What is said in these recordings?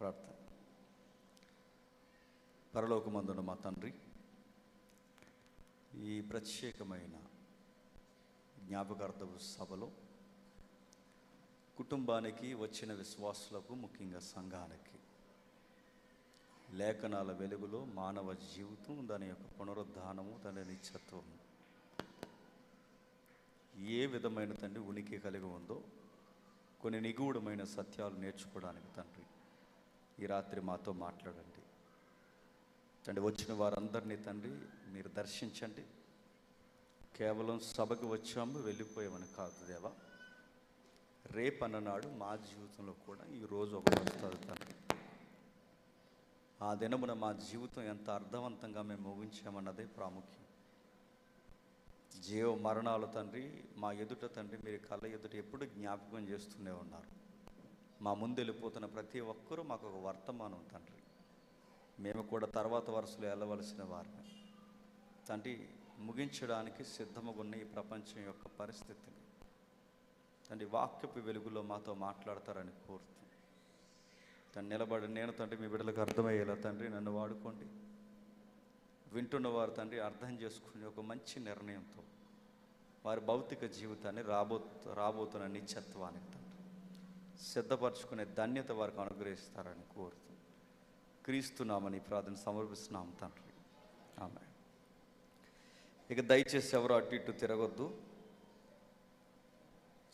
ప్రార్థన. పరలోకమందున మా తండ్రి, ఈ ప్రత్యేకమైన జ్ఞాపకార్థ సభలో కుటుంబానికి వచ్చిన విశ్వాసులకు, ముఖ్యంగా సంఘానికి లేఖనాల వెలుగులో మానవ జీవితం, దాని యొక్క పునరుద్ధానము, దాని నిత్యత్వము ఏ విధమైన తండ్రి ఉనికి కలిగి ఉందో కొన్ని నిగూఢమైన సత్యాలు నేర్చుకోవడానికి తండ్రి ఈ రాత్రి మాతో మాట్లాడండి తండ్రి. వచ్చిన వారందరినీ తండ్రి మీరు దర్శించండి. కేవలం సభకు వచ్చాము వెళ్ళిపోయామని కాదు దేవా, రేపన్ననాడు మా జీవితంలో కూడా ఈరోజు ఒకటి వస్తుంది తండ్రి. ఆ దినమున మా జీవితం ఎంత అర్థవంతంగా మేము ముగించామన్నదే ప్రాముఖ్యం. జీవ మరణాలు తండ్రి మా ఎదుట తండ్రి మీరు కళ్ళ ఎదుట ఎప్పుడు జ్ఞాపకం చేస్తూనే ఉన్నారు. మా ముందు వెళ్ళిపోతున్న ప్రతి ఒక్కరూ మాకు ఒక వర్తమానం తండ్రి. మేము కూడా తర్వాత వరుసలో వెళ్ళవలసిన వారిని తండ్రి. ముగించడానికి సిద్ధముగా ఉన్న ఈ ప్రపంచం యొక్క పరిస్థితిని తండ్రి వాక్యపు వెలుగులో మాతో మాట్లాడతారని కోరుతూ తను నిలబడి నేను తండ్రి మీ బిడ్డలకు అర్థమయ్యేలా తండ్రి నన్ను వాడుకోండి. వింటున్నవారు తండ్రి అర్థం చేసుకుని ఒక మంచి నిర్ణయంతో వారి భౌతిక జీవితాన్ని రాబోతున్న నిత్యత్వానికి తండ్రి సిద్ధపరచుకునే ధన్యత వారికి అనుగ్రహిస్తారని కోరుతూ క్రీస్తునామని ప్రార్థన సమర్పిస్తున్నాం తండ్రి. ఆమేన్. ఇక దయచేసి ఎవరు అటు ఇటు తిరగొద్దు.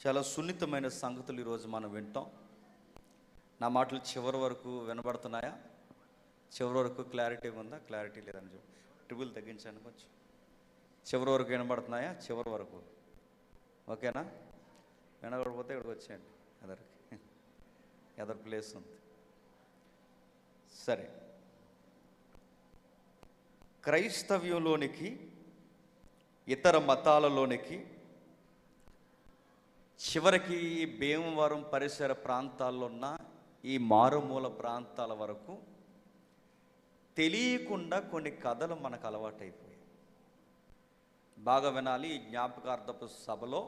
చాలా సున్నితమైన సంగతులు ఈరోజు మనం వింటాం. నా మాటలు చివరి వరకు వినబడుతున్నాయా? చివరి వరకు క్లారిటీ ఉందా? క్లారిటీ లేదని చెప్పి ట్రిబుల్ తగ్గించాను కొంచెం. చివరి వరకు వినబడుతున్నాయా? చివరి వరకు ఓకేనా? వినబడిపోతే ఇక్కడికి వచ్చేయండి. ఎదర్ ప్లేస్ ఉంది. సరే, క్రైస్తవ్యంలోనికి ఇతర మతాలలోనికి చివరికి భీమవరం పరిసర ప్రాంతాల్లో ఉన్న ఈ మారుమూల ప్రాంతాల వరకు తెలియకుండా కొన్ని కథలు మనకు అలవాటైపోయాయి. బాగా వినాలి. ఈ జ్ఞాపకార్థపు సభలో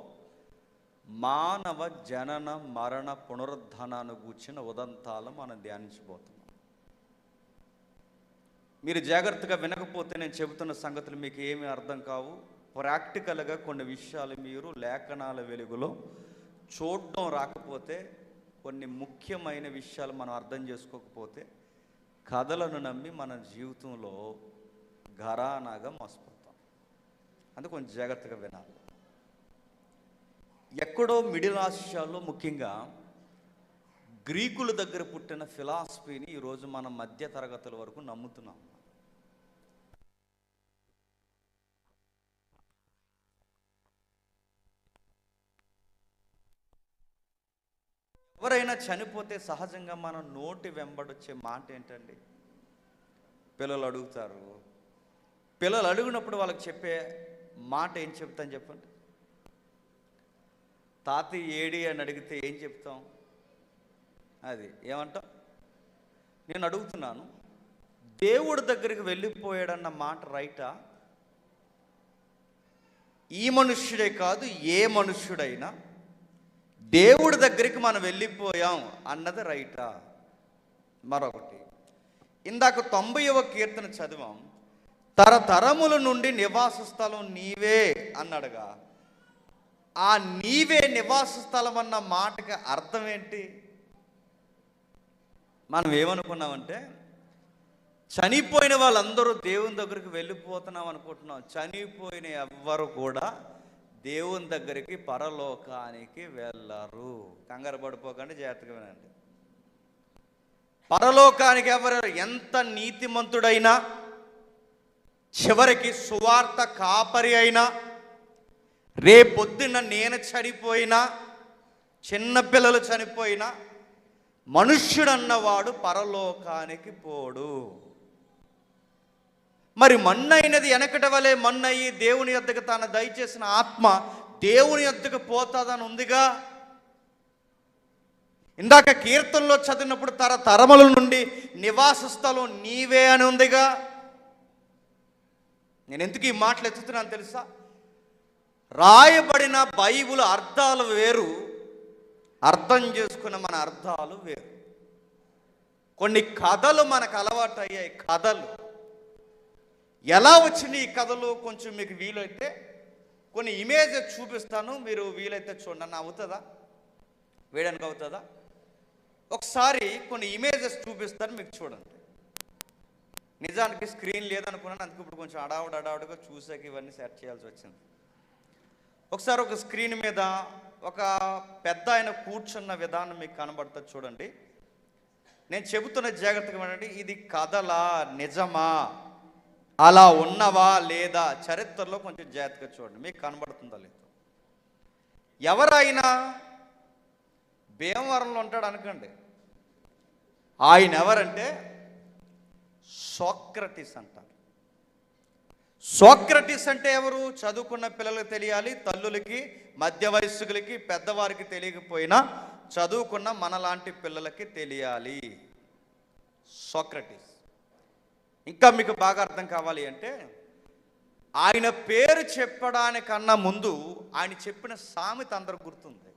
మానవ జనన మరణ పునరుద్ధానాన్ని గూర్చిన ఉదంతాలు మనం ధ్యానించబోతున్నాం. మీరు జాగ్రత్తగా వినకపోతే నేను చెబుతున్న సంగతులు మీకు ఏమీ అర్థం కావు. ప్రాక్టికల్గా కొన్ని విషయాలు మీరు లేఖనాల వెలుగులో చూడడం రాకపోతే, కొన్ని ముఖ్యమైన విషయాలు మనం అర్థం చేసుకోకపోతే కథలను నమ్మి మన జీవితంలో ఘరానాగా మోసపోతాం. అందుకే కొంచెం జాగ్రత్తగా వినాలి. ఎక్కడో మిడిల్ ఆసియాలో, ముఖ్యంగా గ్రీకుల దగ్గర పుట్టిన ఫిలాసఫీని ఈరోజు మనం మధ్య తరగతుల వరకు నమ్ముతున్నాం. ఎవరైనా చనిపోతే సహజంగా మనం నోటి వెంబడొచ్చే మాట ఏంటండి? పిల్లలు అడుగుతారు. పిల్లలు అడిగినప్పుడు వాళ్ళకి చెప్పే మాట ఏం చెప్తాం చెప్పండి? తాతయ్య ఏడి అని అడిగితే ఏం చెప్తాం? అది ఏమంటాం? నేను అడుగుతున్నాను, దేవుడి దగ్గరికి వెళ్ళిపోయాడన్న మాట రైటా? ఈ మనుష్యుడే కాదు, ఏ మనుష్యుడైనా దేవుడి దగ్గరికి మనం వెళ్ళిపోయాం అన్నది రైటా? మరొకటి, ఇందాక 90వ కీర్తన చదివాం. తరతరముల నుండి నివాస స్థలం నీవే అన్నాడుగా. ఆ నీవే నివాస స్థలం అన్న మాటకి అర్థం ఏంటి? మనం ఏమనుకున్నామంటే చనిపోయిన వాళ్ళందరూ దేవుని దగ్గరికి వెళ్ళిపోతున్నాం అనుకుంటున్నాం. చనిపోయిన ఎవ్వరు కూడా దేవుని దగ్గరికి, పరలోకానికి వెళ్ళరు. కంగారు పడిపోకండి, జాగ్రత్తగా వినండి. పరలోకానికి ఎవరు, ఎంత నీతిమంతుడైనా, చివరికి సువార్త కాపరి అయినా, రేపొద్దున నేను చనిపోయినా, చిన్నపిల్లలు చనిపోయినా, మనుష్యుడన్నవాడు పరలోకానికి పోడు. మరి మన్నైనది వెనకట వలె మన్నయ్యి దేవుని యొద్దకు తాను దయచేసిన ఆత్మ దేవుని యొద్దకు పోతాదని ఉందిగా. ఇందాక కీర్తనలో చదివినప్పుడు తరతరముల నుండి నివాస స్థలం నీవే అని ఉందిగా. నేను ఎందుకు ఈ మాటలు ఎత్తుతున్నాను తెలుసా? రాయబడిన బైబిల్ అర్థాలు వేరు, అర్థం చేసుకున్న మన అర్థాలు వేరు. కొన్ని కథలు మనకు అలవాటు అయ్యాయి. కథలు ఎలా వచ్చినాయి ఈ కథలు కొంచెం మీకు వీలైతే కొన్ని ఇమేజెస్ చూపిస్తాను, మీరు వీలైతే చూడండి. అవుతుందా? వేయడానికి అవుతుందా? ఒకసారి కొన్ని ఇమేజెస్ చూపిస్తాను, మీకు చూడండి. నిజానికి స్క్రీన్ లేదనుకున్నాను, అందుకు ఇప్పుడు కొంచెం అడావుడిగా చూసాక ఇవన్నీ సెట్ చేయాల్సి వచ్చింది. ఒకసారి ఒక స్క్రీన్ మీద ఒక పెద్ద ఆయన కూర్చున్న విధానం మీకు కనబడుతుంది, చూడండి. నేను చెబుతున్న జాగ్రత్తగా వినండి. ఇది కథలా, నిజమా, అలా ఉన్నవా లేదా, చరిత్రలో కొంచెం జాగ్రత్తగా చూడండి, మీకు కనబడుతుందా లేదు. ఎవరైనా భీమవరంలో ఉంటాడు అనుకోండి, ఆయన ఎవరంటే సోక్రటీస్ అంటారు. సోక్రటీస్ అంటే ఎవరు? చదువుకున్న పిల్లలకు తెలియాలి, తల్లులకి, మధ్య వయస్కులకి, పెద్దవారికి తెలియకపోయినా చదువుకున్న మనలాంటి పిల్లలకి తెలియాలి. సోక్రటీస్. ఇంకా మీకు బాగా అర్థం కావాలి అంటే ఆయన పేరు చెప్పడానికన్నా ముందు ఆయన చెప్పిన సామెత అందరికి గుర్తుంది.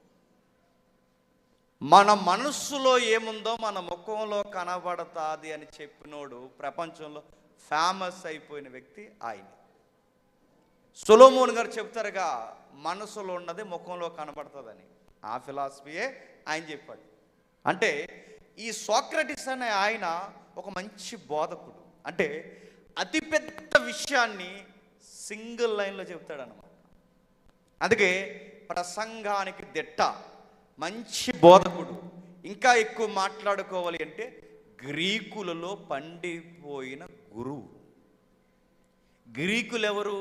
మన మనస్సులో ఏముందో మన ముఖంలో కనబడతాది అని చెప్పినోడు ప్రపంచంలో ఫేమస్ అయిపోయిన వ్యక్తి ఆయన. సొలొమోన్ గారు చెప్తారుగా, మనసులో ఉన్నది ముఖంలో కనబడుతుందని. ఆ ఫిలాసఫీయే ఆయన చెప్పాడు. అంటే ఈ సోక్రటీస్ అనే ఆయన ఒక మంచి బోధకుడు. అంటే అతిపెద్ద విషయాన్ని సింగిల్ లైన్లో చెప్తాడు అన్నమాట. అందుకే ప్రసంగానికి దిట్ట, మంచి బోధకుడు. ఇంకా ఎక్కువ మాట్లాడుకోవాలి అంటే గ్రీకులలో పండిపోయిన గురువు. గ్రీకులు ఎవరు?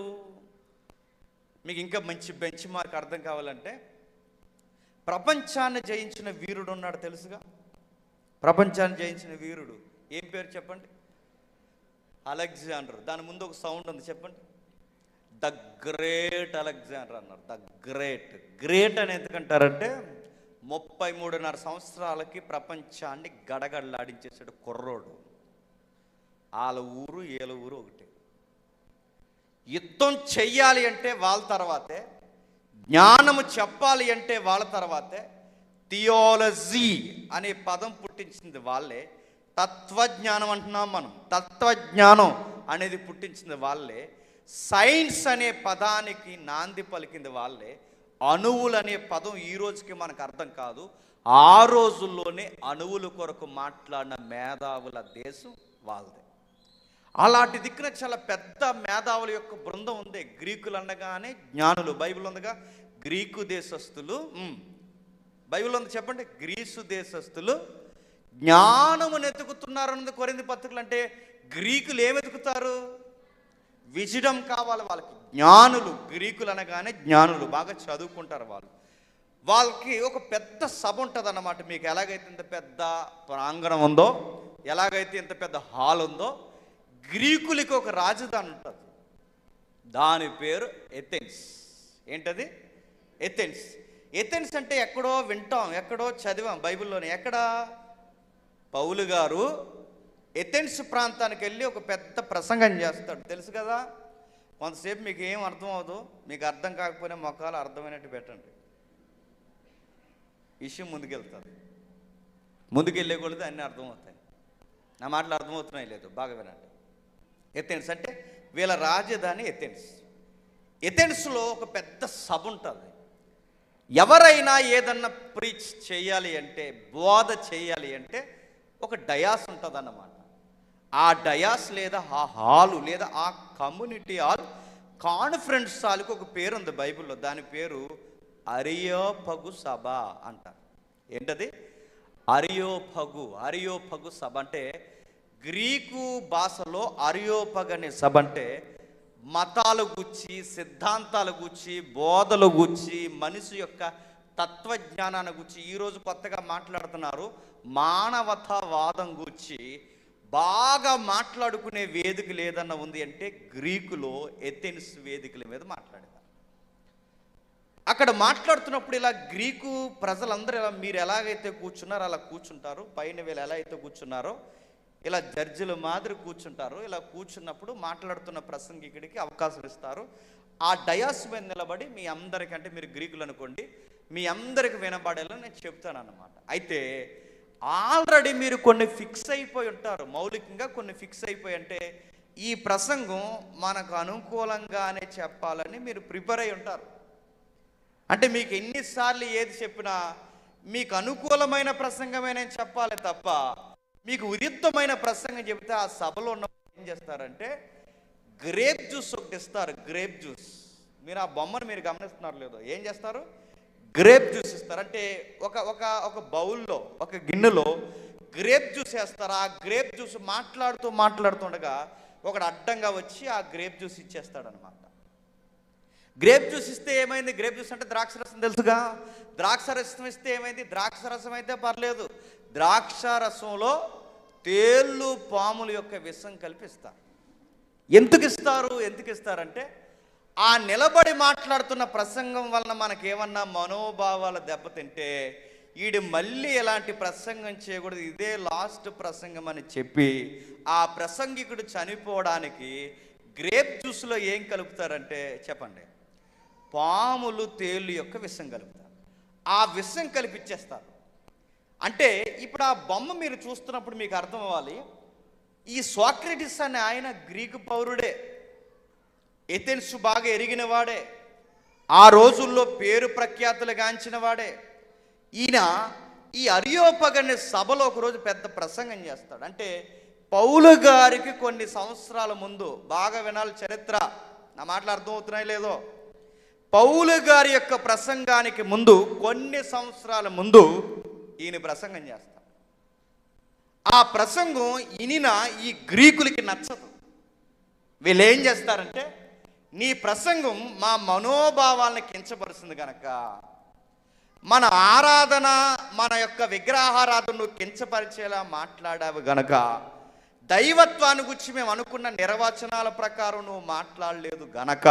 మీకు ఇంకా మంచి బెంచ్ మార్క్ అర్థం కావాలంటే ప్రపంచాన్ని జయించిన వీరుడు ఉన్నాడు, తెలుసుగా. ప్రపంచాన్ని జయించిన వీరుడు ఏం పేరు చెప్పండి? అలెగ్జాండర్. దాని ముందు ఒక సౌండ్ ఉంది, చెప్పండి. ద గ్రేట్ అలెగ్జాండర్ అన్నారు. The great. గ్రేట్ అని ఎందుకంటారంటే 33.5 సంవత్సరాలకి ప్రపంచాన్ని గడగడలాడించేసాడు కుర్రోడు. వాళ్ళ ఊరు ఏల ఊరు ఒకటే. యుద్ధం చెయ్యాలి అంటే వాళ్ళ తర్వాతే, జ్ఞానము చెప్పాలి అంటే వాళ్ళ తర్వాతే, థియాలజీ అనే పదం పుట్టించింది వాళ్ళే, తత్వజ్ఞానం అంటున్నాం మనం, తత్వజ్ఞానం అనేది పుట్టించింది వాళ్ళే, సైన్స్ అనే పదానికి నాంది పలికింది వాళ్ళే, అణువులు అనే పదం ఈ రోజుకి మనకు అర్థం కాదు, ఆ రోజుల్లోనే అణువుల కొరకు మాట్లాడిన మేధావుల దేశం వాళ్ళదే. అలాంటి దిక్కున చాలా పెద్ద మేధావుల యొక్క బృందం ఉంది. గ్రీకులు అనగానే జ్ఞానులు. బైబిల్ ఉందిగా, గ్రీకు దేశస్థులు. బైబిల్ ఉంది, చెప్పండి. గ్రీసు దేశస్థులు జ్ఞానమును ఎతుకుతున్నారు అన్నది కొరింథీ పత్రికలు. అంటే గ్రీకులు ఏమెతుకుతారు? విజడం కావాలి వాళ్ళకి. జ్ఞానులు, గ్రీకులు అనగానే జ్ఞానులు, బాగా చదువుకుంటారు వాళ్ళు. వాళ్ళకి ఒక పెద్ద సభ ఉంటుంది అన్నమాట. మీకు ఎలాగైతే ఇంత పెద్ద ప్రాంగణం ఉందో, ఎలాగైతే ఇంత పెద్ద హాల్ ఉందో, గ్రీకులకి ఒక రాజధాని ఉంటుంది. దాని పేరు ఎథెన్స్. ఏంటది? ఎథెన్స్. ఎథెన్స్ అంటే ఎక్కడో వింటాం, ఎక్కడో చదివాం బైబిల్లోనే. ఎక్కడ? పౌలు గారు ఎథెన్స్ ప్రాంతానికి వెళ్ళి ఒక పెద్ద ప్రసంగం చేస్తాడు, తెలుసు కదా. కొంతసేపు మీకు ఏం అర్థం అవ్వదు, మీకు అర్థం కాకపోయినా మొక్కలు అర్థమైనట్టు పెట్టండి, విషయం ముందుకెళ్తుంది. ముందుకెళ్ళే కొలితే అన్నీ అర్థమవుతాయి. నా మాటలు అర్థమవుతున్నాయి లేదు, బాగా వినండి. ఎథెన్స్ అంటే వీళ్ళ రాజధాని ఎథెన్స్. ఎథెన్స్లో ఒక పెద్ద సభ ఉంటుంది. ఎవరైనా ఏదన్నా ప్రీచ్ చేయాలి అంటే, బోధ చేయాలి అంటే ఒక డయాస్ ఉంటుంది అన్నమాట. ఆ డయాస్ లేదా ఆ హాలు లేదా ఆ కమ్యూనిటీ హాల్, కాన్ఫరెన్స్ హాల్కి ఒక పేరు ఉంది బైబిల్లో. దాని పేరు అరియోపగు సభ అంటారు. ఏంటది? అరియోపగు. అరియోపగు సభ అంటే గ్రీకు భాషలో అరియోపగ్ అనే సభ అంటే మతాలు గుచ్చి, సిద్ధాంతాలు గుచ్చి, బోధలు గుచ్చి, మనిషి యొక్క తత్వజ్ఞానాన్ని గుచ్చి, ఈరోజు కొత్తగా మాట్లాడుతున్నారు మానవతావాదం గుచ్చి బాగా మాట్లాడుకునే వేదిక లేదన్న ఉంది అంటే గ్రీకులో ఎథెన్స్ వేదికల మీద మాట్లాడేది. అక్కడ మాట్లాడుతున్నప్పుడు ఇలా గ్రీకు ప్రజలందరూ ఇలా మీరు ఎలాగైతే కూర్చున్నారో అలా కూర్చుంటారు. పైన వీళ్ళు ఎలా అయితే కూర్చున్నారో ఇలా జడ్జిల మాదిరి కూర్చుంటారు. ఇలా కూర్చున్నప్పుడు మాట్లాడుతున్న ప్రసంగికుడికి అవకాశం ఇస్తారు. ఆ డయాస్ మీద నిలబడి మీ అందరికంటే, మీరు గ్రీకులు అనుకోండి, మీ అందరికి వినబడేలా నేను చెప్తాను అన్నమాట. అయితే ఆల్రెడీ మీరు కొన్ని ఫిక్స్ అయిపోయి ఉంటారు, మౌలికంగా కొన్ని ఫిక్స్ అయిపోయి. అంటే ఈ ప్రసంగం మనకు అనుకూలంగానే చెప్పాలని మీరు ప్రిపేర్ అయి ఉంటారు. అంటే మీకు ఎన్నిసార్లు ఏది చెప్పినా మీకు అనుకూలమైన ప్రసంగమే నేను చెప్పాలి తప్ప, మీకు విరుద్ధమైన ప్రసంగం చెబితే ఆ సభలో ఉన్న ఏం చేస్తారంటే గ్రేప్ జ్యూస్ ఒకటి ఇస్తారు. గ్రేప్ జ్యూస్, మీరు ఆ బొమ్మను మీరు గమనిస్తున్నారు లేదో, ఏం చేస్తారు? గ్రేప్ జ్యూస్ ఇస్తారు. అంటే ఒక ఒక ఒక బౌల్లో, ఒక గిన్నెలో గ్రేప్ జ్యూస్ వేస్తారు. ఆ గ్రేప్ జ్యూస్ మాట్లాడుతుండగా ఒకడు అడ్డంగా వచ్చి ఆ గ్రేప్ జ్యూస్ ఇచ్చేస్తాడనమాట. గ్రేప్ జ్యూస్ ఇస్తే ఏమైంది? గ్రేప్ జ్యూస్ అంటే ద్రాక్ష రసం తెలుసుగా. ద్రాక్ష రసం ఇస్తే ఏమైంది? ద్రాక్ష రసం అయితే పర్లేదు, ద్రాక్ష రసంలో తేళ్ళు పాముల యొక్క విషం కల్పిస్తారు. ఎందుకు ఇస్తారంటే ఆ నిలబడి మాట్లాడుతున్న ప్రసంగం వలన మనకేమన్నా మనోభావాల దెబ్బతింటే ఈడు మళ్ళీ ఎలాంటి ప్రసంగం చేయకూడదు, ఇదే లాస్ట్ ప్రసంగం అని చెప్పి ఆ ప్రసంగికుడు చనిపోవడానికి గ్రేప్ జ్యూస్లో ఏం కలుపుతారంటే చెప్పండి, పాములు తేళ్ళు యొక్క విషం కలుపుతారు. ఆ విషం కలిపిచ్చేస్తారు. అంటే ఇప్పుడు ఆ బొమ్మ మీరు చూస్తున్నప్పుడు మీకు అర్థం అవ్వాలి, ఈ సోక్రటిస్ అనే ఆయన గ్రీకు పౌరుడే, ఎథెన్స్ బాగా ఎరిగిన వాడే, ఆ రోజుల్లో పేరు ప్రఖ్యాతులు గాంచిన వాడే. ఈయన ఈ అరియోపగని సభలో ఒకరోజు పెద్ద ప్రసంగం చేస్తాడు. అంటే పౌలు గారికి కొన్ని సంవత్సరాల ముందు, బాగా వినాలి చరిత్ర, నా మాటలు అర్థమవుతున్నాయి లేదో, పౌలు గారి యొక్క ప్రసంగానికి ముందు కొన్ని సంవత్సరాల ముందు ఈయన ప్రసంగం చేస్తాడు. ఆ ప్రసంగం ఈయన ఈ గ్రీకులకి నచ్చదు. వీళ్ళు ఏం చేస్తారంటే, నీ ప్రసంగం మా మనోభావాలను కించపరుస్తుంది కనుక, మన ఆరాధన, మన యొక్క విగ్రహారాధన నువ్వు కించపరిచేలా మాట్లాడావు గనక, దైవత్వాన్ని గురించి మేము అనుకున్న నిర్వచనాల ప్రకారం నువ్వు మాట్లాడలేదు గనక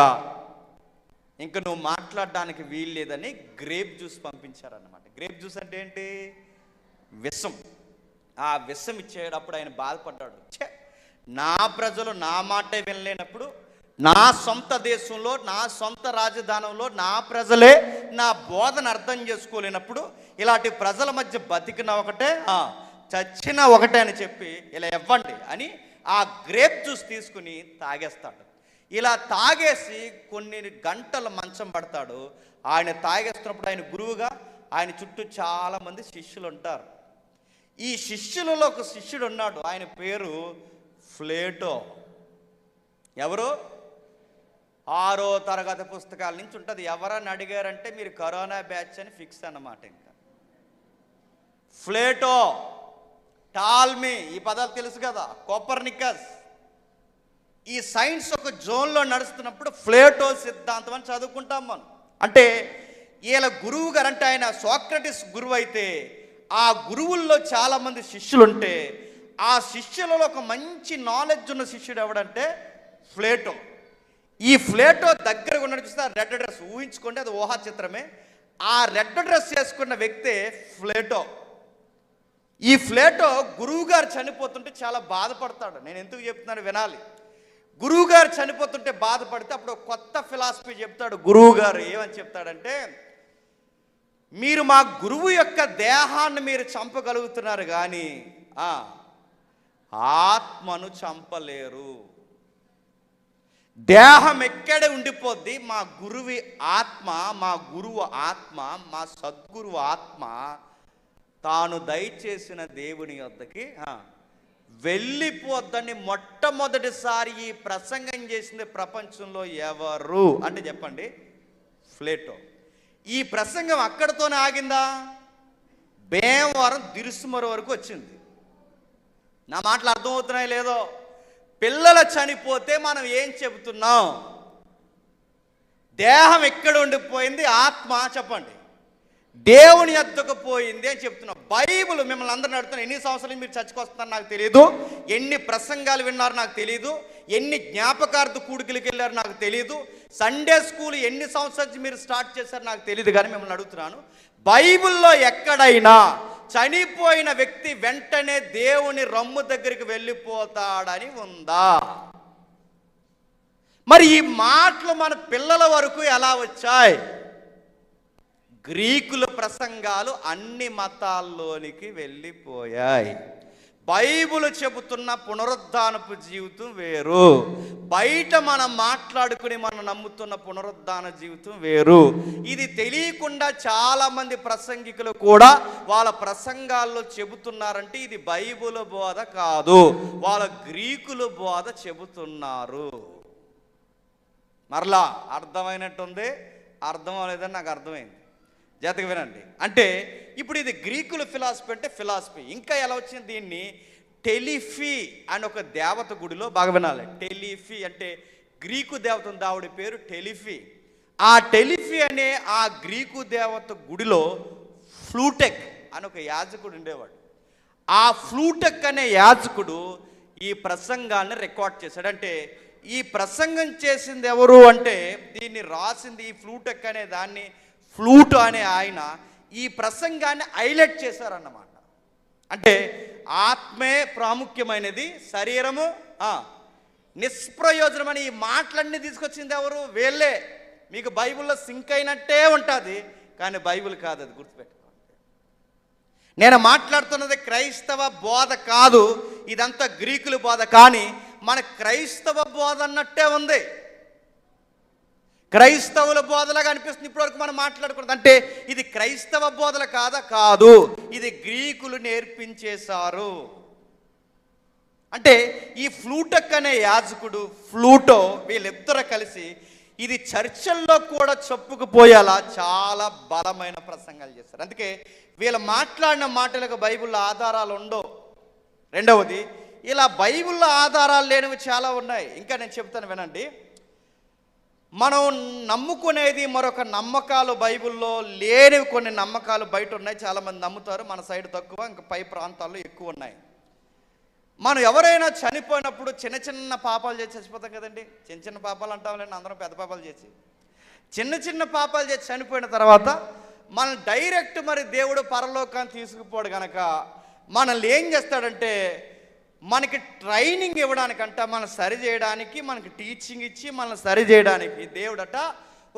ఇంకా నువ్వు మాట్లాడడానికి వీలు లేదని గ్రేప్ జ్యూస్ పంపించారన్నమాట. గ్రేప్ జ్యూస్ అంటే ఏంటి? విషం. ఆ విషం ఇచ్చేటప్పుడు ఆయన బాధపడ్డాడు. నా ప్రజలు నా మాటే వినలేనప్పుడు, నా సొంత దేశంలో, నా సొంత రాజధానంలో నా ప్రజలే నా బోధన అర్థం చేసుకోలేనప్పుడు ఇలాంటి ప్రజల మధ్య బతికిన ఒకటే, చచ్చిన ఒకటే అని చెప్పి ఇలా ఇవ్వండి అని ఆ గ్రేప్ జ్యూస్ తీసుకుని తాగేస్తాడు. ఇలా తాగేసి కొన్ని గంటల మంచం పడతాడు. ఆయన తాగేస్తున్నప్పుడు ఆయన గురువుగా ఆయన చుట్టూ చాలామంది శిష్యులు ఉంటారు. ఈ శిష్యులలో ఒక శిష్యుడు ఉన్నాడు, ఆయన పేరు ప్లేటో. ఎవరు? 6వ తరగతి పుస్తకాల నుంచి ఉంటుంది. ఎవరని అడిగారంటే మీరు కరోనా బ్యాచ్ అని ఫిక్స్ అన్నమాట. ఇంకా ప్లేటో, టాల్మీ, ఈ పదాలు తెలుసు కదా, కోపర్నికస్. ఈ సైన్స్ ఒక జోన్లో నడుస్తున్నప్పుడు ప్లేటో సిద్ధాంతం అని చదువుకుంటాం మనం. అంటే వీళ్ళ గురువు గారు, అంటే ఆయన సోక్రటిస్ గురువు అయితే ఆ గురువుల్లో చాలామంది శిష్యులు ఉంటే ఆ శిష్యులలో ఒక మంచి నాలెడ్జ్ ఉన్న శిష్యుడు ఎవడంటే ప్లేటో. ఈ ప్లేటో దగ్గరగా ఉన్నట్టు చూస్తే రెడ్ డ్రెస్, ఊహించుకోండి, అది ఊహా చిత్రమే. ఆ రెడ్ డ్రెస్ వేసుకున్న వ్యక్తే ప్లేటో. ఈ ప్లేటో గురువు గారు చనిపోతుంటే చాలా బాధపడతాడు. నేను ఎందుకు చెప్తున్నాను వినాలి. గురువు గారు చనిపోతుంటే బాధపడితే అప్పుడు కొత్త ఫిలాసఫీ చెప్తాడు గురువు గారు. ఏమని చెప్తాడంటే, మీరు మా గురువు యొక్క దేహాన్ని మీరు చంపగలుగుతున్నారు కానీ ఆత్మను చంపలేరు. దేహం ఎక్కడే ఉండిపోద్ది, మా గురువు ఆత్మ, మా సద్గురువు ఆత్మ తాను దయచేసిన దేవుని వద్దకి వెళ్ళిపోద్దని మొట్టమొదటిసారి ఈ ప్రసంగం చేసింది ప్రపంచంలో ఎవరు అంటే చెప్పండి, ప్లేటో. ఈ ప్రసంగం అక్కడితోనే ఆగిందా? భీమవరం దిరుసుమర వరకు వచ్చింది. నా మాటలు అర్థమవుతున్నాయి లేదో? పిల్లలు చనిపోతే మనం ఏం చెబుతున్నాం? దేహం ఎక్కడ ఉండిపోయింది, ఆత్మ చెప్పండి దేవుని ఎద్దుకు పోయింది అని చెప్తున్నాం. బైబిల్ మిమ్మల్ని అందరిని అడుగుతున్నా, ఎన్ని సంవత్సరాలు మీరు చర్చకు వస్తున్నారు నాకు తెలియదు, ఎన్ని ప్రసంగాలు విన్నారు నాకు తెలియదు, ఎన్ని జ్ఞాపకార్థ కూడికలకు వెళ్ళారు నాకు తెలియదు, సండే స్కూల్ ఎన్ని సంవత్సరాలు మీరు స్టార్ట్ చేశారు నాకు తెలియదు, కానీ మిమ్మల్ని అడుగుతున్నాను, బైబిల్లో ఎక్కడైనా చనిపోయిన వ్యక్తి వెంటనే దేవుని రొమ్ము దగ్గరికి వెళ్ళిపోతాడని ఉందా? మరి ఈ మాటలు మన పిల్లల వరకు ఎలా వచ్చాయి? గ్రీకుల ప్రసంగాలు అన్ని మతాల్లోనికి వెళ్ళిపోయాయి. బైబిల్ చెబుతున్న పునరుద్ధానపు జీవితం వేరు, బయట మనం మాట్లాడుకుని మనం నమ్ముతున్న పునరుద్ధాన జీవితం వేరు. ఇది తెలియకుండా చాలామంది ప్రసంగికులు కూడా వాళ్ళ ప్రసంగాల్లో చెబుతున్నారంటే ఇది బైబిల్ బోధ కాదు, వాళ్ళ గ్రీకుల బోధ చెబుతున్నారు. మరలా అర్థమైనట్టుంది, అర్థం అవ్వలేదని నాకు అర్థమైంది. జాతక వినండి. అంటే ఇప్పుడు ఇది గ్రీకుల ఫిలాసఫీ అంటే ఫిలాసఫీ. ఇంకా ఎలా వచ్చింది? దీన్ని టెలిఫీ అని ఒక దేవత గుడిలో బాగా వినాలి. టెలిఫీ అంటే గ్రీకు దేవత ఉంది, ఆవిడ పేరు టెలిఫీ. ఆ టెలిఫీ అనే ఆ గ్రీకు దేవత గుడిలో ఫ్లూటెక్ అని ఒక యాజకుడు ఉండేవాడు. ఆ ఫ్లూటెక్ అనే యాజకుడు ఈ ప్రసంగాన్ని రికార్డ్ చేశాడు. అంటే ఈ ప్రసంగం చేసింది ఎవరు అంటే, దీన్ని రాసింది ఈ ఫ్లూటెక్ అనే దాన్ని, ఫ్లూట్ అనే ఆయన ఈ ప్రసంగాన్ని హైలైట్ చేశారన్నమాట. అంటే ఆత్మే ప్రాముఖ్యమైనది, శరీరము నిష్ప్రయోజనమని ఈ మాటలన్నీ తీసుకొచ్చింది ఎవరు? వీళ్ళే. మీకు బైబిల్లో సింక్ అయినట్టే ఉంటుంది, కానీ బైబిల్ కాదు, అది గుర్తుపెట్టుకోండి. నేను మాట్లాడుతున్నది క్రైస్తవ బోధ కాదు, ఇదంతా గ్రీకుల బోధ. కానీ మన క్రైస్తవ బోధ అన్నట్టే ఉంది, క్రైస్తవుల బోధలాగా అనిపిస్తుంది ఇప్పటివరకు మనం మాట్లాడుకున్నది. అంటే ఇది క్రైస్తవ బోధల కాదు, ఇది గ్రీకులు నేర్పించేశారు. అంటే ఈ ఫ్లూటక్ అనే యాజకుడు, ఫ్లూటో, వీళ్ళిద్దరూ కలిసి ఇది చర్చల్లో కూడా చెప్పుకుపోయేలా చాలా బలమైన ప్రసంగాలు చేస్తారు. అందుకే వీళ్ళు మాట్లాడిన మాటలకు బైబిల్లో ఆధారాలు ఉండవు. రెండవది, ఇలా బైబిల్లో ఆధారాలు లేనివి చాలా ఉన్నాయి. ఇంకా నేను చెప్తాను వినండి. మనం నమ్ముకునేది మరొక నమ్మకాలు బైబిల్లో లేనివి కొన్ని నమ్మకాలు బయట ఉన్నాయి, చాలామంది నమ్ముతారు. మన సైడ్ తక్కువ, ఇంకా పై ప్రాంతాల్లో ఎక్కువ ఉన్నాయి. మనం ఎవరైనా చనిపోయినప్పుడు చిన్న చిన్న పాపాలు చేసి చచ్చిపోతాం కదండి. చిన్న చిన్న పాపాలు అంటాంలేండి, అందరం పెద్ద పాపాలు చేసి, చిన్న చిన్న పాపాలు చేసి చనిపోయిన తర్వాత మనం డైరెక్ట్ మరి దేవుడు పరలోకాన్ని తీసుకుపోడు కనుక మనల్ని ఏం చేస్తాడంటే, మనకి ట్రైనింగ్ ఇవ్వడానికంట, మనం సరి చేయడానికి, మనకి టీచింగ్ ఇచ్చి మనల్ని సరి చేయడానికి దేవుడట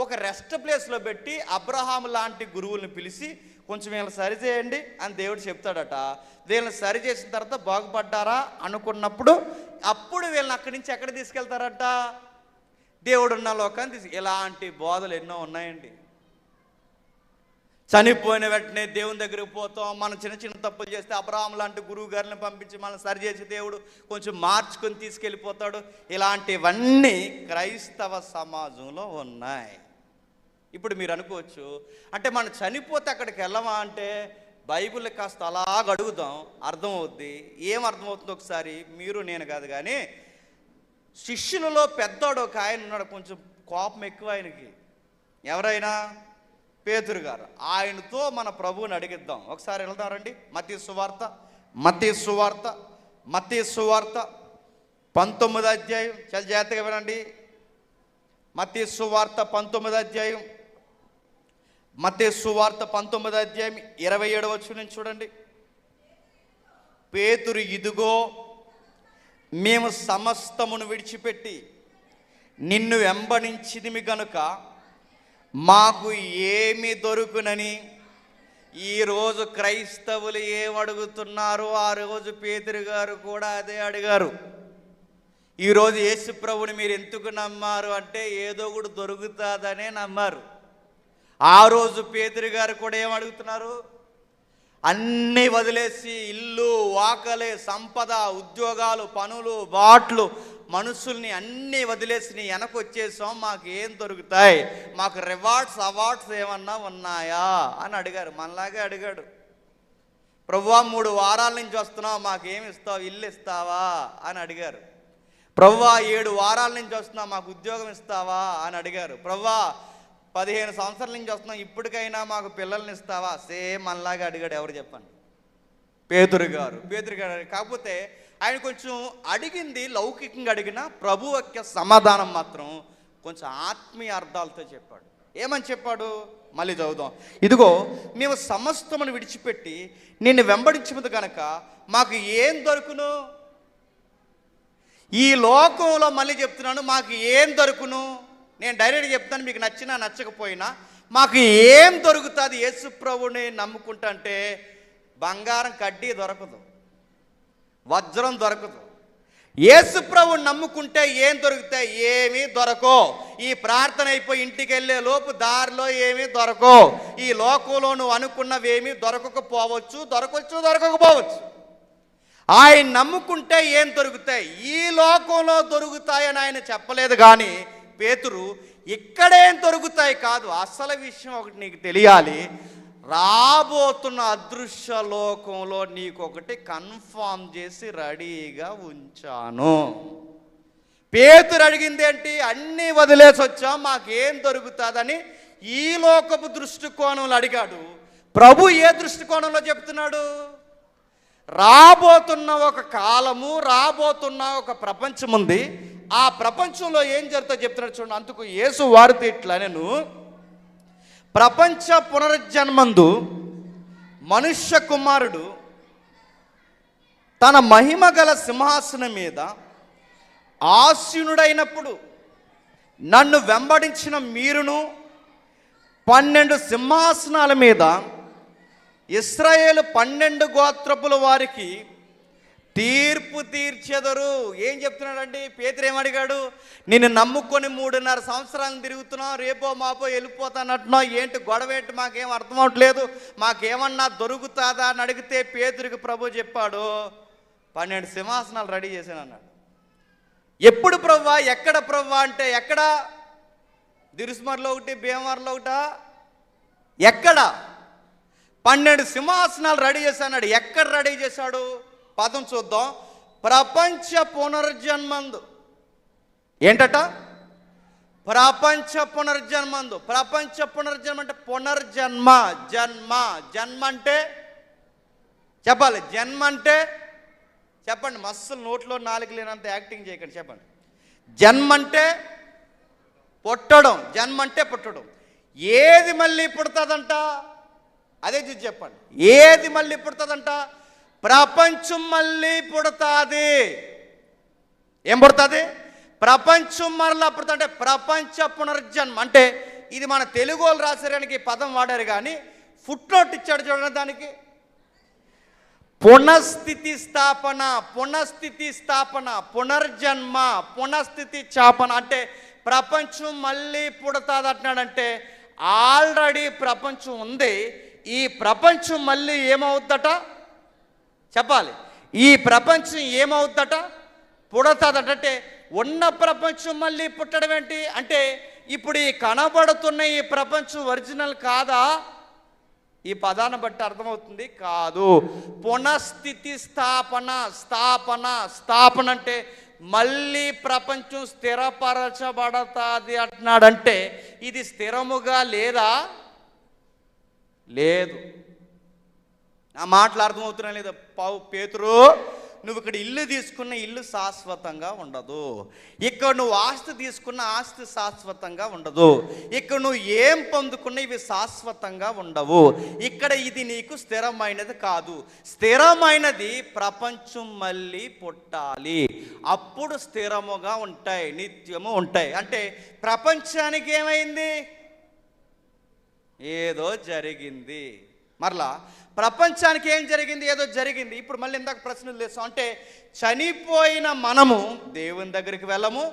ఒక రెస్ట్ ప్లేస్లో పెట్టి అబ్రహాం లాంటి గురువుల్ని పిలిచి కొంచెం వీళ్ళని సరి చేయండి అని దేవుడు చెప్తాడట. వీళ్ళని సరి చేసిన తర్వాత బాగుపడ్డారా అనుకున్నప్పుడు అప్పుడు వీళ్ళని అక్కడి నుంచి ఎక్కడ తీసుకెళ్తారట? దేవుడున్న లోకాన్ని ఇలాంటి బోధలు ఎన్నో ఉన్నాయండి. చనిపోయిన వెంటనే దేవుని దగ్గరికి పోతాం, మనం చిన్న చిన్న తప్పులు చేస్తే అబ్రహాం లాంటి గురువు గారిని పంపించి మనం సరిచేసి దేవుడు కొంచెం మార్చుకొని తీసుకెళ్ళిపోతాడు. ఇలాంటివన్నీ క్రైస్తవ సమాజంలో ఉన్నాయి. ఇప్పుడు మీరు అనుకోవచ్చు, అంటే మనం చనిపోతే అక్కడికి వెళ్ళమా అంటే, బైబిల్ కాస్త అలాగ అడుగుదాం, అర్థమవుద్ది. ఏం అర్థమవుతుందో ఒకసారి మీరు నేను కాదు కానీ, శిష్యులలో పెద్దోడు ఒక ఆయన ఉన్నాడు, కొంచెం కోపం ఎక్కువ ఆయనకి. ఎవరైనా? పేతురు గారు. ఆయనతో మన ప్రభువుని అడిగిద్దాం. ఒకసారి వెళ్తారండి. మత్తయి సువార్త 19వ అధ్యాయం, చాలా జాగ్రత్తగా వినండి. మత్తయి సువార్త 19వ అధ్యాయం, మత్తయి సువార్త 19వ అధ్యాయం 27వ వచనం చూడండి. పేతురు, ఇదిగో మేము సమస్తమును విడిచిపెట్టి నిన్ను వెంబడించిదిమి గనుక మాకు ఏమి దొరుకునని. ఈరోజు క్రైస్తవులు ఏమడుగుతున్నారు, ఆ రోజు పేతురు గారు కూడా అదే అడిగారు. ఈరోజు యేసు ప్రభుని మీరు ఎందుకు నమ్మారు అంటే, ఏదో కూడా దొరుకుతుందనే నమ్మారు. ఆ రోజు పేతురు గారు కూడా ఏమడుగుతున్నారు? అన్నీ వదిలేసి ఇల్లు, వాకలే, సంపద, ఉద్యోగాలు, పనులు, బాట్లు, మనుషుల్ని అన్నీ వదిలేసి నీ వెనక వచ్చేసాం, మాకు ఏం దొరుకుతాయి, మాకు రివార్డ్స్ అవార్డ్స్ ఏమన్నా ఉన్నాయా అని అడిగారు. మనలాగే అడిగాడు. ప్రభువా 3 వారాల నుంచి వస్తున్నావు, మాకేమి ఇస్తావు, ఇల్లు ఇస్తావా అని అడిగారు. ప్రభువా 7 వారాల నుంచి వస్తున్నావు, మాకు ఉద్యోగం ఇస్తావా అని అడిగారు. ప్రభువా 15 సంవత్సరాల నుంచి వస్తున్నాం, ఇప్పటికైనా మాకు పిల్లల్ని ఇస్తావా? సేమ్ మనలాగా అడిగాడు. ఎవరు చెప్పండి? పేతురు గారు. కాకపోతే ఆయన కొంచెం అడిగింది లౌకికంగా అడిగిన, ప్రభు యొక్క సమాధానం మాత్రం కొంచెం ఆత్మీయ అర్థాలతో చెప్పాడు. ఏమని చెప్పాడు? మళ్ళీ చదువుదాం. ఇదిగో మేము సమస్తమును విడిచిపెట్టి నిన్ను వెంబడించినది కనుక మాకు ఏం దొరుకును? ఈ లోకంలో మళ్ళీ చెప్తున్నాను, మాకు ఏం దొరుకును? నేను డైరెక్ట్గా చెప్తాను, మీకు నచ్చినా నచ్చకపోయినా మాకు ఏం దొరుకుతుంది యేసు ప్రభుని నమ్ముకుంటే? బంగారం కడ్డీ దొరకదు, వజ్రం దొరకదు. యేసు ప్రభుని నమ్ముకుంటే ఏం దొరుకుతాయి? ఏమీ దొరకో. ఈ ప్రార్థన అయిపోయి ఇంటికి వెళ్ళే లోపు దారిలో ఏమీ దొరకో. ఈ లోకంలో నువ్వు అనుకున్నవేమీ దొరకకపోవచ్చు, దొరకకపోవచ్చు. ఆయన నమ్ముకుంటే ఏం దొరుకుతాయి? ఈ లోకంలో దొరుకుతాయని ఆయన చెప్పలేదు. కానీ పేతురు ఇక్కడేం దొరుకుతాయి కాదు, అసలు విషయం ఒకటి నీకు తెలియాలి. రాబోతున్న అదృశ్య లోకంలో నీకొకటి కన్ఫామ్ చేసి రెడీగా ఉంచాను. పేతురు అడిగింది ఏంటి? అన్నీ వదిలేసి వచ్చాం, మాకేం దొరుకుతుందని ఈ లోకపు దృష్టికోణంలో అడిగాడు. ప్రభు ఏ దృష్టికోణంలో చెప్తున్నాడు? రాబోతున్న ఒక కాలము, రాబోతున్న ఒక ప్రపంచం ఉంది. ఆ ప్రపంచంలో ఏం జరుగుతుందో చెప్తున్నాడు చూడండి. అందుకు యేసు వారితో ఇట్లా, నేను ప్రపంచ పునరుజ్జన్మందు మనుష్య కుమారుడు తన మహిమ గల సింహాసనం మీద ఆసీనుడైనప్పుడు నన్ను వెంబడించిన మీరును 12 సింహాసనాల మీద ఇశ్రాయేలు 12 గోత్రపుల వారికి తీర్పు తీర్చెదరు. ఏం చెప్తున్నాడండి? పేతురు ఏమడిగాడు? నిన్ను నమ్ముకొని 3.5 సంవత్సరాలు తిరుగుతున్నావు, రేపో మాపో వెళ్ళిపోతానంటున్నావు, ఏంటి గొడవ ఏంటి? మాకేం అర్థం అవట్లేదు, మాకేమన్నా దొరుకుతుందా అని అడిగితే పేతురికి ప్రభు చెప్పాడు, 12 సింహాసనాలు రెడీ చేశాను అన్నాడు. ఎప్పుడు ప్రభువా? ఎక్కడ ప్రభువా అంటే ఎక్కడ? దిరుసుమర్లో ఒకటి, భీమవరంలో ఒకటా? ఎక్కడ? 12 సింహాసనాలు రెడీ చేశాడు. ఎక్కడ రెడీ చేశాడు? పదం చూద్దాం. ప్రపంచ పునర్జన్మందు. ఏంటట? ప్రపంచ పునర్జన్మందు. ప్రపంచ పునర్జన్మ అంటే పునర్జన్మ. జన్మ అంటే చెప్పాలి. జన్మ అంటే చెప్పండి. మస్సులు నోట్లో నాలుగు లేనంత యాక్టింగ్ చేయకండి, చెప్పండి. జన్మ అంటే పుట్టడం. జన్మ అంటే పుట్టడం. ఏది మళ్ళీ పుడుతుందంట? అదే చూసి చెప్పండి. ఏది మళ్ళీ పుడుతుందంట? ప్రపంచం మళ్ళీ పుడుతుంది. ఏం పుడుతుంది? ప్రపంచం మరలా పుడుతుంటే ప్రపంచ పునర్జన్మ అంటే ఇది మన తెలుగు వాళ్ళు రాసేయడానికి పదం వాడారు, కానీ ఫుట్ నోట్ ఇచ్చాడు చూడండి. దానికి పునఃస్థితి స్థాపన, పునఃస్థితి స్థాపన, పునర్జన్మ, పునఃస్థితి స్థాపన అంటే ప్రపంచం మళ్ళీ పుడుతుంది అంటున్నాడంటే ఆల్రెడీ ప్రపంచం ఉంది. ఈ ప్రపంచం మళ్ళీ ఏమవుద్దట? చెప్పాలి. ఈ ప్రపంచం ఏమవుద్దట? పుడతాదట. అంటే ఉన్న ప్రపంచం మళ్ళీ పుట్టడం ఏంటి అంటే ఇప్పుడు ఈ కనబడుతున్న ఈ ప్రపంచం ఒరిజినల్ కాదా? ఈ పదాన్ని బట్టి అర్థమవుతుంది, కాదు. పునఃస్థితి స్థాపన, స్థాపన అంటే మళ్ళీ ప్రపంచం స్థిరపరచబడతాది అంటున్నాడంటే ఇది స్థిరముగా లేదా? లేదు. నా మాటలు అర్థమవుతున్నా లేదా? పేతురు, నువ్వు ఇక్కడ ఇల్లు తీసుకున్న ఇల్లు శాశ్వతంగా ఉండదు. ఇక్కడ నువ్వు ఆస్తి తీసుకున్న ఆస్తి శాశ్వతంగా ఉండదు. ఇక్కడ నువ్వు ఏం పొందుకున్న ఇవి శాశ్వతంగా ఉండవు. ఇక్కడ ఇది నీకు స్థిరమైనది కాదు. స్థిరమైనది ప్రపంచం మళ్ళీ పుట్టాలి, అప్పుడు స్థిరముగా ఉంటాయి, నిత్యము ఉంటాయి. అంటే ప్రపంచానికి ఏమైంది? ఏదో జరిగింది. మరలా ప్రపంచానికి ఏం జరిగింది? ఏదో జరిగింది. ఇప్పుడు మళ్ళీ ఇందాక ప్రశ్నలు లేస్తాం. అంటే చనిపోయిన మనము దేవుని దగ్గరికి వెళ్ళము.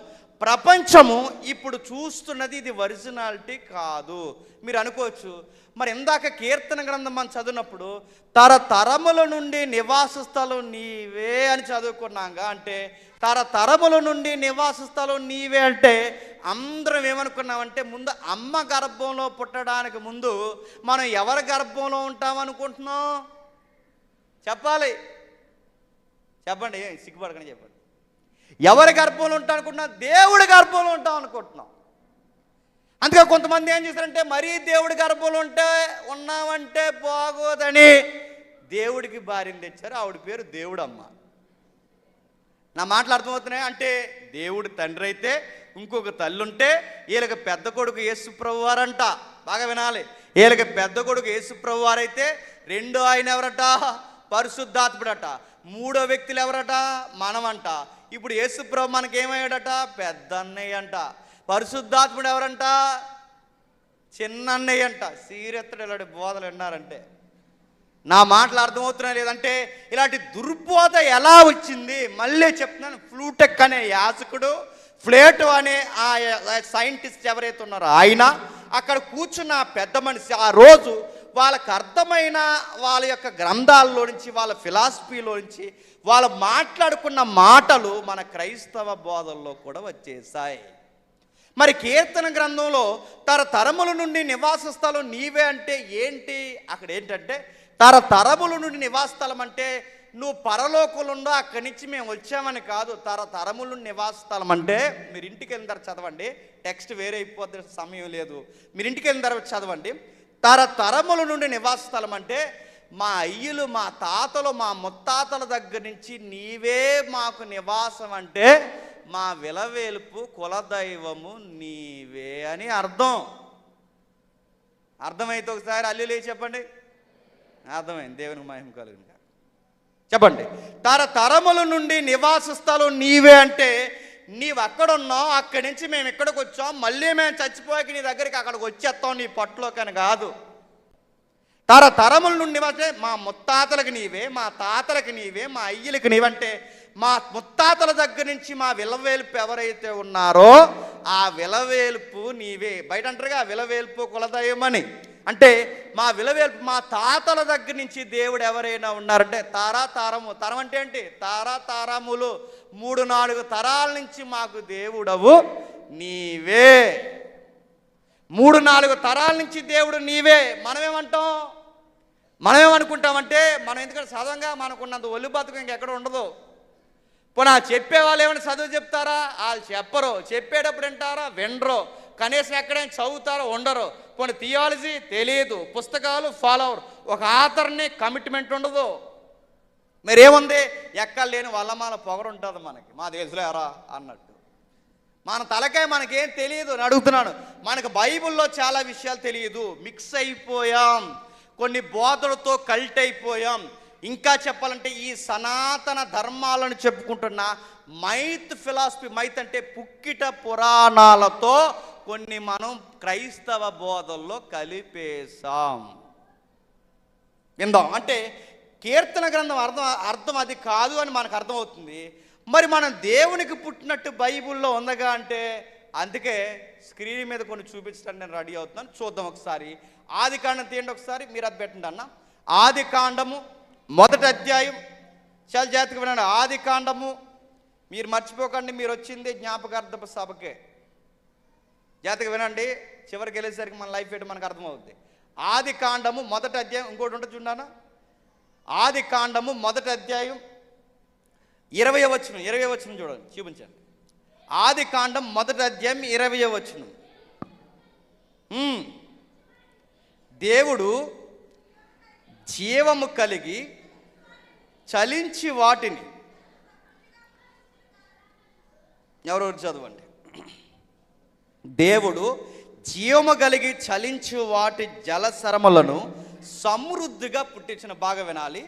ప్రపంచము ఇప్పుడు చూస్తున్నది ఇది ఒరిజినాలిటీ కాదు. మీరు అనుకోవచ్చు, మరి ఇందాక కీర్తన గ్రంథం మనం చదివినప్పుడు తరతరముల నుండి నివాస స్థలం నీవే అని చదువుకున్నాగా. అంటే తరతరముల నుండి నివాస స్థలం నీవే అంటే అందరం ఏమనుకున్నామంటే ముందు అమ్మ గర్భంలో పుట్టడానికి ముందు మనం ఎవరి గర్భంలో ఉంటామనుకుంటున్నాం? చెప్పాలి, చెప్పండి. సిగ్గుపడకని చెప్పండి. ఎవరి గర్భంలో ఉంటాం అనుకుంటున్నాం? దేవుడి గర్భంలో ఉంటాం అనుకుంటున్నాం. అందుకే కొంతమంది ఏం చేస్తారంటే మరీ దేవుడి గర్భంలో ఉన్నామంటే బాగోదని దేవుడికి భార్యను తెచ్చారు. ఆవిడ పేరు దేవుడమ్మ. నా మాటలు అర్థమవుతున్నాయి? అంటే దేవుడి తండ్రి అయితే ఇంకొక తల్లి ఉంటే వీళ్ళకి పెద్ద కొడుకు యేసు ప్రభు వారంట. బాగా వినాలి. వీళ్ళకి పెద్ద కొడుకు యేసు ప్రభు వారైతే రెండో ఆయన ఎవరట? పరిశుద్ధాత్ముడట. మూడో వ్యక్తులు ఎవరట? మనమంట. ఇప్పుడు యేసు ప్రభు మనకేమయ్యాడట? పెద్ద అన్నయ్య అంట. పరిశుద్ధాత్ముడు ఎవరంట? చిన్నన్నయ్య అంట సీరెత్తడు ఇలాంటి బోధలు విన్నారంటే. నా మాటలు అర్థమవుతున్నా లేదంటే ఇలాంటి దుర్బోధ ఎలా వచ్చింది? మళ్ళీ చెప్తున్నాను, ఫ్లూటెక్ అనే యాజకుడు, ప్లేటో అనే ఆ సైంటిస్ట్ ఎవరైతే ఉన్నారో ఆయన, అక్కడ కూర్చున్న పెద్ద మనిషి ఆ రోజు వాళ్ళకు అర్థమైన వాళ్ళ యొక్క గ్రంథాల్లో నుంచి, వాళ్ళ ఫిలాసఫీలో నుంచి వాళ్ళు మాట్లాడుకున్న మాటలు మన క్రైస్తవ బోధల్లో కూడా వచ్చేసాయి. మరి కీర్తన గ్రంథంలో తరతరముల నుండి నివాస స్థలం నీవే అంటే ఏంటి? అక్కడ ఏంటంటే తరతరముల నుండి నివాస స్థలం అంటే నువ్వు పరలోకంలో ఉండో అక్కడి నుంచి మేము వచ్చామని కాదు. తరతరముల నుండి నివాస స్థలం అంటే మీరు ఇంటికి వెళ్ళిన తర్వాత చదవండి, టెక్స్ట్ వేరే అయిపోద్ది, సమయం లేదు. మీరు ఇంటికి వెళ్ళిన తర్వాత చదవండి. తరతరముల నుండి నివాస స్థలం అంటే మా అయ్యలు, మా తాతలు, మా ముత్తాతల దగ్గర నుంచి నీవే మాకు నివాసం అంటే మా విలవేల్పు కులదైవము నీవే అని అర్థం. అర్థమైతే ఒకసారి హల్లెలూయా చెప్పండి. అర్థమైంది, దేవునికి మహిమ కలుగును గాక. చెప్పండి, తరతరముల నుండి నివాస స్థలం నీవే అంటే నీవు అక్కడున్నావు, అక్కడి నుంచి మేము ఇక్కడికి వచ్చాం, మళ్ళీ మేము చచ్చిపోయాక నీ దగ్గరికి అక్కడికి వచ్చేస్తాం నీ పట్టులోకని కాదు. తరతరముల నుండి అంటే మా ముత్తాతలకు నీవే, మా తాతలకు నీవే, మా అయ్యలకు నీవంటే మా ముత్తాతల దగ్గర నుంచి మా విలవేల్పు ఎవరైతే ఉన్నారో ఆ విలవేల్పు నీవే. బయట అంటారుగా విలవేల్పు కులదైవమని, అంటే మా విలవేల్పు మా తాతల దగ్గర నుంచి దేవుడు ఎవరైనా ఉన్నారంటే తారాతారము. తరం అంటే ఏంటి? తారాతారములు, 3-4 తరాల నుంచి మాకు దేవుడవు నీవే. 3-4 తరాల నుంచి దేవుడు నీవే. మనమేమనుకుంటామంటే మనం ఎందుకంటే సదవంగా మనకున్నంత ఒళ్ళు బతుకు ఇంకెక్కడ ఉండదు. పోనీ చెప్పేవాళ్ళు ఏమైనా చదువు చెప్తారా? వాళ్ళు చెప్పరు. చెప్పేటప్పుడు వింటారా? వినరు. కనీసం ఎక్కడైనా చదువుతారో ఉండరు. పోనీ థియాలజీ తెలియదు, పుస్తకాలు ఫాలో అవరు, ఒక ఆథర్ని కమిట్మెంట్ ఉండదు. మరేముంది? ఎక్కడ లేని వల్లమాల పొగరు ఉంటుంది మనకి, మా తెలుసులేరా అన్నట్టు. మన తలకాయ మనకేం తెలియదు అని అడుగుతున్నాను. మనకు బైబిల్లో చాలా విషయాలు తెలియదు, మిక్స్ అయిపోయాం, కొన్ని బోధలతో కల్ట్ అయిపోయాం. ఇంకా చెప్పాలంటే ఈ సనాతన ధర్మాలను చెప్పుకుంటున్న మైత్ ఫిలాసఫీ, మైత్ అంటే పుక్కిట పురాణాలతో కొన్ని మనం క్రైస్తవ బోధల్లో కలిపేశాం. విందాం. అంటే కీర్తన గ్రంథం అర్థం అది కాదు అని మనకు అర్థమవుతుంది. మరి మనం దేవునికి పుట్టినట్టు బైబిల్లో ఉందగా అంటే, అందుకే స్క్రీన్ మీద కొన్ని చూపించడానికి నేను రెడీ అవుతున్నాను. చూద్దాం ఒకసారి. ఆదికాండం తీయండి ఒకసారి, మీరు అది పెట్టండి అన్న. ఆదికాండము 1వ అధ్యాయం, చాలా జాగ్రత్తగా వినండి. ఆదికాండము, మీరు మర్చిపోకండి, మీరు వచ్చింది జ్ఞాపకార్థపు సభకే. జాగ్రత్తగా వినండి, చివరికి వెళ్ళేసరికి మన లైఫ్ ఏంటో మనకు అర్థమవుతుంది. ఆదికాండము 1వ అధ్యాయం, ఇంకోటి ఉంటుంది చూడానా. ఆదికాండము 1వ అధ్యాయం 20వ వచనం చూడండి, చూపించండి. ఆదికాండం 1వ అధ్యాయం 20వ వచనం. దేవుడు జీవము కలిగి చలించి వాటిని, ఎవరెవరు చదవండి. దేవుడు జీవము కలిగి చలించి వాటి జలసరములను సమృద్ధిగా పుట్టించిన, బాగా వినాలి,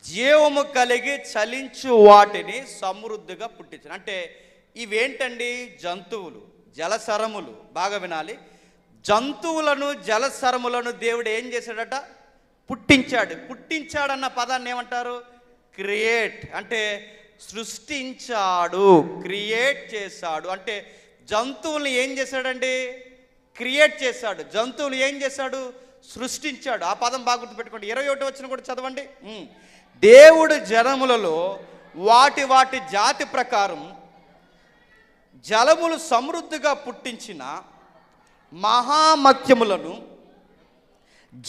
జీవము కలిగి చలించు వాటిని సమృద్ధిగా పుట్టించిన. అంటే ఇవేంటండి? జంతువులు, జలసరములు. బాగా వినాలి, జంతువులను జలసరములను దేవుడు ఏం చేశాడట? పుట్టించాడన్న పదాన్ని ఏమంటారు? క్రియేట్. అంటే సృష్టించాడు, క్రియేట్ చేశాడు. అంటే జంతువుల్ని ఏం చేశాడండి? క్రియేట్ చేశాడు. జంతువులు ఏం చేశాడు? సృష్టించాడు. ఆ పదం బాగా గుర్తుపెట్టుకోండి. 21వ వచనం కూడా చదవండి. దేవుడు జనములలో వాటి వాటి జాతి ప్రకారం జలములు సమృద్ధిగా పుట్టించిన మహామత్యములను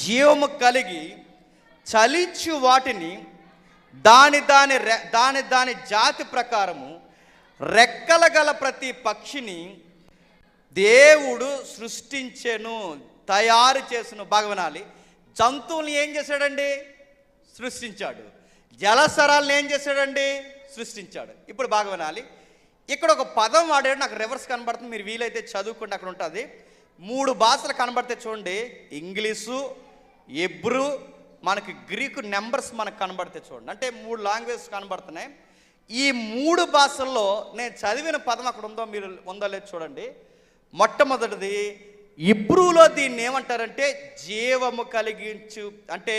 జీవము కలిగి చలించు వాటిని దాని జాతి ప్రకారము రెక్కల గల ప్రతి పక్షిని దేవుడు సృష్టించెను, తయారు చేసిన. బాగా వినాలి, జంతువుల్ని ఏం చేశాడండి? సృష్టించాడు. జలసరాలను ఏం చేశాడండి? సృష్టించాడు. ఇప్పుడు బాగా వినాలి, ఇక్కడ ఒక పదం వాడాడు, నాకు రివర్స్ కనబడుతుంది, మీరు వీలైతే చదువుకుంటే అక్కడ ఉంటుంది. 3 భాషలు కనబడితే చూడండి, ఇంగ్లీషు, హెబ్రూ, మనకి గ్రీకు నెంబర్స్ మనకు కనబడితే చూడండి. అంటే 3 లాంగ్వేజెస్ కనబడుతున్నాయి. ఈ 3 భాషల్లో నేను చదివిన పదం అక్కడ ఉందో, మీరు ఉందో లేదు చూడండి. మొట్టమొదటిది ఇబ్రూలో దీన్ని ఏమంటారంటే జీవము కలిగించు, అంటే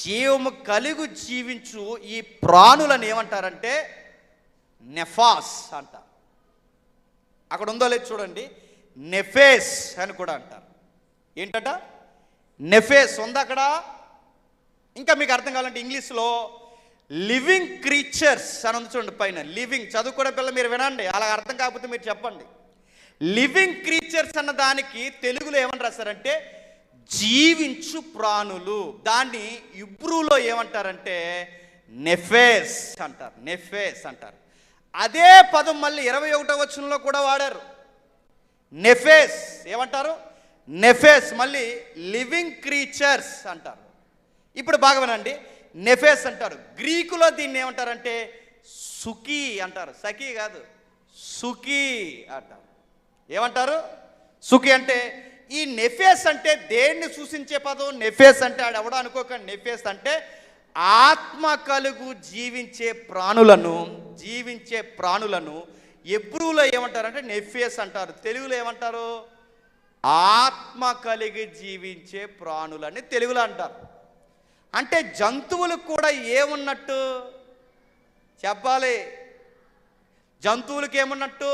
జీవము కలిగి జీవించు ఈ ప్రాణులను ఏమంటారంటే నెఫాస్ అంటారు. అక్కడ ఉందో లేదు చూడండి, నెఫేస్ అని కూడా అంటారు. ఏంటట? నెఫేస్ ఉంది అక్కడ. ఇంకా మీకు అర్థం కావాలంటే ఇంగ్లీష్లో లివింగ్ క్రీచర్స్ అని ఉంది చూడండి పైన. లివింగ్ చదువుకునే పిల్ల మీరు వినండి, అలా అర్థం కాకపోతే మీరు చెప్పండి. లివింగ్ క్రీచర్స్ అన్న దానికి తెలుగులో ఏమని రాస్తారంటే జీవించు ప్రాణులు. దాన్ని ఇబ్రూలో ఏమంటారంటే నెఫేస్ అంటారు. నెఫేస్ అంటారు. అదే పదం మళ్ళీ 21వ వచనంలో కూడా వాడారు. నెఫేస్ ఏమంటారు? నెఫేస్. మళ్ళీ లివింగ్ క్రీచర్స్ అంటారు. ఇప్పుడు బాగా వినండి, నెఫేస్ అంటారు. గ్రీకులో దీన్ని ఏమంటారంటే సుఖీ అంటారు. సఖీ కాదు, సుఖీ అంటారు. ఏమంటారు? సుఖీ. అంటే ఈ నెఫేస్ అంటే దేన్ని సూచించే పదం? నెఫేస్ అంటే ఆడెవడో అనుకోకండి. నెఫేస్ అంటే ఆత్మ కలుగు జీవించే ప్రాణులను ఎబ్రూలో ఏమంటారంటే నెఫేస్ అంటారు. తెలుగులో ఏమంటారు? ఆత్మ కలిగి జీవించే ప్రాణులని తెలుగులో అంటారు. అంటే జంతువులకు కూడా ఏమున్నట్టు చెప్పాలి? జంతువులకు ఏమున్నట్టు?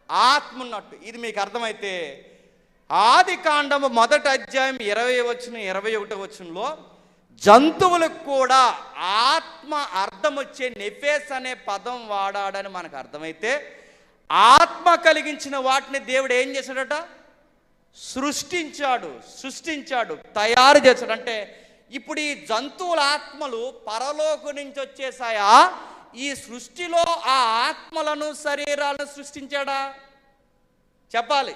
ఆత్మ ఉన్నట్టు. ఇది మీకు అర్థమైతే ఆదికాండము 1వ అధ్యాయం 20వ వచనం 21వ వచనంలో జంతువులకు కూడా ఆత్మ అర్థం వచ్చే నెఫేస్ అనే పదం వాడాడని మనకు అర్థమైతే, ఆత్మ కలిగించిన వాటిని దేవుడు ఏం చేశాడట? సృష్టించాడు, తయారు చేశాడు. అంటే ఇప్పుడు ఈ జంతువుల ఆత్మలు పరలోకం నుంచి వచ్చేసాయా? ఈ సృష్టిలో ఆ ఆత్మలను శరీరాలను సృష్టించాడా? చెప్పాలి.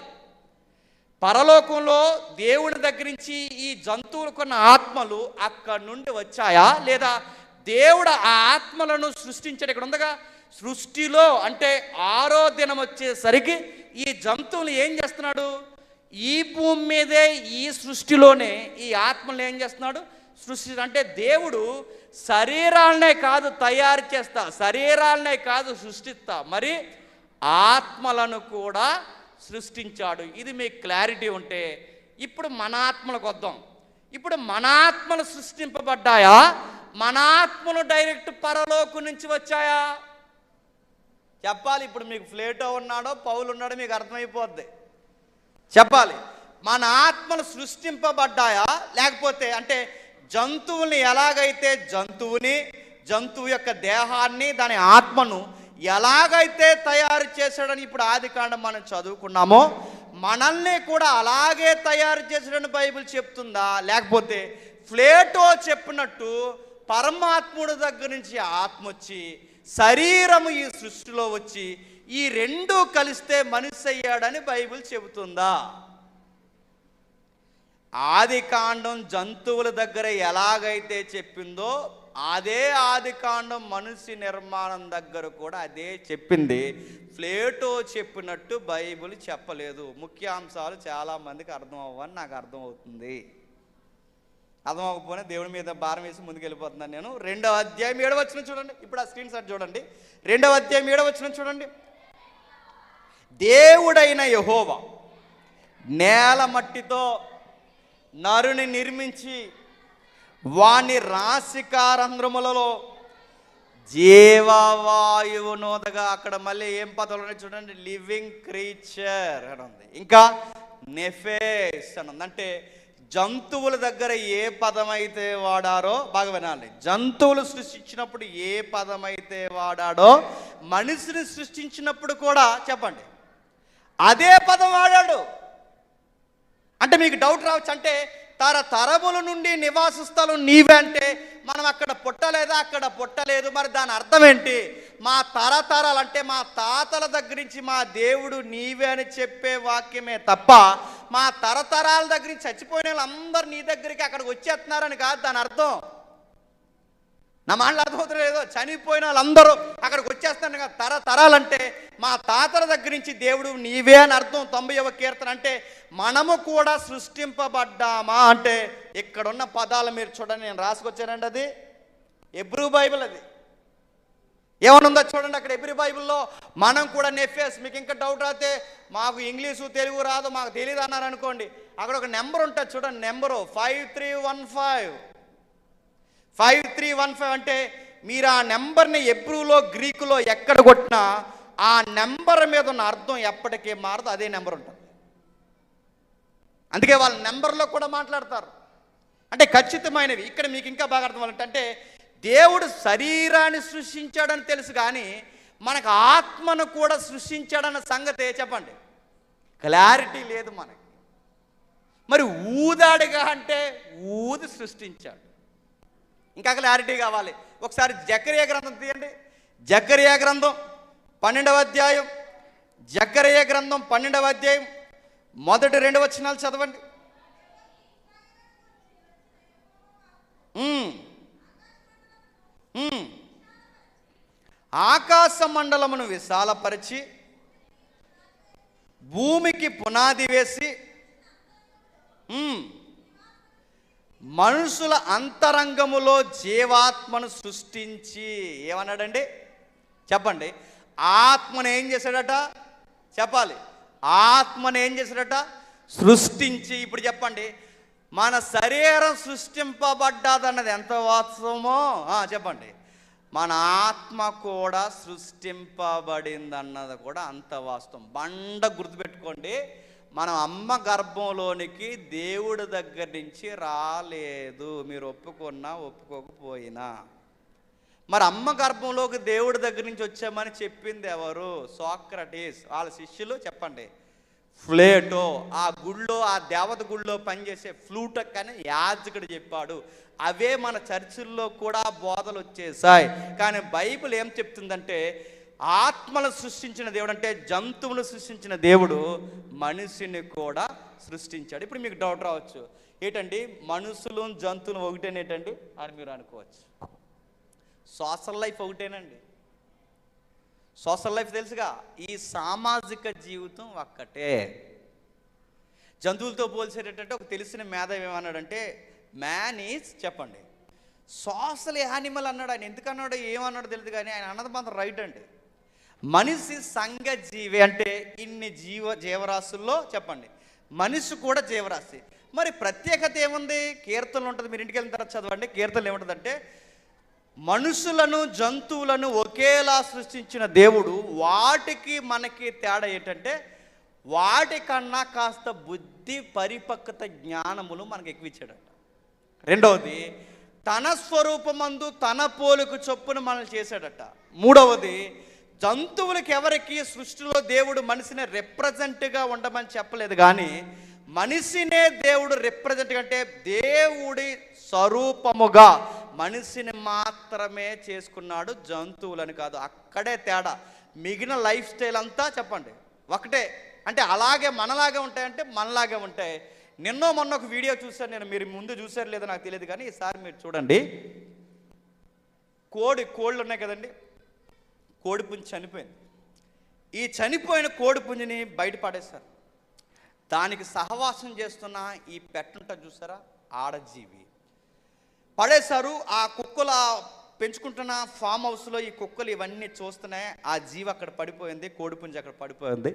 పరలోకంలో దేవుని దగ్గర నుంచి ఈ జంతువులకున్న ఆత్మలు అక్కడి నుండి వచ్చాయా, లేదా దేవుడు ఆ ఆత్మలను సృష్టించాడు? ఇక్కడ ఉందగా సృష్టిలో. అంటే 6వ దినం వచ్చేసరికి ఈ జంతువులు ఏం చేస్తున్నాడు? ఈ భూమి మీదే ఈ సృష్టిలోనే ఈ ఆత్మలు ఏం చేస్తున్నాడు? అంటే దేవుడు శరీరాలనే కాదు తయారు చేస్తా, శరీరాలనే కాదు సృష్టిస్తా, మరి ఆత్మలను కూడా సృష్టించాడు. ఇది మీకు క్లారిటీ ఉంటే ఇప్పుడు మన ఆత్మలకు వద్దాం. ఇప్పుడు మన ఆత్మలు సృష్టింపబడ్డాయా? మన ఆత్మలు డైరెక్ట్ పరలోకం నుంచి వచ్చాయా? చెప్పాలి. ఇప్పుడు మీకు ప్లేటో ఉన్నాడో పౌలు ఉన్నాడో మీకు అర్థమైపోద్ది. చెప్పాలి. మన ఆత్మలు సృష్టింపబడ్డాయా, లేకపోతే అంటే జంతువుని ఎలాగైతే జంతువు యొక్క దేహాన్ని దాని ఆత్మను ఎలాగైతే తయారు చేశాడని ఇప్పుడు ఆదికాండం మనం చదువుకున్నామో, మనల్ని కూడా అలాగే తయారు చేశాడని బైబిల్ చెప్తుందా? లేకపోతే ప్లేటో చెప్పినట్టు పరమాత్ముడి దగ్గర నుంచి ఆత్మ వచ్చి శరీరము ఈ సృష్టిలో వచ్చి ఈ రెండు కలిస్తే మనిషి అయ్యాడని బైబిల్ చెబుతుందా? ఆదికాండం జంతువుల దగ్గర ఎలాగైతే చెప్పిందో అదే ఆదికాండం మనిషి నిర్మాణం దగ్గర కూడా అదే చెప్పింది. ప్లేటో చెప్పినట్టు బైబిల్ చెప్పలేదు. ముఖ్యాంశాలు చాలామందికి అర్థం అవ్వని నాకు అర్థమవుతుంది. అర్థం అవ్వకపోయినా దేవుడి మీద భారం వేసి ముందుకు వెళ్ళిపోతున్నాను నేను. 2వ అధ్యాయం 7వ వచనం చూడండి. ఇప్పుడు ఆ స్క్రీన్ షాట్ చూడండి. 2వ అధ్యాయం 7వ వచనం చూడండి. దేవుడైన యెహోవా నేల మట్టితో నరుని నిర్మించి వాని రాశికారంధ్రములలో జీవవాయువు నోదగా. అక్కడ మళ్ళీ ఏం పదాలు చూడండి, లివింగ్ క్రీచర్ అని ఉంది, ఇంకా నెఫేస్ అని ఉంది. అంటే జంతువుల దగ్గర ఏ పదం అయితే వాడారో బాగా వినాలి. జంతువులు సృష్టించినప్పుడు ఏ పదం అయితే వాడాడో మనిషిని సృష్టించినప్పుడు కూడా చెప్పండి అదే పదం వాడాడు. అంటే మీకు డౌట్ రావచ్చు, అంటే తరతరముల నుండి నివాస స్థలం నీవే అంటే మనం అక్కడ పుట్టలేదా? అక్కడ పుట్టలేదు. మరి దాని అర్థం ఏంటి? మా తరతరాలు అంటే మా తాతల దగ్గర నుంచి మా దేవుడు నీవే అని చెప్పే వాక్యమే తప్ప మా తరతరాల దగ్గర నుంచి చచ్చిపోయిన వాళ్ళందరూ నీ దగ్గరికి అక్కడికి వచ్చేస్తున్నారని కాదు దాని అర్థం. నా మాటలు అర్థమవుతలేదో? చనిపోయిన వాళ్ళందరూ అక్కడికి వచ్చేస్తాను కదా. తరతరాలంటే మా తాతల దగ్గర నుంచి దేవుడు నీవే అని అర్థం. 90వ కీర్తన. అంటే మనము కూడా సృష్టింపబడ్డామా అంటే ఇక్కడున్న పదాలు మీరు చూడండి, నేను రాసుకొచ్చానండి. అది హెబ్రూ బైబిల్. అది ఏమనుందో చూడండి అక్కడ హెబ్రూ బైబిల్లో. మనం కూడా నెఫేస్. మీకు ఇంకా డౌట్ రాతే మాకు ఇంగ్లీషు తెలుగు రాదు మాకు తెలియదు అన్నారు అనుకోండి, అక్కడ ఒక నెంబర్ ఉంటుంది చూడండి, నెంబరు 5315. 5315 అంటే మీరు ఆ నెంబర్ని ఎబ్రూలో గ్రీకులో ఎక్కడ కొట్టినా ఆ నెంబర్ మీద ఉన్న అర్థం ఎప్పటికీ మారదు, అదే నెంబర్ ఉంటుంది. అందుకే వాళ్ళ నెంబర్లో కూడా మాట్లాడతారు. అంటే ఖచ్చితమైనవి. ఇక్కడ మీకు ఇంకా బాగా అర్థం అంటే దేవుడు శరీరాన్ని సృష్టించాడని తెలుసు, కానీ మనకు ఆత్మను కూడా సృష్టించాడన్న సంగతే చెప్పండి క్లారిటీ లేదు మనకి. మరి ఊదాడుగా అంటే ఊది సృష్టించాడు. ఇంకా క్లారిటీ కావాలి, ఒకసారి జకరియా గ్రంథం తీయండి. జకరియా గ్రంథం 12వ అధ్యాయం. జకరియా గ్రంథం 12వ అధ్యాయం మొదటి 2 వచనాలు చదవండి. ఆకాశ మండలమును విశాలపరిచి భూమికి పునాది వేసి మనుషుల అంతరంగములో జీవాత్మను సృష్టించి ఏమన్నాడండి చెప్పండి? ఆత్మను ఏం చేశాడట చెప్పాలి? ఆత్మను ఏం చేశాడట? సృష్టించి. ఇప్పుడు చెప్పండి, మన శరీరం సృష్టింపబడ్డాదన్నది ఎంత వాస్తవమో చెప్పండి. మన ఆత్మ కూడా సృష్టింపబడింది అన్నది కూడా అంత వాస్తవం. బండ గుర్తుపెట్టుకోండి, మనం అమ్మ గర్భంలోనికి దేవుడి దగ్గర నుంచి రాలేదు, మీరు ఒప్పుకున్నా ఒప్పుకోకపోయినా. మరి అమ్మ గర్భంలోకి దేవుడి దగ్గర నుంచి వచ్చామని చెప్పింది ఎవరు? సోక్రటీస్. వాళ్ళ శిష్యులు చెప్పండి ప్లేటో. ఆ గుళ్ళో, ఆ దేవత గుళ్ళో పనిచేసే ఫ్లూటక్ అని యాజకుడు చెప్పాడు. అవే మన చర్చిల్లో కూడా బోధలు వచ్చేసాయి. కానీ బైబిల్ ఏం చెప్తుందంటే ఆత్మను సృష్టించిన దేవుడు అంటే జంతువును సృష్టించిన దేవుడు మనిషిని కూడా సృష్టించాడు. ఇప్పుడు మీకు డౌట్ రావచ్చు, ఏంటండి మనుషులు జంతువులు ఒకటేనేటండి అని మీరు అనుకోవచ్చు. సోషల్ లైఫ్ ఒకటేనండి. సోషల్ లైఫ్ తెలుసుగా, ఈ సామాజిక జీవితం ఒక్కటే. జంతువులతో పోల్చేటంటే ఒక తెలిసిన మేధావి ఏమన్నాడంటే మ్యాన్ ఈజ్ చెప్పండి సోషల్ యానిమల్ అన్నాడు. ఆయన ఎందుకన్నాడో ఏమన్నాడో తెలియదు, కానీ ఆయన అన్నది మాత్రం రైట్ అండి. మనిషి సంఘ జీవి అంటే ఇన్ని జీవరాశుల్లో చెప్పండి మనిషి కూడా జీవరాశి. మరి ప్రత్యేకత ఏముంది? కీర్తనలు ఉంటుంది, మీరు ఇంటికి వెళ్ళిన తర్వాత చదవండి. కీర్తనలు ఏముంటుందంటే మనుషులను జంతువులను ఒకేలా సృష్టించిన దేవుడు, వాటికి మనకి తేడా ఏంటంటే వాటికన్నా కాస్త బుద్ధి పరిపక్వత జ్ఞానములు మనకు ఎక్కువ ఇచ్చాడట. రెండవది తన స్వరూపమందు తన పోలిక చొప్పున మనల్ని చేశాడట. మూడవది జంతువులకి ఎవరికి సృష్టిలో దేవుడు మనిషిని రిప్రజెంట్గా ఉండమని చెప్పలేదు, కానీ మనిషినే దేవుడు రిప్రజెంట్ అంటే దేవుడి స్వరూపముగా మనిషిని మాత్రమే చేసుకున్నాడు, జంతువులని కాదు. అక్కడే తేడా. మిగిలిన లైఫ్ స్టైల్ అంతా చెప్పండి ఒకటే. అంటే అలాగే మనలాగే ఉంటాయంటే మనలాగే ఉంటాయి. నిన్నో మొన్న ఒక వీడియో చూశాను నేను, మీరు ముందు చూసారు లేదో నాకు తెలియదు, కానీ ఈసారి మీరు చూడండి. కోళ్ళు ఉన్నాయి కదండి, కోడి పుంజు చనిపోయింది. ఈ చనిపోయిన కోడి పుంజుని బయట పడేశారు. దానికి సహవాసం చేస్తున్న ఈ పెట్టుంట చూసారా, ఆడజీవి పడేశారు. ఆ కుక్కల పెంచుకుంటున్న ఫామ్ హౌస్లో ఈ కుక్కలు ఇవన్నీ చూస్తున్నాయి. ఆ జీవి అక్కడ పడిపోయింది, కోడిపుంజి అక్కడ పడిపోయింది.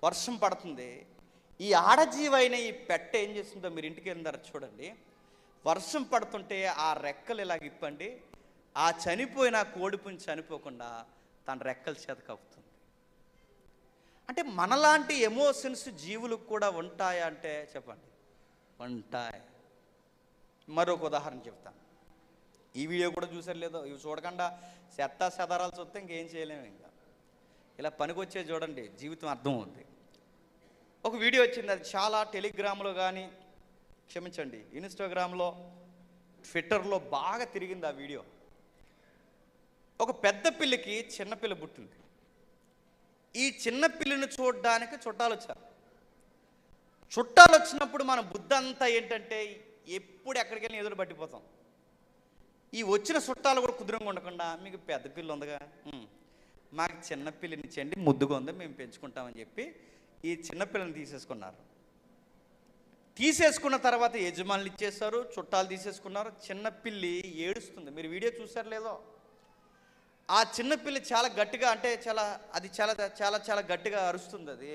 వర్షం పడుతుంది. ఈ ఆడజీవి అయిన ఈ పెట్ట ఏం చేస్తుందో మీరు ఇంటికి వెళ్ళినారు చూడండి. వర్షం పడుతుంటే ఆ రెక్కలు ఇలాగ ఇప్పండి, ఆ చనిపోయిన కోడిపుంజి చనిపోకుండా తన రెక్కల చేత కప్పుతుంది. అంటే మనలాంటి ఎమోషన్స్ జీవులకు కూడా ఉంటాయా అంటే చెప్పండి ఉంటాయి. మరొక ఉదాహరణ చెప్తాను. ఈ వీడియో కూడా చూసారు లేదో, ఇవి చూడకుండా చెదారాలు చూస్తే ఇంకేం చేయలేము. ఇంకా ఇలా పనికొచ్చే చూడండి, జీవితం అర్థం అవుతుంది. ఒక వీడియో వచ్చింది, అది చాలా టెలిగ్రామ్లో కానీ క్షమించండి ఇన్స్టాగ్రామ్లో ట్విట్టర్లో బాగా తిరిగింది ఆ వీడియో. ఒక పెద్ద పిల్లికి చిన్నపిల్ల పుట్టింది. ఈ చిన్న పిల్లిని చూడడానికి చుట్టాలు వచ్చారు. చుట్టాలు వచ్చినప్పుడు మన బుద్ధి అంతా ఏంటంటే ఎప్పుడు ఎక్కడికి వెళ్ళి ఎదురు పట్టిపోతాం. ఈ వచ్చిన చుట్టాలు కూడా కుదురంగా ఉండకుండా మీకు పెద్ద పిల్ల ఉందిగా, మాకు చిన్న పిల్లినిచ్చేయండి, ముద్దుగా ఉంది, మేము పెంచుకుంటామని చెప్పి ఈ చిన్నపిల్లని తీసేసుకున్నారు. తీసేసుకున్న తర్వాత యజమానులు ఇచ్చేస్తారు, చుట్టాలు తీసేసుకున్నారు. చిన్నపిల్లి ఏడుస్తుంది. మీరు వీడియో చూసారు లేదో, ఆ చిన్నపిల్లి చాలా గట్టిగా అంటే చాలా చాలా చాలా చాలా గట్టిగా అరుస్తుంది. అది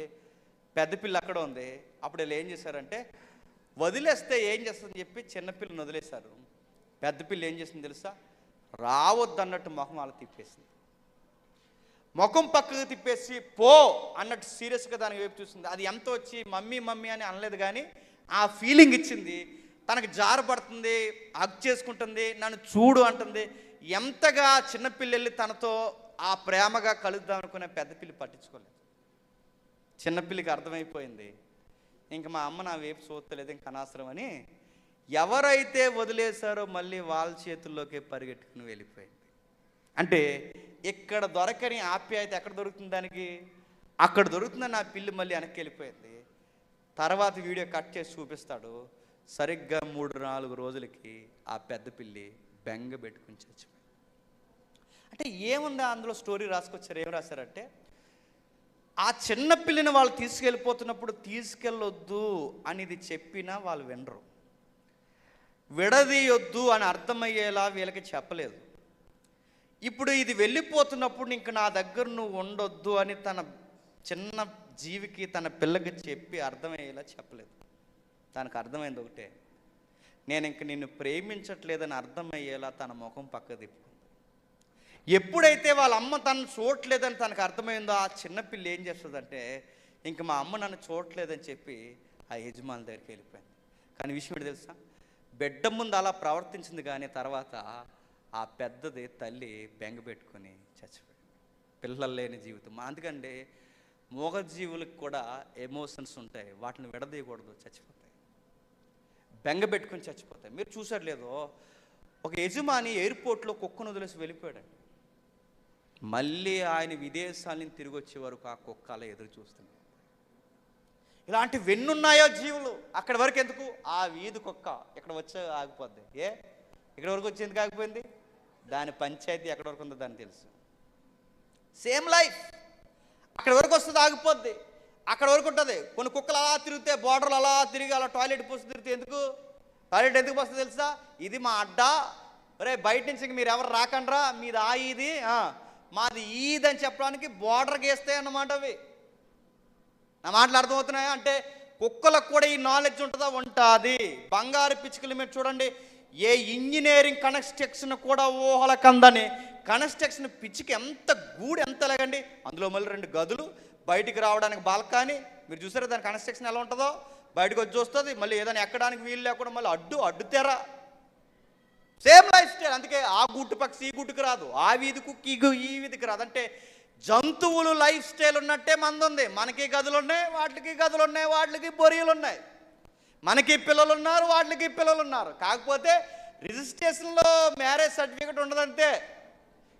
పెద్ద పిల్ల అక్కడ ఉంది. అప్పుడు వీళ్ళు ఏం చేశారంటే వదిలేస్తే ఏం చేస్తుందని చెప్పి చిన్నపిల్లని వదిలేశారు. పెద్ద పిల్ల ఏం చేసింది తెలుసా? రావద్దన్నట్టు మొహం అలా తిప్పేసింది. ముఖం పక్కకు తిప్పేసి పో అన్నట్టు సీరియస్గా దానికి వైపు చూసింది. అది ఎంత వచ్చి మమ్మీ మమ్మీ అని అనలేదు, కానీ ఆ ఫీలింగ్ ఇచ్చింది. తనకు జారపడుతుంది, హగ్ చేసుకుంటుంది, నన్ను చూడు అంటుంది. ఎంతగా చిన్నపిల్లల్ని తనతో ఆ ప్రేమగా కలుద్దాం అనుకునే పెద్ద పిల్లి పట్టించుకోలేదు. చిన్నపిల్లికి అర్థమైపోయింది, ఇంక మా అమ్మ నా వైపు చూస్తలేదు, ఇంక అనవసరం అని ఎవరైతే వదిలేశారో మళ్ళీ వాళ్ళ చేతుల్లోకి పరిగెట్టుకుని వెళ్ళిపోయింది. అంటే ఇక్కడ దొరకని ఆప్యాయత ఎక్కడ దొరుకుతుంది దానికి? అక్కడ దొరుకుతుందని ఆ పిల్లి మళ్ళీ వెనక్కి వెళ్ళిపోయింది. తర్వాత వీడియో కట్ చేసి చూపిస్తాడు. సరిగ్గా 3-4 రోజులకి ఆ పెద్ద పిల్లి బెంగ పెట్టుకుని చచ్చిపోయింది. అంటే ఏముందా అందులో స్టోరీ రాసుకొచ్చారు? ఏం రాశారంటే, ఆ చిన్న పిల్లిని వాళ్ళు తీసుకెళ్ళిపోతున్నప్పుడు తీసుకెళ్ళొద్దు అనేది చెప్పినా వాళ్ళు వినరు. విడదీయొద్దు అని అర్థమయ్యేలా వీళ్ళకి చెప్పలేదు. ఇప్పుడు ఇది వెళ్ళిపోతున్నప్పుడు ఇంక నా దగ్గర నువ్వు ఉండొద్దు అని తన చిన్న జీవికి, తన పిల్లకి చెప్పి అర్థమయ్యేలా చెప్పలేదు. తనకు అర్థమైంది ఒకటే, నేను ఇంక నిన్ను ప్రేమించట్లేదని అర్థమయ్యేలా తన ముఖం పక్క తిప్పుకుంది. ఎప్పుడైతే వాళ్ళ అమ్మ తనను చూడట్లేదని తనకు అర్థమైందో ఆ చిన్నపిల్ల ఏం చేస్తుందంటే, ఇంక మా అమ్మ నన్ను చూడట్లేదని చెప్పి ఆ యజమాని దగ్గరికి వెళ్ళిపోయింది. కానీ విషయం ఏంటి తెలుసా? బిడ్డ ముందు అలా ప్రవర్తించింది, కానీ తర్వాత ఆ పెద్దది తల్లి బెంగ పెట్టుకొని చచ్చిపోయింది. పిల్లలు లేని జీవితం. అందుకంటే మూగజీవులకు కూడా ఎమోషన్స్ ఉంటాయి, వాటిని విడదీయకూడదు, చచ్చిపోతాయి. బెంగ పెట్టుకొని చచ్చిపోతాయి. మీరు చూసారు లేదో, ఒక యజమాని ఎయిర్పోర్ట్లో కుక్కను వదిలేసి వెళ్ళిపోయాడు. మళ్ళీ ఆయన విదేశాల నుంచి తిరిగి వచ్చే వరకు ఆ కుక్క అలా ఎదురు చూస్తుంది. ఇలాంటి వెన్నున్నాయో జీవులు. అక్కడి వరకు ఎందుకు? ఆ వీధి కుక్క ఇక్కడ వచ్చే ఆగిపోద్ది. ఇక్కడ వరకు వచ్చి ఎందుకు ఆగిపోయింది? దాని పంచాయతీ ఎక్కడి వరకు ఉందో దానికి తెలుసు. సేమ్ లైఫ్, అక్కడి వరకు వస్తుంది, ఆగిపోద్ది, అక్కడ వరకు ఉంటుంది. కొన్ని కుక్కలు అలా తిరిగితే, బోర్డర్లు అలా తిరిగి అలా టాయిలెట్ పోసి తిరిగితే ఎందుకు? టాయిలెట్ ఎందుకు వస్తుంది తెలుసా? ఇది మా అడ్డా, రే బయట నుంచి మీరు ఎవరు రాకండ్రా, మీది ఆ ఇది మాది ఈద్ అని చెప్పడానికి బోర్డర్కి వేస్తాయి అన్నమాట అవి. నా మాటలు అర్థమవుతున్నాయా? అంటే కుక్కలకు కూడా ఈ నాలెడ్జ్ ఉంటుందా? ఉంటుంది. బంగారు పిచ్చుకలు మీరు చూడండి, ఏ ఇంజనీరింగ్ కన్స్ట్రక్షన్ కూడా ఊహల కందని కన్స్ట్రక్షన్ పిచ్చికి ఎంత గూడు ఎంత ఎలాగండి. అందులో మళ్ళీ 2 గదులు, బయటికి రావడానికి బాల్కనీ. మీరు చూసారా దాని కన్స్ట్రక్షన్ ఎలా ఉంటుందో? బయటకు వచ్చి వస్తుంది, మళ్ళీ ఏదైనా ఎక్కడానికి వీలు లేకుండా మళ్ళీ అడ్డు తెర. Same life style. అందుకే ఆ గుట్టు పక్షి ఈ గుట్టుకు రాదు, ఆ వీధి కుక్క ఈ వీధికి రాదు. అంటే జంతువులు లైఫ్ స్టైల్ ఉన్నట్టే మంది ఉంది. మనకి గదులు ఉన్నాయి, వాటికి గదులు ఉన్నాయి, వాటికి బొరియలు ఉన్నాయి. మనకి పిల్లలు ఉన్నారు, వాటికి పిల్లలు ఉన్నారు. కాకపోతే రిజిస్ట్రేషన్లో మ్యారేజ్ సర్టిఫికేట్ ఉండదంతే.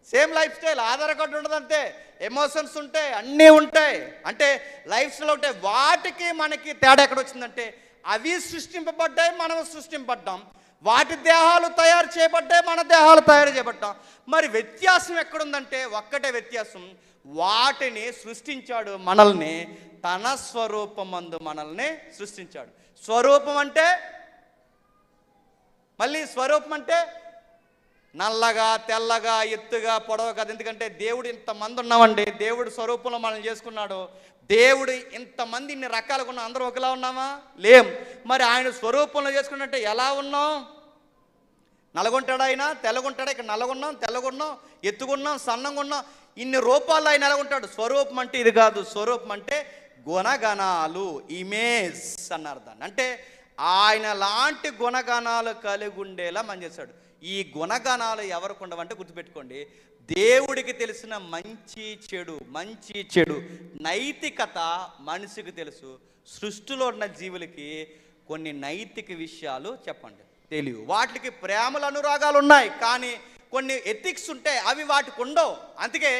Same lifestyle, Aadhaar card ఉండదంతే. ఎమోషన్స్ ఉంటాయి, అన్నీ ఉంటాయి. అంటే లైఫ్ స్టైల్ ఉంటాయి. వాటికి మనకి తేడా ఎక్కడ వచ్చిందంటే, అవి సృష్టింపబడ్డాయి, మనం సృష్టింపబడ్డాం. వాటి దేహాలు తయారు చేయబడ్డాయి, మన దేహాలు తయారు చేయబడ్డాం. మరి వ్యత్యాసం ఎక్కడుందంటే ఒక్కటే వ్యత్యాసం, వాటిని సృష్టించాడు మనల్ని, తన స్వరూపమందు మనల్ని సృష్టించాడు. స్వరూపం అంటే, మళ్ళీ స్వరూపం అంటే నల్లగా, తెల్లగా, ఎత్తుగా, పొడవు కాదు. ఎందుకంటే దేవుడు ఇంతమంది ఉన్నామండి, దేవుడు స్వరూపంలో మనల్ని చేసుకున్నాడు. దేవుడు ఇంతమంది ఇన్ని రకాలుగా ఉన్నాం, అందరూ ఒకలా ఉన్నామా? లేం. మరి ఆయన స్వరూపంలో చేసుకున్నట్టే ఎలా ఉన్నాం? నల్లగుంటాడు ఆయన, తెల్లగుంటాడు. ఇక్కడ నల్లగున్నాం, తెల్లగున్నాం, ఎత్తుగున్నాం, సన్నంగా ఉన్నాం. ఇన్ని రూపాల్లో ఆయన ఎలాగుంటాడు? స్వరూపం అంటే ఇది కాదు. స్వరూపం అంటే గుణగణాలు, ఇమేజ్ అన్నారు దాన్ని. అంటే ఆయన లాంటి గుణగణాలు కలిగి ఉండేలా మనం చేశాడు. ఈ గుణగణాలు ఎవరికి ఉండవంటే గుర్తుపెట్టుకోండి, దేవుడికి తెలిసిన మంచి చెడు నైతికత మనిషికి తెలుసు. సృష్టిలో ఉన్న జీవులకి కొన్ని నైతిక విషయాలు చెప్పండి తెలియవు. వాటికి ప్రేమల అనురాగాలు ఉన్నాయి, కానీ కొన్ని ఎథిక్స్ ఉంటాయి, అవి వాటికి ఉండవు. అందుకే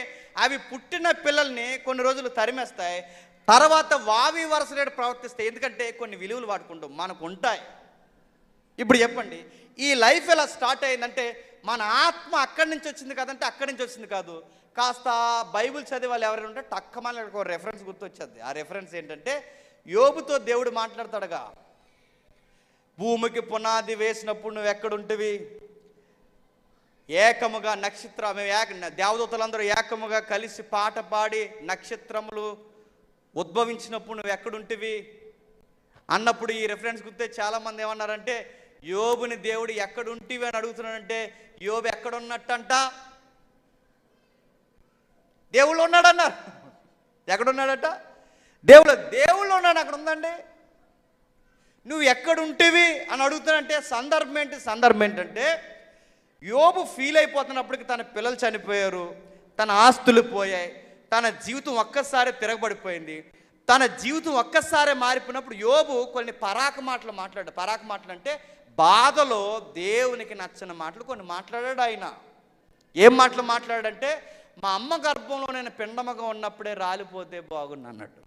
అవి పుట్టిన పిల్లల్ని కొన్ని రోజులు తరిమేస్తాయి, తర్వాత వావి వరసలేడు ప్రవర్తిస్తాయి. ఎందుకంటే కొన్ని విలువలు వాటికి ఉండవు, మనకు ఉంటాయి. ఇప్పుడు చెప్పండి, ఈ లైఫ్ ఎలా స్టార్ట్ అయిందంటే, మన ఆత్మ అక్కడి నుంచి వచ్చింది కదంటే అక్కడి నుంచి వచ్చింది కాదు. కాస్త బైబిల్ చదివే వాళ్ళు ఎవరైనా ఉంటే టక్కమని ఒక రెఫరెన్స్ గుర్తొచ్చేది. ఆ రెఫరెన్స్ ఏంటంటే, యోబుతో దేవుడు మాట్లాడతాడుగా, భూమికి పునాది వేసినప్పుడు నువ్వు ఎక్కడుంటివి? ఏకముగా దేవదూతలందరూ ఏకముగా కలిసి పాట పాడి నక్షత్రములు ఉద్భవించినప్పుడు నువ్వు ఎక్కడుంటివి అన్నప్పుడు ఈ రెఫరెన్స్ గుర్తే చాలామంది ఏమన్నారంటే, యోబుని దేవుడు ఎక్కడుంటివి అని అడుగుతున్నాడంటే, యోబు ఎక్కడున్నట్టంట? దేవుళ్ళు ఉన్నాడన్నారు. ఎక్కడున్నాడట? దేవుళ్ళు ఉన్నాడు. అక్కడ ఉందండి. నువ్వు ఎక్కడుంటివి అని అడుగుతానంటే సందర్భం ఏంటంటే, యోబు ఫీల్ అయిపోతున్నప్పటికి తన పిల్లలు చనిపోయారు, తన ఆస్తులు పోయాయి, తన జీవితం ఒక్కసారి తిరగబడిపోయింది, తన జీవితం ఒక్కసారి మారిపోయినప్పుడు యోబు కొన్ని పరాక మాటలు మాట్లాడాడు. పరాక మాటలు అంటే బాధలో దేవునికి నచ్చని మాటలు కొన్ని మాట్లాడాడు. ఆయన ఏం మాటలు మాట్లాడాడంటే, మా అమ్మ గర్భంలో నేను పిండమగా ఉన్నప్పుడే రాలిపోతే బాగుండు అన్నాడు.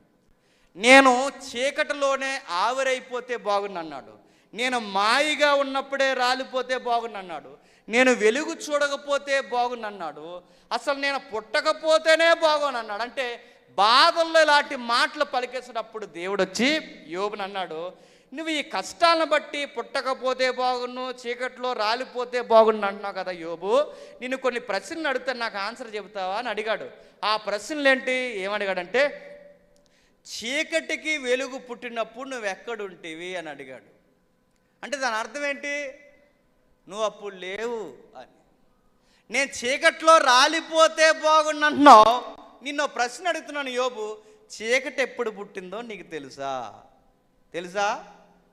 నేను చీకటిలోనే ఆవిరైపోతే బాగుండు అన్నాడు. నేను మాయిగా ఉన్నప్పుడే రాలిపోతే బాగుండు అన్నాడు. నేను వెలుగు చూడకపోతే బాగుండు అన్నాడు. అసలు నేను పుట్టకపోతేనే బాగుండు అన్నాడు. అంటే బాధల్లో ఇలాంటి మాటలు పలికేసినప్పుడు దేవుడు వచ్చి యోబుని అన్నాడు, నువ్వు ఈ కష్టాలను బట్టి పుట్టకపోతే బాగున్ను, చీకట్లో రాలిపోతే బాగుండు అంటున్నావు కదా యోబు, నేను కొన్ని ప్రశ్నలు అడిగితే నాకు ఆన్సర్ చెబుతావా అని అడిగాడు. ఆ ప్రశ్నలు ఏంటి? ఏమడిగాడంటే, చీకటికి వెలుగు పుట్టినప్పుడు నువ్వు ఎక్కడుంటివి అని అడిగాడు. అంటే దాని అర్థం ఏంటి? నువ్వు అప్పుడు లేవు అని. నేను చీకట్లో రాలిపోతే బాగుండు అంటున్నావు. నిన్ను ప్రశ్న అడుగుతున్నాను యోబు, చీకటి ఎప్పుడు పుట్టిందో నీకు తెలుసా?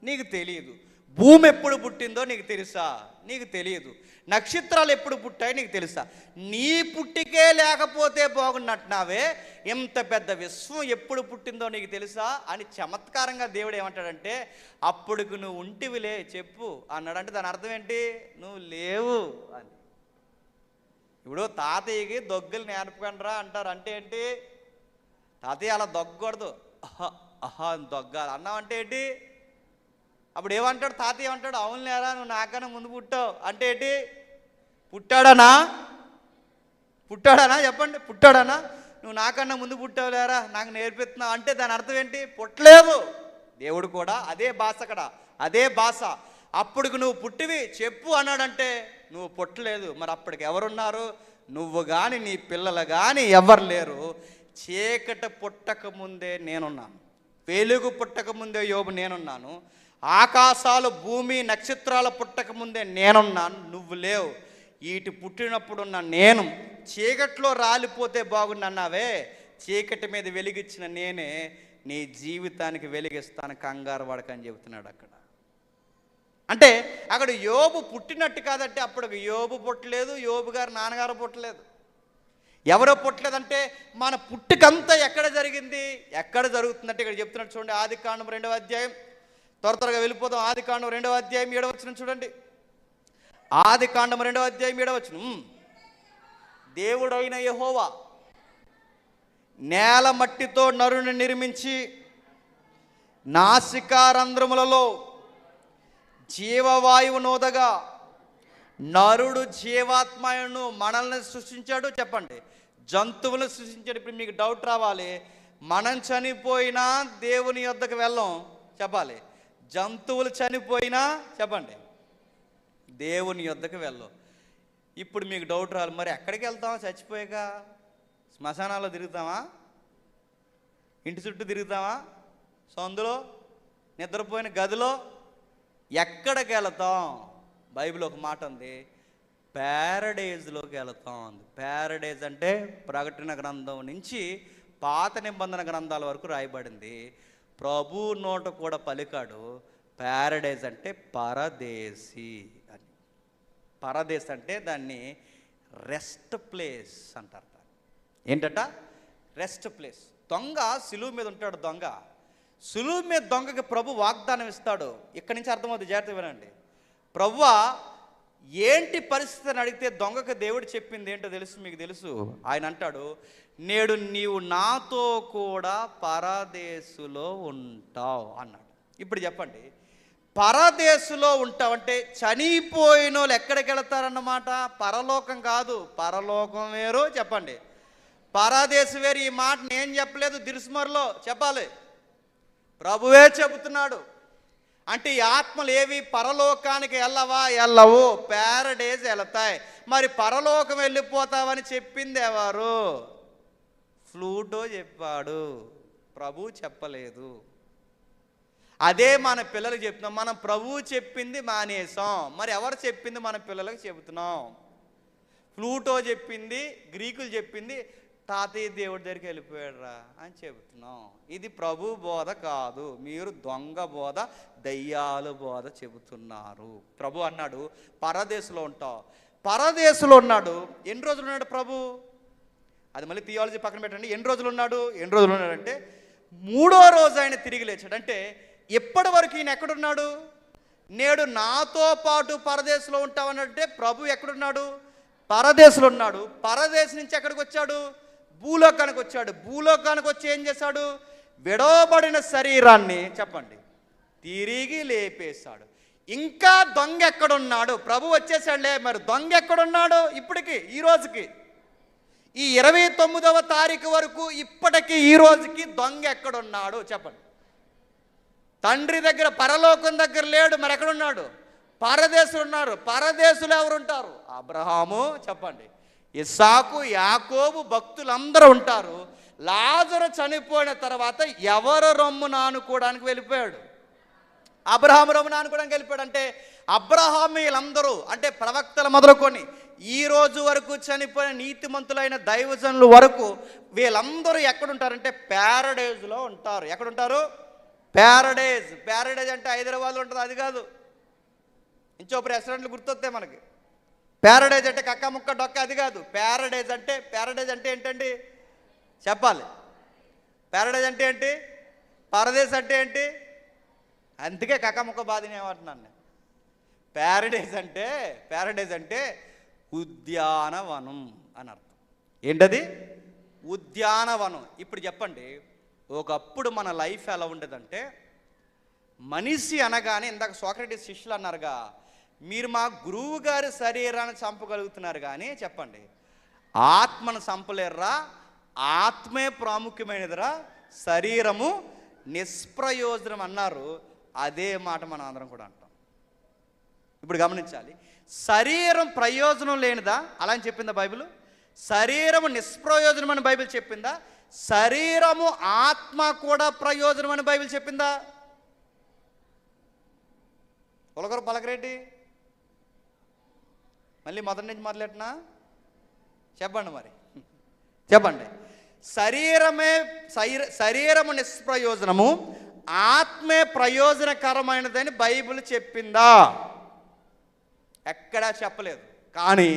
నీకు తెలియదు. భూమి ఎప్పుడు పుట్టిందో నీకు తెలుసా? నీకు తెలియదు. నక్షత్రాలు ఎప్పుడు పుట్టాయో నీకు తెలుసా? నీ పుట్టికే లేకపోతే బాగున్నట్టున్నావే, ఎంత పెద్ద విశ్వం ఎప్పుడు పుట్టిందో నీకు తెలుసా అని చమత్కారంగా దేవుడు ఏమంటాడంటే, అప్పుడుకు నువ్వు ఉంటివిలే చెప్పు అన్నాడు. అంటే దాని అర్థం ఏంటి? నువ్వు లేవు అని. ఇప్పుడు తాతయ్యకి దొగ్గలు నేర్పకండ్రా అంటారు. అంటే ఏంటి? తాతయ్య అలా దొగ్గకూడదు, అహా దొగ్గాలి అన్నావంటే ఏంటి? అప్పుడు ఏమంటాడు తాతయ్య? ఏమంటాడు? అవును లేరా, నువ్వు నాకన్నా ముందు పుట్టావు అంటే ఏంటి? పుట్టాడానా చెప్పండి, పుట్టాడానా? నువ్వు నాకన్నా ముందు పుట్టావు లేరా, నాకు నేర్పిస్తున్నావు అంటే దాని అర్థం ఏంటి? పుట్టలేదు. దేవుడు కూడా అదే భాష, అక్కడ అదే భాష. అప్పటికి నువ్వు పుట్టివి చెప్పు అన్నాడంటే నువ్వు పుట్టలేదు. మరి అప్పటికి ఎవరున్నారు? నువ్వు కానీ నీ పిల్లలు కానీ ఎవరు లేరు. చీకటి పుట్టక ముందే నేనున్నాను, వెలుగు పుట్టక ముందే యోబు నేనున్నాను, ఆకాశాలు భూమి నక్షత్రాలు పుట్టక ముందే నేనున్నాను, నువ్వు లేవు. వీటి పుట్టినప్పుడున్న నేను చీకట్లో రాలిపోతే బాగున్నావే, చీకటి మీద వెలిగించిన నేనే నీ జీవితానికి వెలిగిస్తాను, కంగారు పడకని చెబుతున్నాడు అక్కడ. అంటే అక్కడ యోబు పుట్టినట్టు కాదంటే, అప్పుడు యోబు పుట్టలేదు, యోబు గారు నాన్నగారు పుట్టలేదు. ఎవరో పుట్టలేదంటే మన పుట్టుకంతా ఎక్కడ జరిగింది, ఎక్కడ జరుగుతుందంటే ఇక్కడ చెప్తున్నట్టు చూడండి. ఆదికాండం 2వ అధ్యాయం, త్వరగా వెళ్ళిపోదాం. ఆదికాండం 2వ అధ్యాయం 7వ వచనం చూడండి. ఆదికాండం 2వ అధ్యాయం 7వ వచనం. దేవుడైన యెహోవా నేల మట్టితో నరుని నిర్మించి నాసికారంధ్రములలో జీవవాయువు నోదగా నరుడు జీవాత్మను మనల్ని సృష్టించాడు. చెప్పండి, జంతువులను సృష్టించాడు. ఇప్పుడు మీకు డౌట్ రావాలి, మనం చనిపోయినా దేవుని యొద్దకు వెళ్ళం చెప్పాలి, జంతువులు చనిపోయినా చెప్పండి దేవుని యొద్దకు వెళ్ళం. ఇప్పుడు మీకు డౌట్ రావాలి, మరి ఎక్కడికి వెళ్తామా చచ్చిపోయాక? శ్మశానాల్లో తిరుగుతామా? ఇంటి చుట్టూ తిరుగుతామా? సందులో, నిద్రపోయిన గదిలో? ఎక్కడికి వెళతాం? బైబిల్ ఒక మాట ఉంది, ప్యారడైజ్లోకి వెళతాం అంది. ప్యారడైజ్ అంటే ప్రకటన గ్రంథం నుంచి పాత నిబంధన గ్రంథాల వరకు రాయబడింది. ప్రభు నోట కూడా పలికాడు, ప్యారడైజ్ అంటే పరదేశి అని. పరదేశ్ అంటే దాన్ని రెస్ట్ ప్లేస్ అంటారు. ఏంటట? Rest place. దొంగ సిలువు మీద ఉంటాడు. సిలువు మీద దొంగకి ప్రభు వాగ్దానం ఇస్తాడు. ఇక్కడి నుంచి అర్థమవుతుంది, జాగ్రత్త వినండి. ప్రభువా ఏంటి పరిస్థితి అని అడిగితే దొంగకి దేవుడు చెప్పింది ఏంటో తెలుసు, మీకు తెలుసు. ఆయన అంటాడు, నేడు నీవు నాతో కూడా పరదేశులో ఉంటావు అన్నాడు. ఇప్పుడు చెప్పండి, పరదేశులో ఉంటావంటే చనిపోయిన వాళ్ళు ఎక్కడికి వెళతారన్నమాట? పరలోకం కాదు, పరలోకం వేరు. చెప్పండి, పరదేశం వేరు. ఈ మాట నేను చెప్పలేదు, దిరుసుమరిలో చెప్పాలి, ప్రభువే చెబుతున్నాడు. అంటే ఈ ఆత్మలు ఏవి పరలోకానికి వెళ్ళవు, ప్యారడైజ్ వెళతాయి. మరి పరలోకం వెళ్ళిపోతావని చెప్పింది ఎవరు? ఫ్లూటో చెప్పాడు. ప్రభువు చెప్పలేదు. అదే మన పిల్లలకు చెప్తున్నాం. మనం ప్రభువు చెప్పింది మానేసాం, మరి ఎవరు చెప్పింది మన పిల్లలకు చెబుతున్నాం. ప్లూటో చెప్పింది, గ్రీకులు చెప్పింది, తాతయ్య దేవుడి దగ్గరికి వెళ్ళిపోయాడురా అని చెబుతున్నాం. ఇది ప్రభు బోధ కాదు, మీరు దొంగ బోధ, దయ్యాలు బోధ చెబుతున్నారు. ప్రభు అన్నాడు పరదేశంలో ఉంటావు. పరదేశంలో ఉన్నాడు. ఎన్ని రోజులు ఉన్నాడు ప్రభు? అది మళ్ళీ థియాలజీ పక్కన పెట్టండి. ఎన్ని రోజులు ఉన్నాడంటే 3వ రోజు ఆయన తిరిగి లేచాడు. అంటే ఎప్పటి వరకు ఈయన ఎక్కడున్నాడు? నేడు నాతో పాటు పరదేశంలో ఉంటావనంటే ప్రభు ఎక్కడున్నాడు? పరదేశంలో ఉన్నాడు. పరదేశం నుంచి ఎక్కడికి వచ్చాడు? భూలోకానికి వచ్చాడు. భూలోకానికి వచ్చి ఏం చేశాడు? విడవబడిన శరీరాన్ని చెప్పండి తిరిగి లేపేశాడు. ఇంకా దొంగ ఎక్కడున్నాడు? ప్రభు వచ్చేసాడులే, మరి దొంగ ఎక్కడున్నాడు? ఇప్పటికి ఈ రోజుకి, ఈ 29వ తారీఖు వరకు ఇప్పటికీ ఈ రోజుకి దొంగ ఎక్కడున్నాడు చెప్పండి. తండ్రి దగ్గర, పరలోకం దగ్గర లేడు, మరి ఎక్కడున్నాడు? పరదేశులు ఉన్నారు. పరదేశులు ఎవరుంటారు? అబ్రహాము చెప్పండి, ఇస్సాకు, యాకోబు, భక్తులందరూ ఉంటారు. లాజరు చనిపోయిన తర్వాత ఎవరు రొమ్మున ఆనుకోవడానికి వెళ్ళిపోయాడు? అబ్రహాము రొమ్మున ఆనుకోవడానికి వెళ్ళిపోయాడు. అంటే అబ్రహామీలందరూ, అంటే ప్రవక్తలు మొదలుకొని ఈ రోజు వరకు చనిపోయిన నీతిమంతులైన దైవజనుల వరకు వీళ్ళందరూ ఎక్కడుంటారంటే ప్యారడైజ్లో ఉంటారు. ఎక్కడుంటారు? ప్యారడైజ్. ప్యారడైజ్ అంటే హైదరాబాద్లో ఉంటుంది, అది కాదు. ఇంచోపు రెస్టారెంట్లు గుర్తొస్తాయి మనకి. ప్యారడైజ్ అంటే కక్క ముక్క డొక్క, అది కాదు. ప్యారడైజ్ అంటే ఏంటండి చెప్పాలి. ప్యారడైజ్ అంటే ఏంటి? పరదేశ్ అంటే ఏంటి? అందుకే కక్క ముక్క బాధిని ఏమంటున్నాను నేను. ప్యారడైజ్ అంటే ఉద్యానవనం అని అర్థం. ఏంటది? ఉద్యానవనం. ఇప్పుడు చెప్పండి, ఒకప్పుడు మన లైఫ్ ఎలా ఉండేదంటే, మనిషి అనగానే ఇందాక సోక్రటీస్ శిష్యులు అన్నారుగా, మీరు మా గురువు గారి శరీరాన్ని చంపగలుగుతున్నారు కానీ చెప్పండి ఆత్మను చంపలేరురా, ఆత్మే ప్రాముఖ్యమైనదిరా, శరీరము నిష్ప్రయోజనం అన్నారు. అదే మాట మనం అందరం కూడా అంటాం. ఇప్పుడు గమనించాలి, శరీరం ప్రయోజనం లేనిదా అలా అని చెప్పిందా బైబిల్? శరీరము నిష్ప్రయోజనం అని బైబిల్ చెప్పిందా? శరీరము ఆత్మ కూడా ప్రయోజనం అని బైబిల్ చెప్పిందా? ఒలగరు పలకరేటి, మళ్ళీ మొదటి నుంచి మొదలెట్నా చెప్పండి, మరి చెప్పండి. శరీరము నిష్ప్రయోజనము, ఆత్మే ప్రయోజనకరమైనదని బైబిల్ చెప్పిందా? ఎక్కడా చెప్పలేదు. కానీ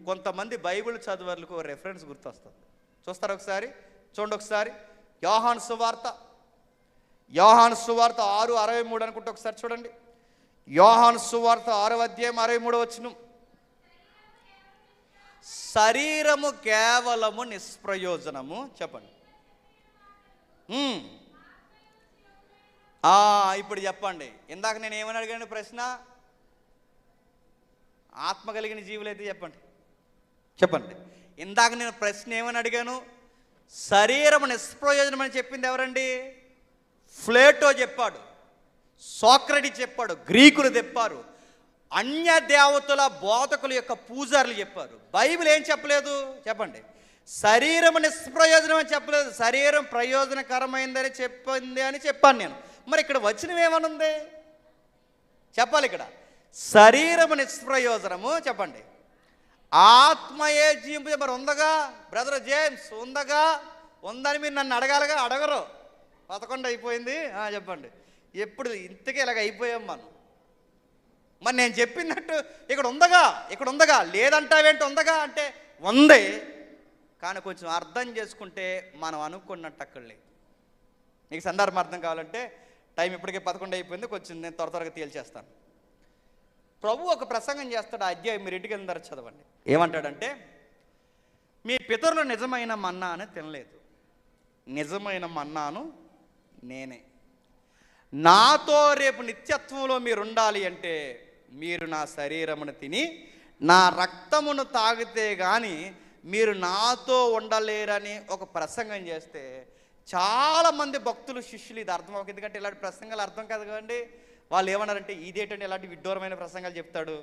కొంతమంది బైబిల్ చదువర్లకు రెఫరెన్స్ గుర్తొస్తుంది. చూస్తారు ఒకసారి, చూడండి ఒకసారి. యోహాను సువార్త 6:63 అనుకుంటే ఒకసారి చూడండి. యోహాను సువార్త 6వ అధ్యాయం 63వ వచనం. శరీరము కేవలము నిష్ప్రయోజనము చెప్పండి. ఇప్పుడు చెప్పండి, ఇందాక నేను ఏమని అడిగాను ప్రశ్న? ఆత్మ కలిగిన జీవులైతే చెప్పండి. ఇందాక నేను ప్రశ్న ఏమని అడిగాను? శరీరము నిష్ప్రయోజనం అని చెప్పింది ఎవరండి? ప్లేటో చెప్పాడు, సోక్రటీస్ చెప్పాడు, గ్రీకులు చెప్పారు, అన్య దేవతల బోధకుల యొక్క పూజారులు చెప్పారు. బైబిల్ ఏం చెప్పలేదు చెప్పండి? శరీరం నిష్ప్రయోజనం అని చెప్పలేదు, శరీరం ప్రయోజనకరమైందని చెప్పింది అని చెప్పాను నేను. మరి ఇక్కడ వచనం ఏమనుంది చెప్పాలి. ఇక్కడ శరీరము నిష్ప్రయోజనము చెప్పండి, ఆత్మయే జీవింపు. మరి ఉందగా బ్రదర్ జేమ్స్, ఉందని మీరు నన్ను అడగాలిగా, అడగరు. 11 అయిపోయింది చెప్పండి. ఎప్పుడు ఇంతకీ ఇలాగ అయిపోయాం మనం. మరి నేను చెప్పినట్టు ఇక్కడ ఉందగా లేదంటావేంటి? ఉందగా అంటే ఉంది, కానీ కొంచెం అర్థం చేసుకుంటే మనం అనుకున్నట్టు అక్కడ లేదు. నీకు సందర్భం అర్థం కావాలంటే టైం ఇప్పటికే 11 అయిపోయింది, కొంచెం నేను త్వరగా తేల్చేస్తాను. ప్రభు ఒక ప్రసంగం చేస్తాడు, ఆ అధ్యాయం మీరు ఇంటికి వెళ్ళిన తర్వాత చదవండి. ఏమంటాడంటే, మీ పితరులు నిజమైన మన్నాను తినలేదు, నిజమైన మన్నాను నేనే. నాతో రేపు నిత్యత్వంలో మీరు ఉండాలి అంటే మీరు నా శరీరమును తిని నా రక్తమును తాగితే కానీ మీరు నాతో ఉండలేరని ఒక ప్రసంగం చేస్తే చాలామంది భక్తులు, శిష్యులు ఇది అర్థం అవ్వదు. ఎందుకంటే ఇలాంటి ప్రసంగాలు అర్థం కాదు కదండి. వాళ్ళు ఏమన్నారంటే, ఇదేంటంటే ఇలాంటి విడ్డూరమైన ప్రసంగాలు చెప్తాడు,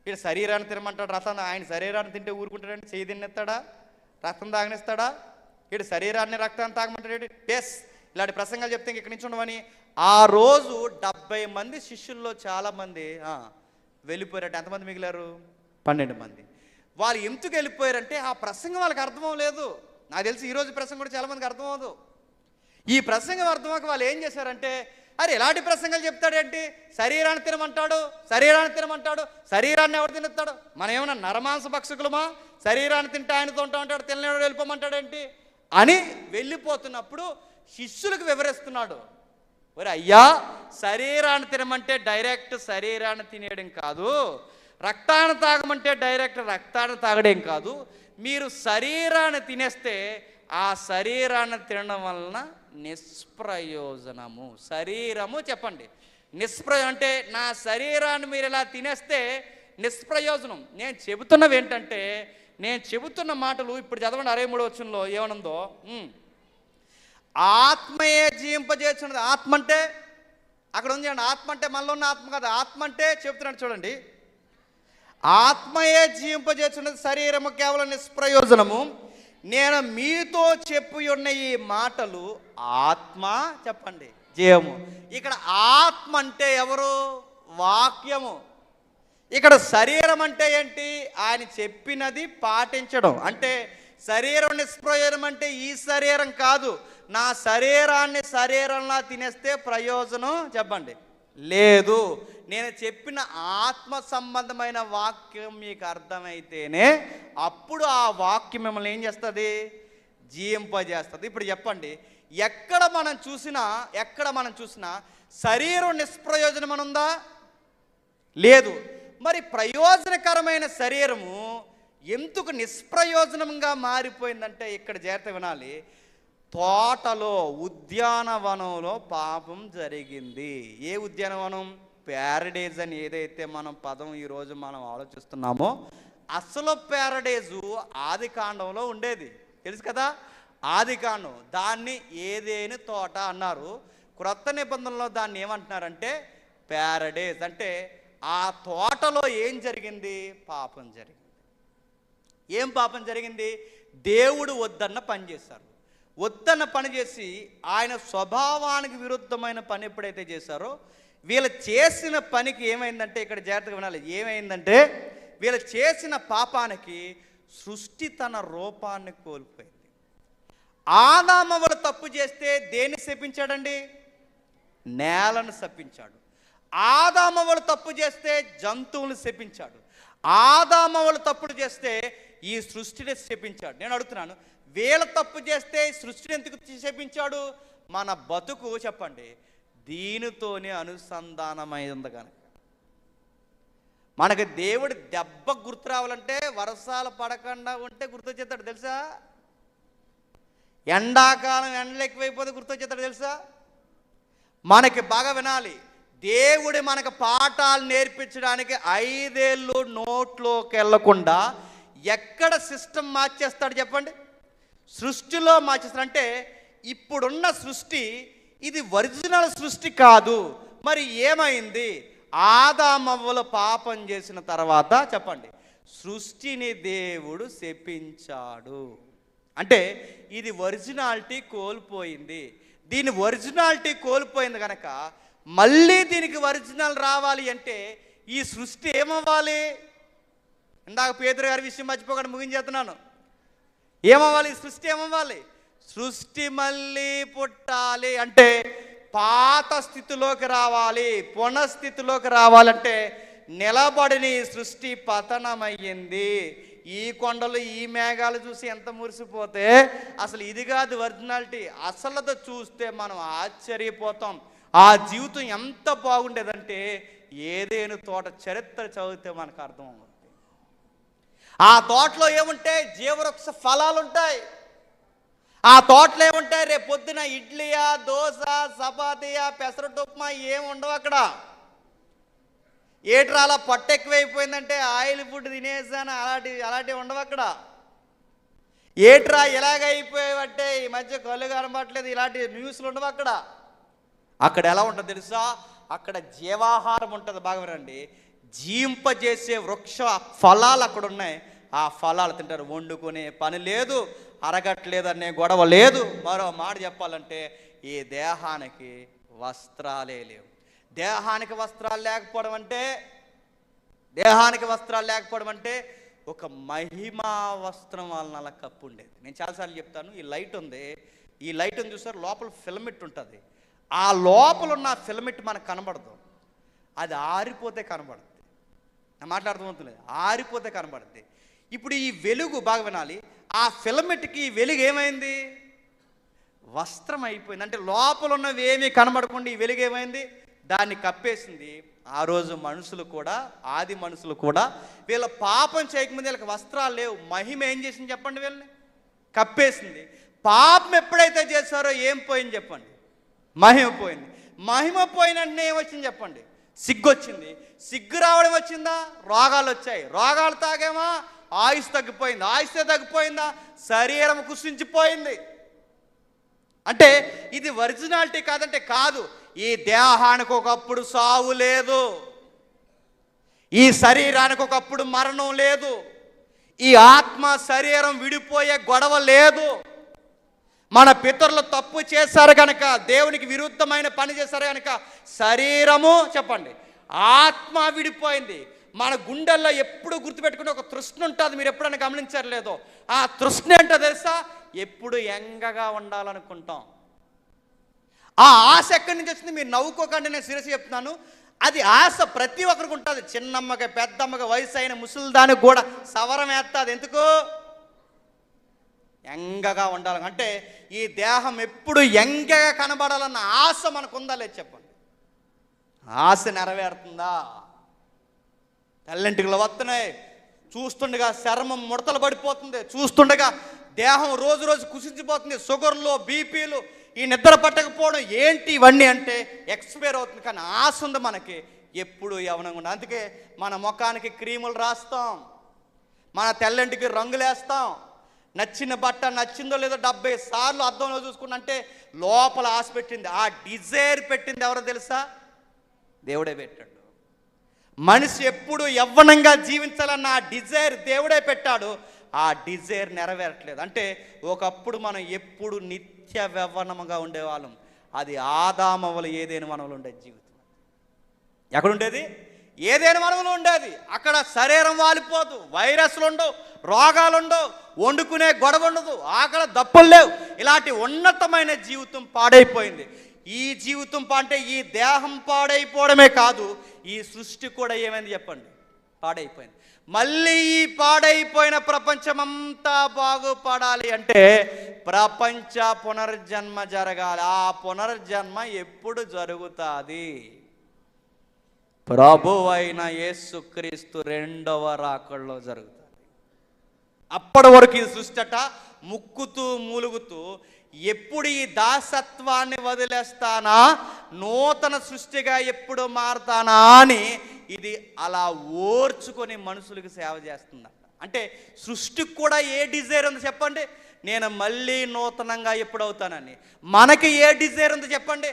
వీడు శరీరాన్ని తినమంటాడు, ఆయన శరీరాన్ని తింటే ఊరుకుంటాడంటే చేయి తిన్నెత్తాడా, రక్తం తాగనిస్తాడా? వీడు శరీరాన్ని రక్తాన్ని తాగమంటాడు. ఎస్, ఇలాంటి ప్రసంగాలు చెప్తే ఇక్కడి నుంచి ఉండవని. ఆ రోజు 70 మంది శిష్యుల్లో చాలామంది వెళ్ళిపోయారట. ఎంతమంది మిగిలారు? 12 మంది. వాళ్ళు ఎందుకు వెళ్ళిపోయారంటే ఆ ప్రసంగం వాళ్ళకి అర్థం అవ్వలేదు. నాకు తెలిసి ఈరోజు ప్రసంగం కూడా చాలామందికి అర్థం అవ్వదు. ఈ ప్రసంగం అర్థమవక వాళ్ళు ఏం చేశారంటే, అరే ఎలాంటి ప్రసంగాలు చెప్తాడేంటి, శరీరాన్ని తినమంటాడు, శరీరాన్ని ఎవరు తినేస్తాడు, మనం ఏమన్నా నరమాంస భక్షకులమా, శరీరాన్ని తింటే ఆయనతో ఉంటా ఉంటాడు, తినలేడు వెళ్ళిపోమంటాడేంటి అని వెళ్ళిపోతున్నప్పుడు శిష్యులకు వివరిస్తున్నాడు. ఒరే అయ్యా, శరీరాన్ని తినమంటే డైరెక్ట్ శరీరాన్ని తినేయడం కాదు, రక్తాన్ని తాగమంటే డైరెక్ట్ రక్తాన్ని తాగడం కాదు, మీరు శరీరాన్ని తినేస్తే ఆ శరీరాన్ని తినడం వలన నిష్ప్రయోజనము. శరీరము చెప్పండి, నిష్ప్రయోజనం అంటే నా శరీరాన్ని మీరు ఇలా తినేస్తే నిష్ప్రయోజనం. నేను చెబుతున్నవి ఏంటంటే, నేను చెబుతున్న మాటలు ఇప్పుడు చదవండి 63వ వచనంలో ఏమనుందో, ఆత్మయే జీవింపజేస్తున్నది. ఆత్మ అంటే అక్కడ ఉంది చూడండి, ఆత్మ అంటే మనలో ఉన్న ఆత్మ కాదు, ఆత్మ అంటే చెబుతున్నాడు చూడండి, ఆత్మయే జీవింపజేస్తున్నది, శరీరము కేవలం నిష్ప్రయోజనము. నేను మీతో చెప్పి ఉన్న ఈ మాటలు ఆత్మ చెప్పండి జీవము. ఇక్కడ ఆత్మ అంటే ఎవరు? వాక్యము. ఇక్కడ శరీరం అంటే ఏంటి? ఆయన చెప్పినది పాటించడం. అంటే శరీరం నిష్ప్రయోజనం అంటే ఈ శరీరం కాదు, నా శరీరాన్ని శరీరంలా తినేస్తే ప్రయోజనం చెప్పండి లేదు. నేను చెప్పిన ఆత్మ సంబంధమైన వాక్యం మీకు అర్థమైతేనే అప్పుడు ఆ వాక్యం మిమ్మల్ని ఏం చేస్తుంది? జీవింపజేస్తుంది. ఇప్పుడు చెప్పండి, ఎక్కడ మనం చూసినా శరీరం నిష్ప్రయోజనం అని ఉందా? లేదు. మరి ప్రయోజనకరమైన శరీరము ఎందుకు నిష్ప్రయోజనంగా మారిపోయిందంటే ఇక్కడ జాగ్రత్త వినాలి. తోటలో, ఉద్యానవనంలో పాపం జరిగింది. ఏ ఉద్యానవనం? ప్యారడైజ్ అని ఏదైతే మనం పదం ఈరోజు మనం ఆలోచిస్తున్నామో, అసలు ప్యారడైజు ఆది కాండంలో ఉండేది, తెలుసు కదా, ఆది కాండం. దాన్ని ఏదేని తోట అన్నారు. క్రొత్త నిబంధనలో దాన్ని ఏమంటున్నారంటే ప్యారడైజ్. అంటే ఆ తోటలో ఏం జరిగింది? పాపం జరిగింది. ఏం పాపం జరిగింది? దేవుడు వద్దన్న పని చేశారు. వద్దన్న పని చేసి ఆయన స్వభావానికి విరుద్ధమైన పని ఎప్పుడైతే చేశారో, వీళ్ళు చేసిన పనికి ఏమైందంటే, ఇక్కడ జాగ్రత్తగా వినాలి, ఏమైందంటే వీళ్ళు చేసిన పాపానికి సృష్టి తన రూపాన్ని కోల్పోయింది. ఆదామవ్వలు తప్పు చేస్తే దేన్ని శపించాడండి? నేలను శపించాడు. ఆదామవ్వలు తప్పు చేస్తే జంతువులు శపించాడు. ఆదామవ్వలు తప్పుడు చేస్తే ఈ సృష్టిని శపించాడు. నేను అడుగుతున్నాను, వీళ్ళ తప్పు చేస్తే సృష్టిని ఎందుకు శపించాడు? మన బతుకు చెప్పండి దీనితోనే అనుసంధానమైంది కనుక. మనకి దేవుడు దెబ్బ గుర్తు రావాలంటే వర్షాలు పడకుండా ఉంటే గుర్తొచ్చేస్తాడు తెలుసా? ఎండాకాలం ఎండలు ఎక్కువైపోతే గుర్తొచ్చేస్తాడు తెలుసా? మనకి బాగా వినాలి, దేవుడు మనకు పాఠాలు నేర్పించడానికి 5 ఏళ్ళు నోట్లోకి వెళ్లకుండా ఎక్కడ సిస్టమ్ మార్చేస్తాడు చెప్పండి? సృష్టిలో మార్చేస్తాడు. అంటే ఇప్పుడున్న సృష్టి ఇది ఒరిజినల్ సృష్టి కాదు. మరి ఏమైంది? ఆదామవ్వలు పాపం చేసిన తర్వాత చెప్పండి సృష్టిని దేవుడు శపించాడు. అంటే ఇది ఒరిజినాలిటీ కోల్పోయింది. దీని ఒరిజినాలిటీ కోల్పోయింది కనుక మళ్ళీ దీనికి ఒరిజినల్ రావాలి అంటే ఈ సృష్టి ఏమవ్వాలి? ఇందాక పేతురు గారి విషయం మర్చిపోకుండా ముగించేస్తున్నాను. ఏమవ్వాలి? సృష్టి ఏమవ్వాలి? సృష్టి మళ్ళీ పుట్టాలి. అంటే పాత స్థితిలోకి రావాలి, పునఃస్థితిలోకి రావాలంటే నిలబడిన ఈ సృష్టి పతనమయ్యింది. ఈ కొండలు ఈ మేఘాలు చూసి ఎంత మురిసిపోతే అసలు ఇది కాదు ఒరిజినాలిటీ. అసలుతో చూస్తే మనం ఆశ్చర్యపోతాం. ఆ జీవితం ఎంత బాగుండేదంటే ఏదేను తోట చరిత్ర చదివితే మనకు అర్థం అవుతుంది. ఆ తోటలో ఏముంటాయి? జీవవృక్ష ఫలాలు ఉంటాయి. ఆ తోటలో ఏముంటాయి? రేపు పొద్దున ఇడ్లీయా, దోశ, చపాతీయా, పెసరట్టు ఉప్మా ఏమి ఉండవు అక్కడ. ఏట్రా అలా పొట్ట ఎక్కువైపోయిందంటే ఆయిల్ ఫుడ్ తినేసాను అలాంటివి ఉండవు అక్కడ. ఏట్రా ఎలాగైపోయావంటే ఈ మధ్య కళ్ళు కనబట్టలేదు ఇలాంటి న్యూస్లు ఉండవు అక్కడ. అక్కడ ఎలా ఉంటుంది తెలుసా? అక్కడ జీవాహారం ఉంటుంది. బాగా వినండి, జీవింపజేసే వృక్ష ఫలాలు అక్కడ ఉన్నాయి. ఆ ఫలాలు తింటారు. వండుకునే పని లేదు, అరగట్లేదు అనే గొడవ లేదు. మరో మాట చెప్పాలంటే ఈ దేహానికి వస్త్రాలే లేవు. దేహానికి వస్త్రాలు లేకపోవడం అంటే ఒక మహిమా వస్త్రం వాళ్ళని అలా కప్పు ఉండేది. నేను చాలాసార్లు చెప్తాను, ఈ లైట్ ఉంది, ఈ లైట్ని చూసారు, లోపల ఫిలమెంట్ ఉంటుంది. ఆ లోపల ఉన్న ఫిలమెంట్ మనకు కనబడదు, అది ఆరిపోతే కనబడుతుంది. నా మాట్లాడుతూ ఆరిపోతే కనబడుతుంది. ఇప్పుడు ఈ వెలుగు బాగా వినాలి, ఆ ఫిలమెంట్కి ఈ వెలుగు ఏమైంది? వస్త్రం అయిపోయింది. అంటే లోపల ఉన్నవి ఏమీ కనబడకుండా ఈ వెలుగు ఏమైంది? దాన్ని కప్పేసింది. ఆ రోజు మనుషులు కూడా, ఆది మనుషులు కూడా వీళ్ళ పాపం చేయకముందు వీళ్ళకి వస్త్రాలు లేవు. మహిమ ఏం చేసింది చెప్పండి? వీళ్ళని కప్పేసింది. పాపం ఎప్పుడైతే చేశారో ఏం పోయింది చెప్పండి? మహిమ పోయింది. మహిమ పోయినట్టు ఏమొచ్చింది చెప్పండి? సిగ్గు వచ్చింది. సిగ్గు రావడం వచ్చిందా? రోగాలు వచ్చాయి. రోగాలు తాగేమా? ఆయుష్ తగ్గిపోయింది. ఆయుష్ తగ్గిపోయిందా? శరీరం కుసించిపోయింది. అంటే ఇది ఒరిజినాలిటీ కాదంటే కాదు. ఈ దేహానికి ఒకప్పుడు సావు లేదు, ఈ శరీరానికి ఒకప్పుడు మరణం లేదు, ఈ ఆత్మ శరీరం విడిపోయే గొడవ లేదు. మన పితరులు తప్పు చేశారు కనుక, దేవునికి విరుద్ధమైన పని చేశారు కనుక శరీరము చెప్పండి ఆత్మ విడిపోయింది. మన గుండెల్లో ఎప్పుడు గుర్తుపెట్టుకుని ఒక తృష్ణ ఉంటుంది. మీరు ఎప్పుడైనా గమనించారు లేదో? ఆ తృష్ణ ఏంటో తెలుసా? ఎప్పుడు యంగగా ఉండాలనుకుంటాం. ఆ ఆశ ఎక్కడి నుంచి వచ్చింది? మీరు నవ్వుకోకండి, నేను సీరియస్ చెప్తున్నాను. అది ఆశ ప్రతి ఒక్కరికి ఉంటుంది. చిన్నమ్మగా, పెద్దమ్మగా, వయసు అయిన ముసలిదానికి కూడా సవరం వేస్తుంది. ఎందుకు? యంగగా ఉండాలి. అంటే ఈ దేహం ఎప్పుడు యంగగా కనబడాలన్న ఆశ మనకు ఉందా లేదు చెప్పండి? ఆశ నెరవేరుతుందా? తెల్లంటికలు వస్తున్నాయి, చూస్తుండగా చర్మం ముడతలు పడిపోతుంది, చూస్తుండగా దేహం రోజు రోజు కుసించిపోతుంది. షుగర్లు, బీపీలు, ఈ నిద్ర పట్టకపోవడం ఏంటి ఇవన్నీ అంటే ఎక్స్పైర్ అవుతుంది. కానీ ఆశ ఉంది మనకి, ఎప్పుడు యవ్వనంగా ఉండాలి. అందుకే మన ముఖానికి క్రీములు రాస్తాం, మన తెల్లంటికి రంగులేస్తాం, నచ్చిన బట్ట నచ్చిందో లేదో 70 సార్లు అద్దంలో చూసుకున్నా అంటే లోపల ఆశ పెట్టింది. ఆ డిజైర్ పెట్టింది ఎవరో తెలుసా? దేవుడే పెట్టాడు. మనిషి ఎప్పుడు యవ్వనంగా జీవించాలన్న ఆ డిజైర్ దేవుడే పెట్టాడు. ఆ డిజైర్ నెరవేరట్లేదు. అంటే ఒకప్పుడు మనం ఎప్పుడు నిత్య యవ్వనముగా ఉండేవాళ్ళం. అది ఆదామవలు ఏదైనా మనవలు ఉండేది జీవితం. ఎక్కడుండేది? ఏదైనా మనవలు ఉండేది. అక్కడ శరీరం వాలిపోదు, వైరస్లు ఉండవు, రోగాలు ఉండవు, వండుకునే గొడవ ఉండదు, ఆకలి దప్పులు లేవు. ఇలాంటి ఉన్నతమైన జీవితం పాడైపోయింది. ఈ జీవితం అంటే ఈ దేహం పాడైపోవడమే కాదు, ఈ సృష్టి కూడా ఏమైంది చెప్పండి? పాడైపోయింది. మళ్ళీ ఈ పాడైపోయిన ప్రపంచమంతా బాగుపడాలి అంటే ప్రపంచ పునర్జన్మ జరగాలి. ఆ పునర్జన్మ ఎప్పుడు జరుగుతుంది? ప్రభువైన యేసుక్రీస్తు రెండవ రాకడలో జరుగుతుంది. అప్పటి వరకు ఈ సృష్టిట ముక్కుతూ మూలుగుతూ ఎప్పుడు ఈ దాసత్వాన్ని వదిలేస్తానా, నూతన సృష్టిగా ఎప్పుడు మారతానా అని ఇది అలా ఓర్చుకొని మనుషులకు సేవ చేస్తుందంట. అంటే సృష్టికి కూడా ఏ డిజైర్ ఉంది చెప్పండి? నేను మళ్ళీ నూతనంగా ఎప్పుడు అవుతానని. మనకి ఏ డిజైర్ ఉంది చెప్పండి?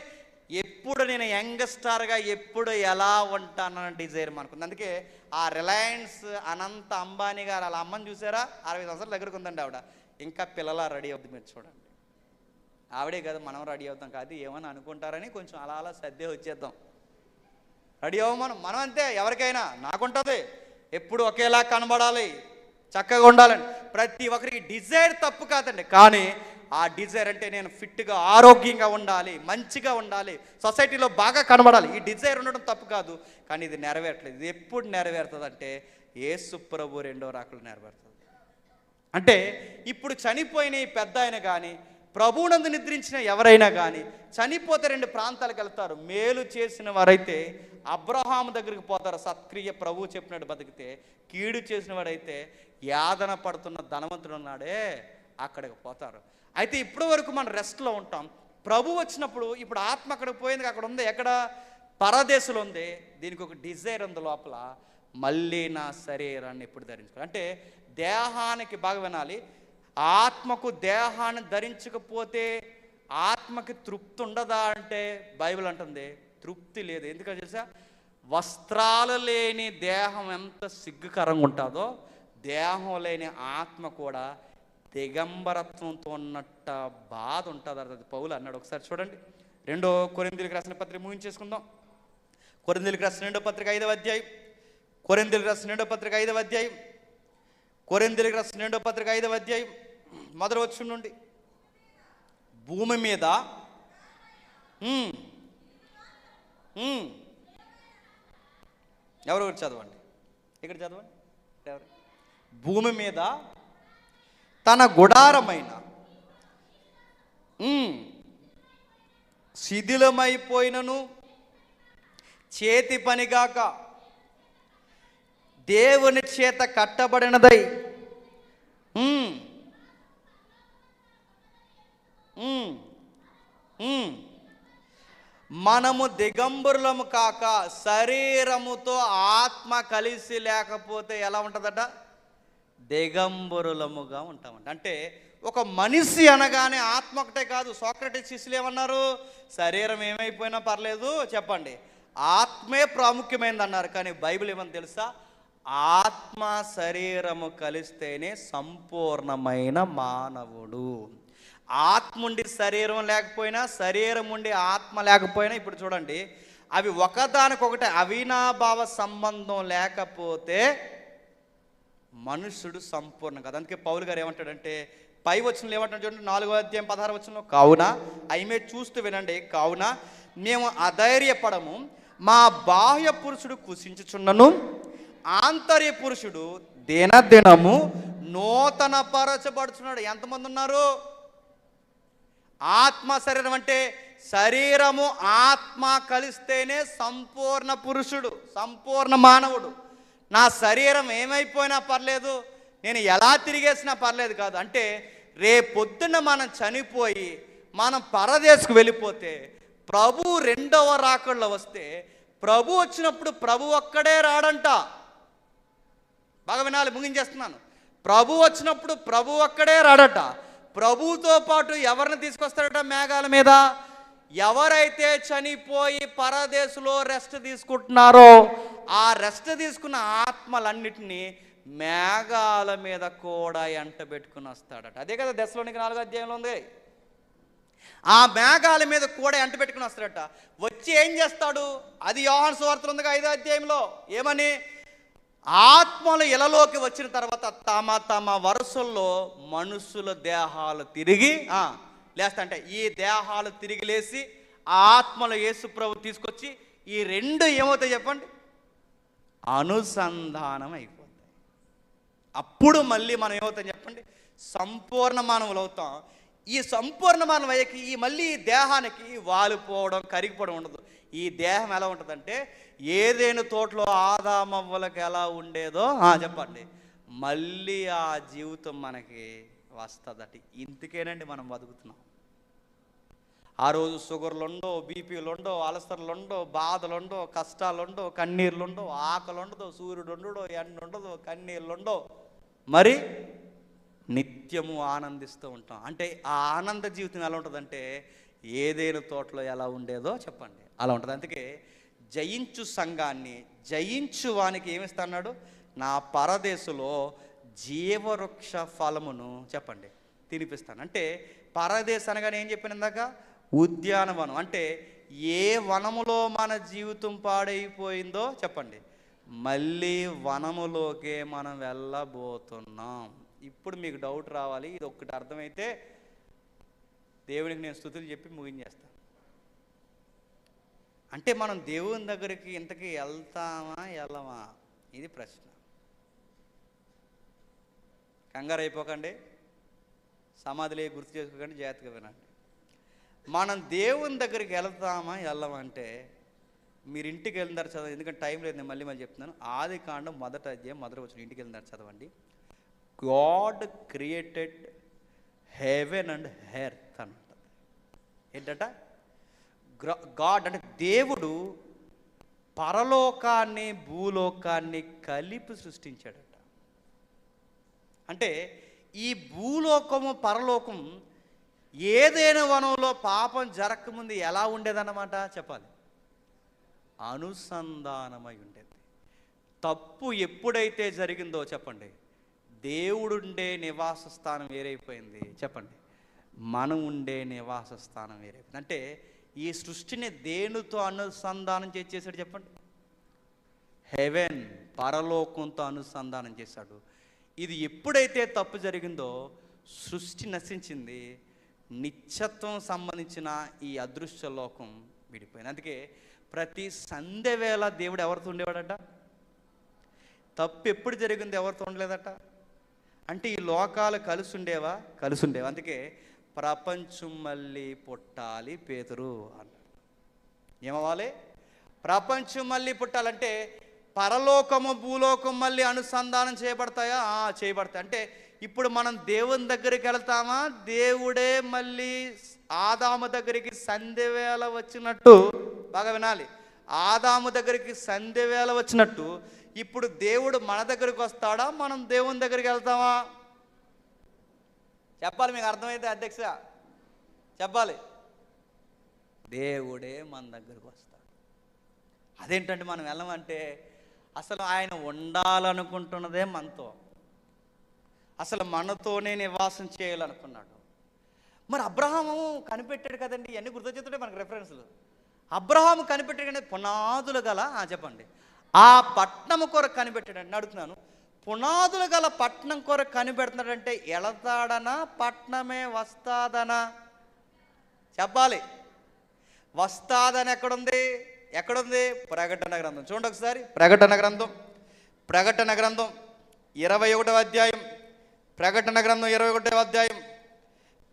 ఎప్పుడు నేను యంగ్స్టార్గా ఎప్పుడు ఎలా ఉంటానన్న డిజైర్ మనకుంది. అందుకే ఆ రిలయన్స్ అనంత అంబానీ గారు అలా అమ్మని చూసారా? 60 సంవత్సరాల దగ్గరకు ఉందండి ఆవిడ. ఇంకా పిల్లలా రెడీ అవుతుంది. మీరు చూడండి, ఆవిడే కదా మనం రెడీ అవుతాం కాదు, ఏమని అనుకుంటారని కొంచెం అలా అలా సర్దే వచ్చేద్దాం. రెడీ అవ్వం మనం అంతే. ఎవరికైనా నాకుంటుంది ఎప్పుడు ఒకేలా కనబడాలి, చక్కగా ఉండాలని. ప్రతి ఒక్కరికి డిజైర్ తప్పు కాదండి, కానీ ఆ డిజైర్ అంటే నేను ఫిట్గా ఆరోగ్యంగా ఉండాలి, మంచిగా ఉండాలి, సొసైటీలో బాగా కనబడాలి, ఈ డిజైర్ ఉండడం తప్పు కాదు. కానీ ఇది నెరవేరట్లేదు. ఇది ఎప్పుడు నెరవేరుతుంది అంటే యేసు ప్రభు రెండో రాకడలో నెరవేరుతుంది. అంటే ఇప్పుడు చనిపోయిన ఈ పెద్ద ఆయన కానీ, ప్రభువునందు నిద్రించిన ఎవరైనా కానీ చనిపోతే 2 ప్రాంతాలకు వెళ్తారు. మేలు చేసిన వారైతే అబ్రహాము దగ్గరికి పోతారు, సత్క్రియ ప్రభువు చెప్పినట్టు బతికితే. కీడు చేసిన వాడైతే యాతన పడుతున్న ధనవంతుడు ఉన్నాడే అక్కడికి పోతారు. అయితే ఇప్పటి వరకు మనం రెస్ట్లో ఉంటాం. ప్రభు వచ్చినప్పుడు ఇప్పుడు ఆత్మ అక్కడికి పోయింది, అక్కడ ఉంది. ఎక్కడ? పరదేశంలో ఉంది. దీనికి ఒక డిజైర్ ఉంది లోపల, మళ్ళీ నా శరీరాన్ని ఎప్పుడు ధరించుకోవాలి అంటే దేహానికి బాగా వినాలి. ఆత్మకు దేహాన్ని ధరించకపోతే ఆత్మకి తృప్తి ఉండదా అంటే బైబిల్ అంటుంది తృప్తి లేదు. ఎందుకంటే తెలుసా? వస్త్రాలు లేని దేహం ఎంత సిగ్గుకరంగా ఉంటుందో, దేహం లేని ఆత్మ కూడా దిగంబరత్వంతో ఉన్నట్ట బాధ ఉంటుంది. అది పౌలు అన్నాడు. ఒకసారి చూడండి, 2 కొరింథీయులకు రాసిన పత్రిక ముగించేసుకుందాం. కొరింథీయులకు రాసిన 2వ పత్రిక 5వ అధ్యాయం, కొరింథీయులకు రాసిన 2వ పత్రిక 5వ అధ్యాయం, కొరింథీయులకు రాసిన 2వ పత్రిక 5వ అధ్యాయం మొదటి వచనం నుండి, భూమి మీద ఎవరు చదవండి, ఇక్కడ చదవండి. ఎవరు? భూమి మీద తన గుడారమైన శిథిలమైపోయినను చేతి పనిగాక దేవుని చేత కట్టబడినదై మనము దిగంబరులము కాక శరీరముతో ఆత్మ కలిసి లేకపోతే ఎలా ఉంటుందట? దిగంబరులముగా ఉంటామంట. అంటే ఒక మనిషి అనగానే ఆత్మ ఒకటే కాదు. సోక్రటీస్ శిష్యులు ఏమన్నారు? శరీరం ఏమైపోయినా పర్లేదు, చెప్పండి, ఆత్మే ప్రాముఖ్యమైనది అన్నారు. కానీ బైబిల్ ఏమని తెలుసా? ఆత్మ శరీరము కలిస్తేనే సంపూర్ణమైన మానవుడు. ఆత్మ ఉండి శరీరం లేకపోయినా, శరీరం ఉండి ఆత్మ లేకపోయినా, ఇప్పుడు చూడండి, అవి ఒకదానికొకటే అవినాభావ సంబంధం లేకపోతే మనుషుడు సంపూర్ణం కదా. అందుకే పౌలు గారు ఏమంటాడంటే, పై వచనంలో ఏమంటాడు చూడండి, 4వ అధ్యాయం 16వ వచనంలో, కావున అయిమే చూస్తూ వినండి, కావున మేము అధైర్యపడము, మా బాహ్య పురుషుడు కుసించుచున్నను ఆంతర్య పురుషుడు దినదినము నూతన పరచబడుచున్నాడు. ఎంతమంది ఉన్నారు? ఆత్మ శరీరం అంటే శరీరము ఆత్మ కలిస్తేనే సంపూర్ణ పురుషుడు, సంపూర్ణ మానవుడు. నా శరీరం ఏమైపోయినా పర్లేదు, నేను ఎలా తిరిగేసినా పర్లేదు కాదు. అంటే రేపొద్దున మనం చనిపోయి మనం పరదేశకు వెళ్ళిపోతే, ప్రభు 2వ రాకడలో వస్తే, ప్రభు వచ్చినప్పుడు ప్రభు ఒక్కడే రాడంట. బాగా వినాలి, ముగించేస్తున్నాను. ప్రభు వచ్చినప్పుడు ప్రభు ఒక్కడే రాడట. ప్రభువుతో పాటు ఎవరిని తీసుకొస్తాడట? మేఘాల మీద. ఎవరైతే చనిపోయి పరదేశంలో రెస్ట్ తీసుకుంటున్నారో ఆ రెస్ట్ తీసుకున్న ఆత్మలన్నిటినీ మేఘాల మీద కూడా ఎంట పెట్టుకుని వస్తాడట. అదే కదా దశలోనికి 4వ అధ్యాయంలో ఉంది. ఆ మేఘాల మీద కూడా ఎంట పెట్టుకుని వస్తాడట. వచ్చి ఏం చేస్తాడు? అది యోహాను సువార్తలో ఉంది 5వ అధ్యాయంలో. ఏమని? ఆత్మలు ఇలలోకి వచ్చిన తర్వాత తమ తమ వరుసల్లో మనుషుల దేహాలు తిరిగి లేస్తంటే, ఈ దేహాలు తిరిగి లేచి ఆత్మలు యేసు ప్రభు తీసుకొచ్చి ఈ 2 ఏమవుతాయి చెప్పండి? అనుసంధానం అయిపోతాయి. అప్పుడు మళ్ళీ మనం ఏమవుతాం చెప్పండి? సంపూర్ణ మానవులు అవుతాం. ఈ సంపూర్ణ మానవ అయ్యాక ఈ మళ్ళీ ఈ దేహానికి వాలిపోవడం, కరిగిపోవడం ఉండదు. ఈ దేహం ఎలా ఉంటుందంటే, ఏదైనా తోటలో ఆదామవ్వలకు ఎలా ఉండేదో చెప్పండి, మళ్ళీ ఆ జీవితం మనకి వస్తుందట. ఇందుకేనండి మనం బతుకుతున్నాం. ఆ రోజు షుగర్లుండో, బీపీలుండో, అలసర్లుండో, బాధలుండో, కష్టాలుండో, కన్నీళ్ళుండో, ఆకలి ఉండదో, సూర్యుడు ఉండడో, ఎండ ఉండదో, కన్నీళ్ళుండో, మరి నిత్యము ఆనందిస్తూ ఉంటాం. అంటే ఆ ఆనంద జీవితం ఎలా ఉంటుందంటే, ఏదైనా తోటలో ఎలా ఉండేదో చెప్పండి అలా ఉంటుంది. అందుకే జయించు సంఘాన్ని జయించు వానికి ఏమిస్తున్నాడు? నా పరదేశులో జీవవృక్ష ఫలమును చెప్పండి తినిపిస్తాను. అంటే పరదేశ అనగానే ఏం చెప్పిన ఇందాక? ఉద్యానవనం. అంటే ఏ వనములో మన జీవితం పాడైపోయిందో చెప్పండి, మళ్ళీ వనములోకే మనం వెళ్ళబోతున్నాం. ఇప్పుడు మీకు డౌట్ రావాలి. ఇది ఒక్కటి అర్థమైతే దేవునికి నేను స్తుతులు చెప్పి ముగించేస్తాను. అంటే మనం దేవుని దగ్గరికి ఇంతకీ వెళ్తామా వెళ్ళమా? ఇది ప్రశ్న. కంగారు అయిపోకండి, సమాధిలో గుర్తు చేసుకోకండి, జాగ్రత్తగా వినండి. మనం దేవుని దగ్గరికి వెళ్తామా వెళ్ళమంటే, మీరు ఇంటికి వెళ్ళినారు చదవండి, ఎందుకంటే టైం లేదు, నేను మళ్ళీ చెప్తున్నాను. ఆదికాండం 1వ అధ్యాయం 1వ వచనం ఇంటికి వెళ్ళినారు చదవండి. God created heaven and earth అని ఉంటుంది. ఏంటట? గాడ్ అంటే దేవుడు పరలోకాన్ని భూలోకాన్ని కలిపి సృష్టించాడట. అంటే ఈ భూలోకము పరలోకం ఏదైనా వనంలో పాపం జరగకముందు ఎలా ఉండేదన్నమాట చెప్పాలి? అనుసంధానమై ఉండేది. తప్పు ఎప్పుడైతే జరిగిందో చెప్పండి, దేవుడుండే నివాస స్థానం వేరైపోయింది. చెప్పండి, మనం ఉండే నివాస స్థానం వేరైపోయింది. అంటే ఈ సృష్టిని దేనితో అనుసంధానం చేశాడు చెప్పండి? హెవెన్, పరలోకంతో అనుసంధానం చేశాడు. ఇది ఎప్పుడైతే తప్పు జరిగిందో సృష్టి నశించింది, నిత్యత్వం సంబంధించిన ఈ అదృశ్య లోకం విడిపోయింది. అందుకే ప్రతి సంధ్య వేళ దేవుడు ఎవరితో ఉండేవాడట? తప్పు ఎప్పుడు జరిగింది ఎవరితో ఉండలేదట? అంటే ఈ లోకాలు కలిసి ఉండేవా? కలిసి ఉండేవా. అందుకే ప్రపంచం మళ్ళీ పుట్టాలి పేతురు అన్నాడు. ఏమవ్వాలి? ప్రపంచం మళ్ళీ పుట్టాలంటే పరలోకము భూలోకం మళ్ళీ అనుసంధానం చేయబడతాయా? చేయబడతాయి. అంటే ఇప్పుడు మనం దేవుని దగ్గరికి వెళ్తామా? దేవుడే మళ్ళీ ఆదాము దగ్గరికి సంధ్యవేళ వచ్చినట్టు, బాగా వినాలి, ఆదాము దగ్గరికి సంధ్యవేళ వచ్చినట్టు ఇప్పుడు దేవుడు మన దగ్గరికి వస్తాడా? మనం దేవుని దగ్గరికి వెళ్తామా? చెప్పాలి, మీకు అర్థమైతే అధ్యక్ష చెప్పాలి. దేవుడే మన దగ్గరికి వస్తాడు. అదేంటంటే మనం వెళ్ళమంటే అసలు ఆయన ఉండాలనుకుంటున్నదే మనతో, అసలు మనతోనే నివాసం చేయాలనుకున్నాడు. మరి అబ్రహాము కనిపెట్టాడు కదండి, ఇవన్నీ గుర్తొచ్చేస్తుంటే మనకు రెఫరెన్స్లు. అబ్రహాము కనిపెట్టాడు కానీ పునాదులు గల చెప్పండి ఆ పట్నము కొరకు కనిపెట్టాడండి. అడుగుతున్నాను, పునాదులు గల పట్నం కొరకు కనిపెడుతున్నాడంటే ఎళతాడనా పట్నమే వస్తాదనా? చెప్పాలి. వస్తాదని ఎక్కడుంది? ఎక్కడుంది? ప్రకటన గ్రంథం చూడండి ఒకసారి. ప్రకటన గ్రంథం 21వ అధ్యాయం. ప్రకటన గ్రంథం 21వ అధ్యాయం.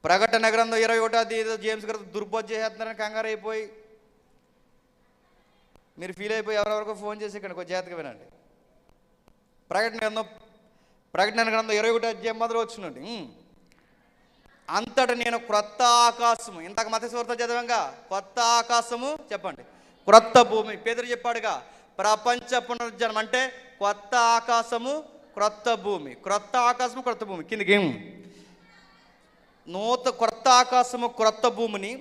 ప్రకటన గ్రంథం 21 ఏదో జేమ్స్ గారు దుర్బోధ చేస్తున్నారని కంగారు అయిపోయి మీరు ఫీల్ అయిపోయి ఎవరెవరికో ఫోన్ చేసి ఇక్కడ కొంచెం జాగ్రత్తగా వినండి. ప్రకటన గ్రంథం 21వ అధ్యాయం మొదలు వచ్చినట్టు, అంతటా నేను క్రొత్త ఆకాశము, ఇంతకు మతస్వార్త చదవంగా, కొత్త ఆకాశము చెప్పండి, క్రొత్త భూమి. పేతురు చెప్పాడుగా, ప్రపంచ పునరుజ్జనం అంటే కొత్త ఆకాశము క్రొత్త భూమి, క్రొత్త ఆకాశము క్రొత్త భూమి. కిందికి క్రొత్త ఆకాశము క్రొత్త భూమిని,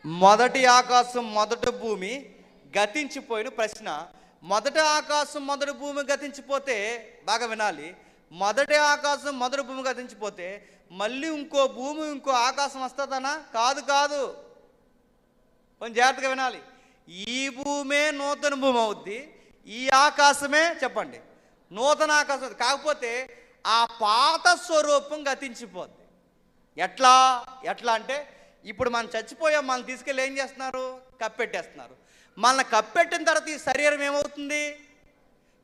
మొదటి ఆకాశం మొదటి భూమి గతించిపోయిన. ప్రశ్న, మొదటి ఆకాశం మొదటి భూమి గతించిపోతే, బాగా వినాలి, మొదటి ఆకాశం మొదటి భూమి గతించిపోతే మళ్ళీ ఇంకో భూమి ఇంకో ఆకాశం వస్తుందనా? కాదు. కొంచెం జాగ్రత్తగా వినాలి. ఈ భూమే నూతన భూమి అవుద్ది, ఈ ఆకాశమే చెప్పండి నూతన ఆకాశం. కాకపోతే ఆ పాత స్వరూపం గతించిపోద్ది. ఎట్లా అంటే ఇప్పుడు మనం చచ్చిపోయాం, మనం తీసుకెళ్ళి ఏం చేస్తున్నారు? కప్పెట్టేస్తున్నారు. మనల్ని కప్పెట్టిన తర్వాత ఈ శరీరం ఏమవుతుంది?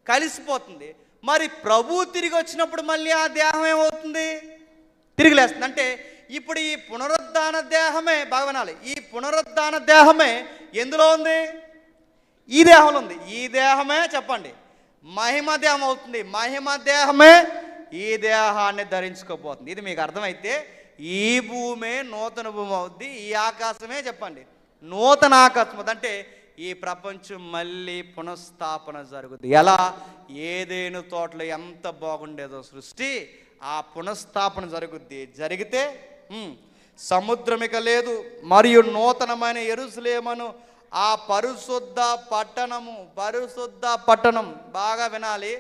కలిసిపోతుంది. మరి ప్రభు తిరిగి వచ్చినప్పుడు మళ్ళీ ఆ దేహం ఏమవుతుంది? తిరిగి లేస్తుంది. అంటే ఇప్పుడు ఈ పునరుద్ధాన దేహమే, బాగా వినాలి, ఈ పునరుద్ధాన దేహమే ఎందులో ఉంది? ఈ దేహంలో ఉంది. ఈ దేహమే చెప్పండి మహిమ దేహం అవుతుంది. మహిమ దేహమే ఈ దేహాన్ని ధరించుకోబోతుంది. ఇది మీకు అర్థమైతే ఈ భూమే నూతన భూమి అవుద్ది, ఈ ఆకాశమే చెప్పండి నూతన ఆకాశం. అంటే ఈ ప్రపంచం మళ్ళీ పునఃస్థాపన జరుగుద్ది. ఎలా? ఏదేను తోటలో ఎంత బాగుండేదో సృష్టి, ఆ పునఃస్థాపన జరుగుద్ది. జరిగితే సముద్రమిక లేదు, మరియు నూతనమైన యెరూషలేమును, ఆ పరిశుద్ధ పట్టణం, బాగా వినాలి,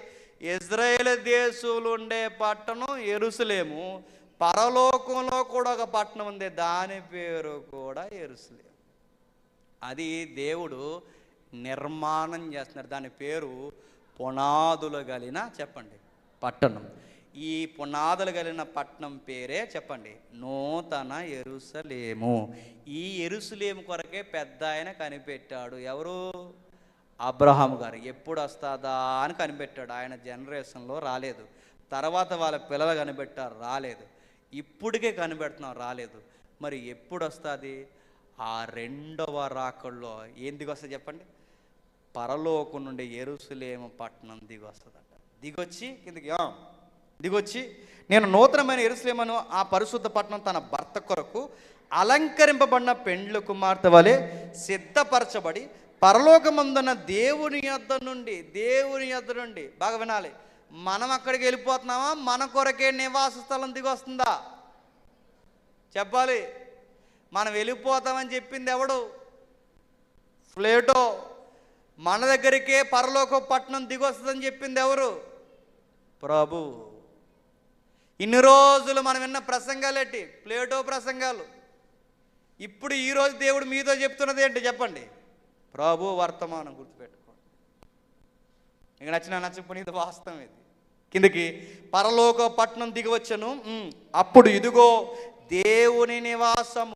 ఇజ్రాయేల్ దేశంలో ఉండే పట్టణం యెరూషలేము. పరలోకంలో కూడా ఒక పట్టణం ఉంది, దాని పేరు కూడా యెరూషలేము. అది దేవుడు నిర్మాణం చేస్తున్నారు. దాని పేరు పునాదులు కలిగిన చెప్పండి పట్టణం. ఈ పునాదులు కలిగిన పట్టణం పేరే చెప్పండి నూతన యెరూషలేము. ఈ యెరూషలేము కొరకే పెద్ద ఆయన కనిపెట్టాడు. ఎవరు? అబ్రహాము గారు. ఎప్పుడు వస్తుందా అని కనిపెట్టాడు. ఆయన జనరేషన్లో రాలేదు, తర్వాత వాళ్ళ పిల్లలు కనిపెట్టారు, రాలేదు, ఇప్పటికే కనిపెడుతున్నాం, రాలేదు. మరి ఎప్పుడు వస్తుంది? ఆ రెండవ రాకల్లో ఏం దిగి వస్తుంది చెప్పండి? పరలోకం నుండి యెరూషలేము పట్టణం దిగి వస్తుందట. దిగొచ్చి నేను నూతనమైన యెరూషలేమును, ఆ పరిశుద్ధ పట్టణం తన భర్త కొరకు అలంకరింపబడిన పెండ్లి కుమార్తె వలె సిద్ధపరచబడి పరలోకమందున దేవుని యొద్ద నుండి, బాగా వినాలి, మనం అక్కడికి వెళ్ళిపోతున్నామా? మన కొరకే నివాస స్థలం దిగి వస్తుందా? చెప్పాలి. మనం వెళ్ళిపోతామని చెప్పింది ఎవడు? ప్లేటో. మన దగ్గరికే పరలోక పట్టణం దిగొస్తుందని చెప్పింది ఎవరు? ప్రభు. ఇన్ని రోజులు మనం విన్న ప్రసంగాలేంటి? ప్లేటో ప్రసంగాలు. ఇప్పుడు ఈరోజు దేవుడు మీతో చెప్తున్నది ఏంటి చెప్పండి? ప్రభు వర్తమానం. గుర్తుపెట్టుకోండి. మీకు నచ్చకపోయినా ఇది వాస్తవం. ఇది కిందకి పరలోక పట్టణం దిగి వచ్చాను. అప్పుడు ఇదిగో దేవుని నివాసం.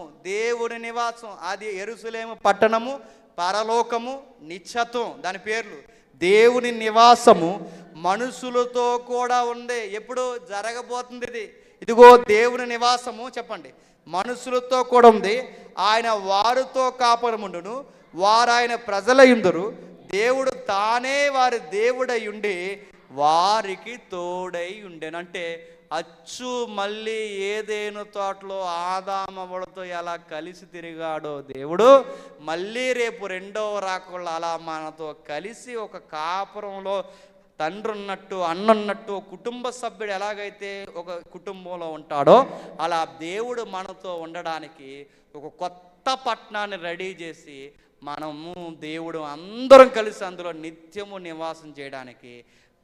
అది యెరూషలేము పట్టణము, పరలోకము, నిత్యత్వం, దాని పేర్లు. దేవుని నివాసము మనుషులతో కూడా ఉంది. ఎప్పుడు జరగబోతుంది ఇది? ఇదిగో దేవుని నివాసము చెప్పండి మనుషులతో కూడా ఉంది. ఆయన వారితో కాపురముండును, వారు ఆయన ప్రజలయుందురు. దేవుడు తానే వారి దేవుడై ఉండి వారికి తోడై ఉండెను. అంటే అచ్చు మళ్ళీ ఏదేను తోటలో ఆదామవలతో ఎలా కలిసి తిరిగాడో దేవుడు మళ్ళీ రేపు రెండవ రాకుళ్ళు అలా మనతో కలిసి ఒక కాపురంలో తండ్రి ఉన్నట్టు, అన్న ఉన్నట్టు, కుటుంబ సభ్యుడు ఎలాగైతే ఒక కుటుంబంలో ఉంటాడో అలా దేవుడు మనతో ఉండడానికి ఒక కొత్త పట్టణాన్ని రెడీ చేసి మనము దేవుడు అందరం కలిసి అందులో నిత్యము నివాసం చేయడానికి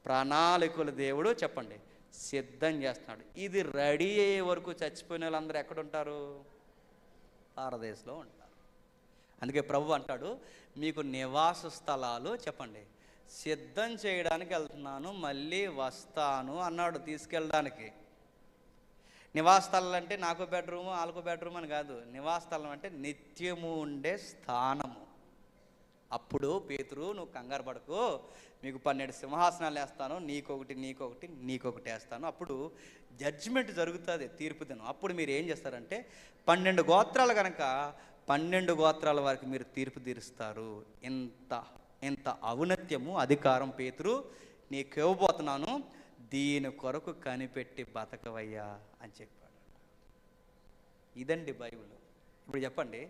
ప్రణాళికలు దేవుడు చెప్పండి సిద్ధం చేస్తున్నాడు. ఇది రెడీ అయ్యే వరకు చచ్చిపోయిన వాళ్ళందరూ ఎక్కడుంటారు? పారదేశంలో ఉంటారు. అందుకే ప్రభు అంటాడు, మీకు నివాస స్థలాలు చెప్పండి సిద్ధం చేయడానికి వెళ్తున్నాను, మళ్ళీ వస్తాను అన్నాడు తీసుకెళ్ళడానికి. నివాస స్థలం అంటే నాకు బెడ్రూము వాళ్ళకు బెడ్రూమ్ అని కాదు. నివాస స్థలం అంటే నిత్యము ఉండే స్థానము. అప్పుడు పేతురు, నువ్వు కంగారు పడకు, మీకు 12 సింహాసనాలు వేస్తాను, నీకొకటి వేస్తాను. అప్పుడు జడ్జిమెంట్ జరుగుతుంది, తీర్పు దినం. అప్పుడు మీరు ఏం చేస్తారంటే 12 గోత్రాలు కనుక 12 గోత్రాల వారికి మీరు తీర్పు తీరుస్తారు. ఇంత ఔన్నత్యము అధికారం పేతురు నీకు ఇవ్వబోతున్నాను, దీని కొరకు కనిపెట్టి బతకవయ్యా అని చెప్పాడు. ఇదండి బైబిల్. ఇప్పుడు చెప్పండి,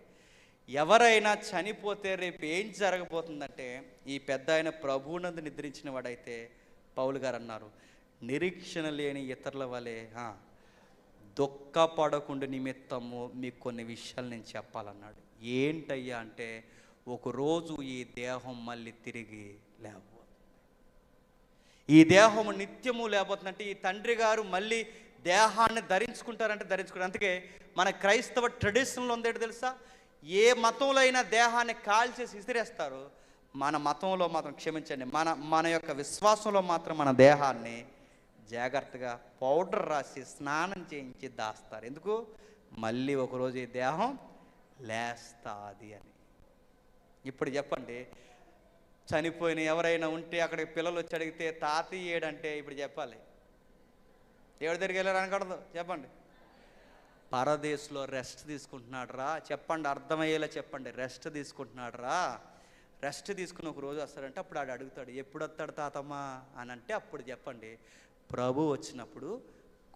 ఎవరైనా చనిపోతే రేపు ఏం జరగబోతుందంటే ఈ పెద్ద ఆయన ప్రభువునందు నిద్రించిన వాడైతే పౌలు గారు అన్నారు, నిరీక్షణ లేని ఇతరుల వలె దుఃఖపడకుండా నిమిత్తము మీకు కొన్ని విషయాలు నేను చెప్పాలన్నాడు. ఏంటయ్యా అంటే ఒకరోజు ఈ దేహం మళ్ళీ తిరిగి లేకపోతుంది. ఈ దేహం నిత్యము లేకపోతుందంటే ఈ తండ్రి గారు మళ్ళీ దేహాన్ని ధరించుకుంటారంటే ధరించుకుంటారు. అందుకే మన క్రైస్తవ ట్రెడిషన్లో ఉందేంటి తెలుసా? ఏ మతంలో అయినా దేహాన్ని కాల్చేసి విసిరేస్తారు. మన మతంలో మాత్రం క్షమించండి, మన యొక్క విశ్వాసంలో మాత్రం మన దేహాన్ని జాగ్రత్తగా పౌడర్ రాసి స్నానం చేయించి దాస్తారు. ఎందుకు? మళ్ళీ ఒకరోజు ఈ దేహం లేస్తాది అని. ఇప్పుడు చెప్పండి, చనిపోయిన ఎవరైనా ఉంటే అక్కడికి పిల్లలు వచ్చి అడిగితే తాతయ్య ఏడంటే ఇప్పుడు చెప్పాలి, ఎవరి దగ్గరికి వెళ్ళారు అనకూడదు. చెప్పండి, పరదేశంలో రెస్ట్ తీసుకుంటున్నాడు రా చెప్పండి, అర్థమయ్యేలా చెప్పండి. రెస్ట్ తీసుకుంటున్నాడు రా. రెస్ట్ తీసుకుని ఒక రోజు వస్తాడంటే అప్పుడు ఆడు అడుగుతాడు, ఎప్పుడు వస్తాడు తాతమ్మ అని అంటే అప్పుడు చెప్పండి, ప్రభు వచ్చినప్పుడు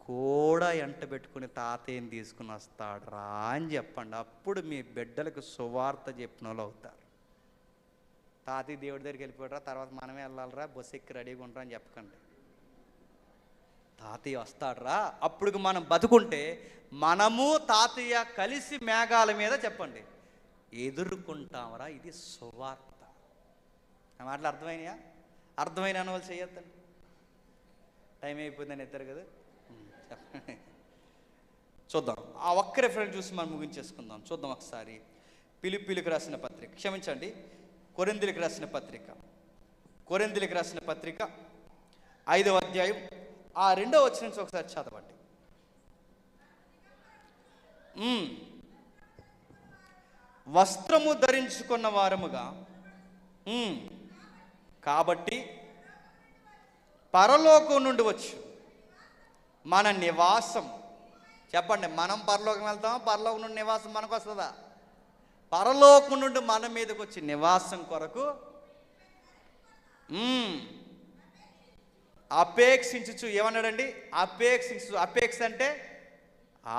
కూడా ఎంట పెట్టుకుని తాతయ్యని తీసుకుని వస్తాడు రా అని చెప్పండి. అప్పుడు మీ బిడ్డలకు సువార్త చెప్పిన వాళ్ళు అవుతారు. తాతయ్య దేవుడి దగ్గరికి వెళ్ళిపోయారా, తర్వాత మనమే వెళ్ళాలరా, బస్సు ఎక్కి రెడీగా ఉంటారా అని చెప్పకండి. తాతయ్య వస్తాడరా, అప్పుడు మనం బతుకుంటే మనము తాతయ్య కలిసి మేఘాల మీద చెప్పండి ఎదుర్కొంటామరా. ఇది సువార్త. నా మాటలు అర్థమైనయా? అర్థమైన వాళ్ళు చేయొద్దండి. టైం అయిపోయిందని ఎత్తారు కదా. చూద్దాం, ఆ ఒక్క రెఫరెన్స్ చూసి మనం ముగించేసుకుందాం. చూద్దాం ఒకసారి. ఫిలిప్పీలకు రాసిన పత్రిక, క్షమించండి, కొరింథీయులకు రాసిన పత్రిక, కొరింథీయులకు రాసిన పత్రిక 5వ అధ్యాయం ఆ 2వ వచనం నుంచి ఒకసారి చదవండి. వస్త్రము ధరించుకున్న వారముగా కాబట్టి పరలోకం నుండి వచ్చు మన నివాసం. చెప్పండి, మనం పరలోకం వెళ్తామా? పరలోకం నుండి నివాసం మనకు వస్తుందా? పరలోకం నుండి మన మీదకి వచ్చి నివాసం కొరకు అపేక్షించు. ఏమన్నాడండి? అపేక్ష అంటే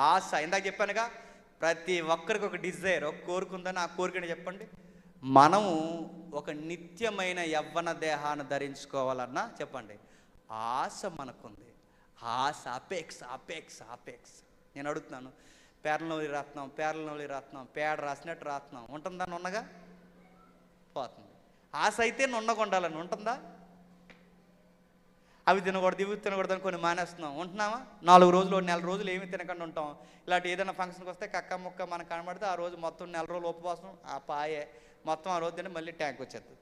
ఆశ. ఇందాక చెప్పానుగా, ప్రతి ఒక్కరికి ఒక డిజైర్, ఒక కోరిక ఉందని. ఆ కోరికని చెప్పండి, మనము ఒక నిత్యమైన యవ్వన దేహాన్ని ధరించుకోవాలన్నా చెప్పండి ఆశ మనకుంది. ఆశ, అపేక్ష. నేను అడుగుతున్నాను, పేర్లనోలి రాత్నాం పేడ రాసినట్టు రాత్నాం ఉంటుందా? నున్నగా పోతుంది. ఆశ అయితే నున్నగా ఉండాలని ఉంటుందా? అవి తినకూడదు ఇవి తినకూడదు అని కొన్ని మానేస్తున్నాం. ఉంటున్నామా? 4 రోజులు నెల రోజులు ఏమి తినకుండా ఉంటాం. ఇలాంటి ఏదైనా ఫంక్షన్కి వస్తే కక్క ముక్క మనకు కనబడితే ఆ రోజు మొత్తం నెల రోజులు ఉపవాసం, ఆ పాయే మొత్తం ఆ రోజు తిని మళ్ళీ ట్యాంక్ వచ్చేస్తుంది.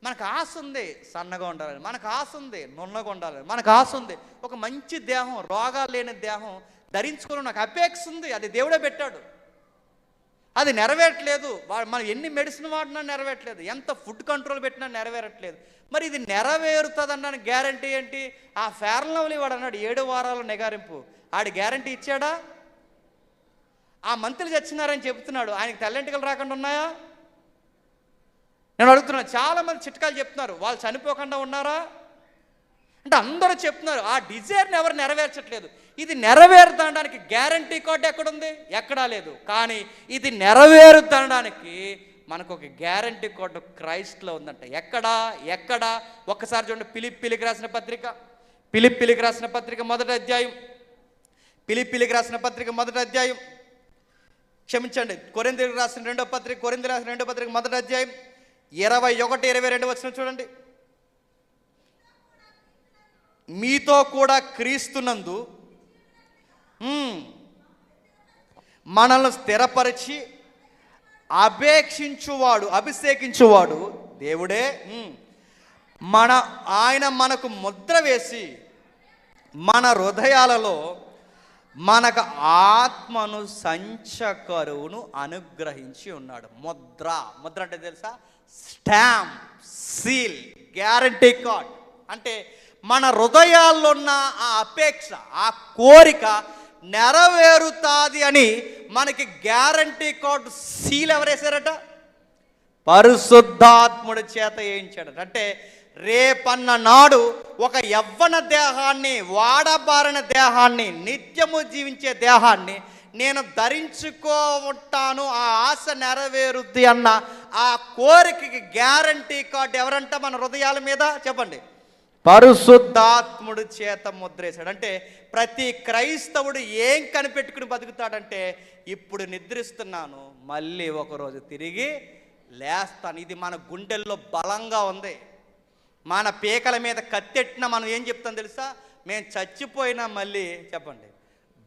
మనకు ఆశ ఉంది సన్నగా ఉండాలని, మనకు ఆశ ఉంది నున్నగా ఉండాలని, మనకు ఆశ ఉంది ఒక మంచి దేహం, రోగాలు లేని దేహం ధరించుకోవడం నాకు అపేక్ష ఉంది. అది దేవుడే పెట్టాడు, అది నెరవేరట్లేదు. మనం ఎన్ని మెడిసిన్ వాడినా నెరవేరట్లేదు, ఎంత ఫుడ్ కంట్రోల్ పెట్టినా నెరవేరట్లేదు. మరి ఇది నెరవేరుతుంది అన్నాను గ్యారంటీ ఏంటి? ఆ ఫెయిర్ అండ్ లవ్లీ వాడు అన్నాడు 7 వారాలు నిగారింపు, ఆడి గ్యారంటీ ఇచ్చాడా? ఆ మంత్రులు చచ్చినారని చెప్తున్నాడు, ఆయనకి తెల్లంటికలు రాకుండా ఉన్నాయా? నేను అడుగుతున్నాను. చాలామంది చిట్కాలు చెప్తున్నారు, వాళ్ళు చనిపోకుండా ఉన్నారా అంటే అందరూ చెప్తున్నారు. ఆ డిజైర్ని ఎవరు నెరవేర్చట్లేదు. ఇది నెరవేరుతాడానికి గ్యారంటీ కార్డు ఎక్కడుంది? ఎక్కడా లేదు. కానీ ఇది నెరవేరుతాడానికి మనకు ఒక గ్యారంటీ కార్డు క్రైస్ట్లో ఉందంట. ఎక్కడా ఒక్కసారి చూడండి. పిలిప్పిలికి రాసిన పత్రిక మొదటి అధ్యాయం, పిలిప్పిలికి రాసిన పత్రిక మొదటి అధ్యాయం, క్షమించండి, కొరింథీయులకు రాసిన రెండో పత్రిక మొదటి అధ్యాయం 21-22 వచనం చూడండి. మీతో కూడా క్రీస్తునందు మనల్ని స్థిరపరిచి అభిషేకించువాడు దేవుడే. ఆయన మనకు ముద్ర వేసి మన హృదయాలలో మనకు ఆత్మను సంచకరువును అనుగ్రహించి ఉన్నాడు. ముద్ర అంటే తెలుసా? Stamp, seal, guarantee card. అంటే మన హృదయాల్లో ఉన్న ఆ అపేక్ష, ఆ కోరిక నెరవేరుతాది అని మనకి గ్యారంటీ కార్డు సీల్ ఎవరేశారట? పరిశుద్ధాత్ముడి చేత వేయించాడట. అంటే రేపన్న నాడు ఒక యవ్వన దేహాన్ని, వాడబారిన దేహాన్ని, నిత్యము జీవించే దేహాన్ని నేను ధరించుకుంటాను, ఆ ఆశ నెరవేరుద్ది అన్న ఆ కోరికకి గ్యారంటీ కార్డు ఎవరంట? మన హృదయాల మీద చెప్పండి. పరిశుద్ధాత్ముడి చేత ముద్రేశాడు. అంటే ప్రతి క్రైస్తవుడు ఏం కనిపెట్టుకుని బతుకుతాడంటే, ఇప్పుడు నిద్రిస్తున్నాను, మళ్ళీ ఒకరోజు తిరిగి లేస్తాను. ఇది మన గుండెల్లో బలంగా ఉంది. మన పీకల మీద కత్తెట్టినా మనం ఏం చెప్తాం తెలుసా? మేము చచ్చిపోయినా మళ్ళీ చెప్పండి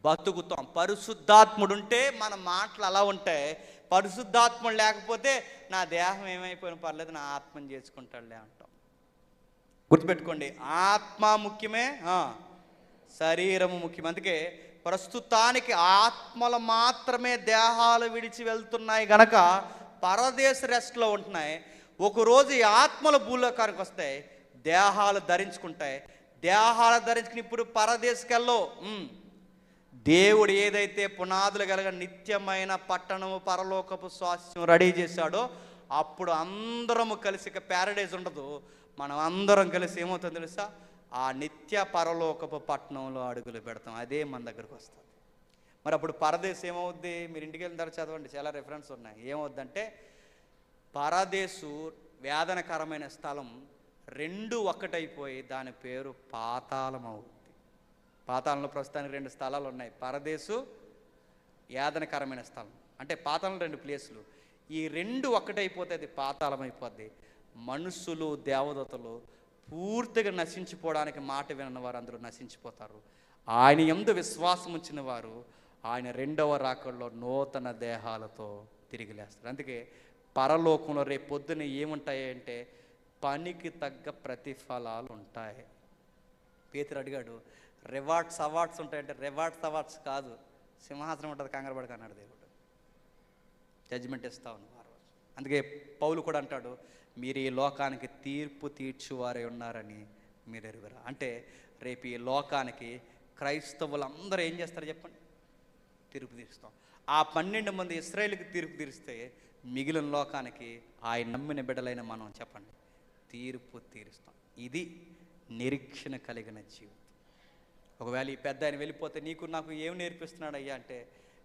బతుకుతాం. పరిశుద్ధాత్ముడు ఉంటే మన మాటలు అలా ఉంటాయి. పరిశుద్ధాత్ముడు లేకపోతే నా దేహం ఏమైపోయినా పర్లేదు, నా ఆత్మని చేసుకుంటాడులే అంటాం. గుర్తుపెట్టుకోండి, ఆత్మ ముఖ్యమే, శరీరము ముఖ్యం. అందుకే ప్రస్తుతానికి ఆత్మలు మాత్రమే దేహాలు విడిచి వెళ్తున్నాయి గనక పరదేశ రెస్ట్లో ఉంటున్నాయి. ఒకరోజు ఈ ఆత్మల భూలోకానికి వస్తాయి, దేహాలు ధరించుకుంటాయి. దేహాలు ధరించుకుని ఇప్పుడు పరదేశకెళ్ళో దేవుడు ఏదైతే పునాదులు కలగ నిత్యమైన పట్టణము, పరలోకపు స్వాస్థ్యం రెడీ చేశాడో అప్పుడు అందరము కలిసి, ఇక ప్యారడైజ్ ఉండదు, మనం అందరం కలిసి ఏమవుతుందో తెలుసా? ఆ నిత్య పరలోకపు పట్టణంలో అడుగులు పెడతాం. అదే మన దగ్గరకు వస్తుంది. మరి అప్పుడు పరదేశం ఏమవుద్ది? మీరు ఇంటికి వెళ్ళిన తర్వాత చదవండి, చాలా రెఫరెన్స్ ఉన్నాయి. ఏమవుద్దంటే పరదేశు వేదనకరమైన స్థలం 2 ఒక్కటైపోయి దాని పేరు పాతాళం అవుద్ది. పాతాళంలో ప్రస్తుతానికి 2 స్థలాలు ఉన్నాయి, పరదేశు, యాదనకరమైన స్థలం. అంటే పాతాళం 2 ప్లేసులు. ఈ 2 ఒక్కటైపోతే అది పాతాళం అయిపోద్ది. మనుషులు, దేవదూతలు పూర్తిగా నశించిపోవడానికి మాట వినని వారు అందరూ నశించిపోతారు. ఆయన యందు విశ్వాసం ఉంచిన వారు ఆయన 2వ రాకడలో నూతన దేహాలతో తిరిగి లేస్తారు. అందుకే పరలోకంలో రేపు పొద్దున ఏముంటాయి అంటే పనికి తగ్గ ప్రతిఫలాలు ఉంటాయి. పేతురు అడిగాడు, అవార్డ్స్ ఉంటాయంటే అవార్డ్స్ కాదు, సింహాసనం ఉంటుంది, కంగారు పడక అన్నాడు దేవుడు. జడ్జిమెంట్ ఇస్తా ఉన్నారు. అందుకే పౌలు కూడా అంటాడు, మీరు ఈ లోకానికి తీర్పు తీర్చువారే ఉన్నారని మీరు ఎరుగురా. అంటే రేపు ఈ లోకానికి క్రైస్తవులందరూ ఏం చేస్తారు చెప్పండి? తీర్పు తీరుస్తాం. ఆ 12 మంది ఇశ్రాయేలుకి తీర్పు తీరిస్తే మిగిలిన లోకానికి ఆయన నమ్మిన బిడ్డలైన మనం చెప్పండి తీర్పు తీరుస్తాం. ఇది నిరీక్షణ కలిగిన జీవితం. ఒకవేళ ఈ పెద్ద ఆయన వెళ్ళిపోతే నీకు నాకు ఏం నేర్పిస్తున్నాడు అయ్యా అంటే,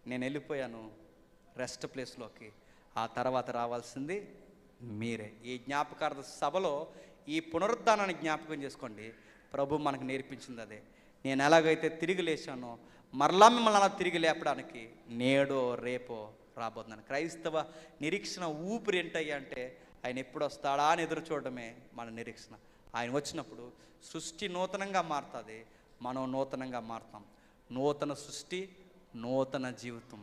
నేను వెళ్ళిపోయాను రెస్ట్ ప్లేస్లోకి, ఆ తర్వాత రావాల్సింది మీరే. ఈ జ్ఞాపకార్థ సభలో ఈ పునరుద్ధానాన్ని జ్ఞాపకం చేసుకోండి. ప్రభు మనకు నేర్పించింది అదే. నేను ఎలాగైతే తిరిగి లేచానో మరలా మిమ్మల్ని అలా తిరిగి లేపడానికి నేడో రేపో రాబోతున్నాను. క్రైస్తవ నిరీక్షణ ఊపిరి ఏంటయ్యా అంటే ఆయన ఎప్పుడు వస్తాడా అని ఎదురు చూడడమే మన నిరీక్షణ. ఆయన వచ్చినప్పుడు సృష్టి నూతనంగా మారుతుంది, మనం నూతనంగా మారుతాం. నూతన సృష్టి, నూతన జీవితం,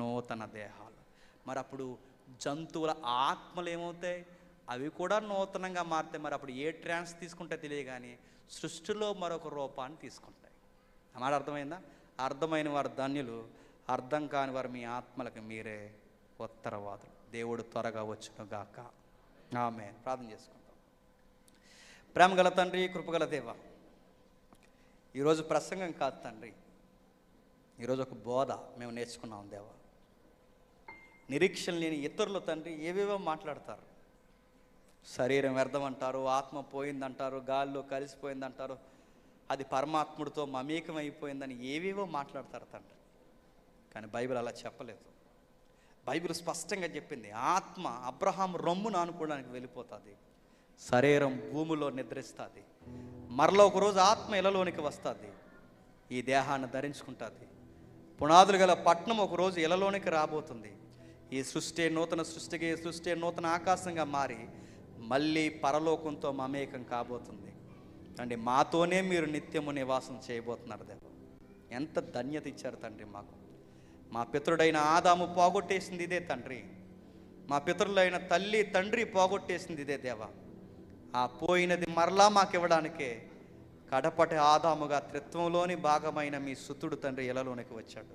నూతన దేహాలు. మరి అప్పుడు జంతువుల ఆత్మలు ఏమవుతాయి? అవి కూడా నూతనంగా మారుతాయి. మరి అప్పుడు ఏ ట్రాన్స్ తీసుకుంటే తెలియదు కానీ సృష్టిలో మరొక రూపాన్ని తీసుకుంటాయి. ఆ మాట అర్థమైందా? అర్థమైన వారు ధన్యులు, అర్థం కాని వారు మీ ఆత్మలకు మీరే ఉత్తరవాదులు. దేవుడు త్వరగా వచ్చును గాక. ఆమేన్. ప్రార్థన చేసుకుంటాం. ప్రేమగల తండ్రి, కృపగల దేవ, ఈరోజు ప్రసంగం కాదు తండ్రి, ఈరోజు ఒక బోధ మేము నేర్చుకున్నాం దేవ. నిరీక్షణ లేని ఇతరులు తండ్రి ఏవేవో మాట్లాడతారు. శరీరం వ్యర్థం అంటారు, ఆత్మ పోయిందంటారు, గాల్లో కలిసిపోయిందంటారు, అది పరమాత్ముడితో మమేకం అయిపోయిందని ఏవేవో మాట్లాడతారు తండ్రి. కానీ బైబిల్ అలా చెప్పలేదు. బైబిల్ స్పష్టంగా చెప్పింది, ఆత్మ అబ్రహాం రొమ్మును ఆనుకోవడానికి వెళ్ళిపోతుంది, శరీరం భూమిలో నిద్రిస్తుంది, మరలో ఒకరోజు ఆత్మ ఇలలోనికి వస్తుంది, ఈ దేహాన్ని ధరించుకుంటుంది. పునాదులు గల పట్నం ఒకరోజు ఇలలోనికి రాబోతుంది. ఈ సృష్టి నూతన సృష్టికి, సృష్టి నూతన ఆకాశంగా మారి మళ్ళీ పరలోకంతో మమేకం కాబోతుంది. అంటే మాతోనే మీరు నిత్యము నివాసం చేయబోతున్నారు దేవ. ఎంత ధన్యత ఇచ్చారు తండ్రి మాకు. మా పితరుడైన ఆదాము పోగొట్టేసింది ఇదే తండ్రి, మా పితరులైన తల్లి తండ్రి పోగొట్టేసింది ఇదే దేవ. ఆ పోయినది మరలా మాకు ఇవ్వడానికే కడపటి ఆదాముగా త్రిత్వంలోని భాగమైన మీ సుతుడు తండ్రి ఇలలోనికి వచ్చాడు,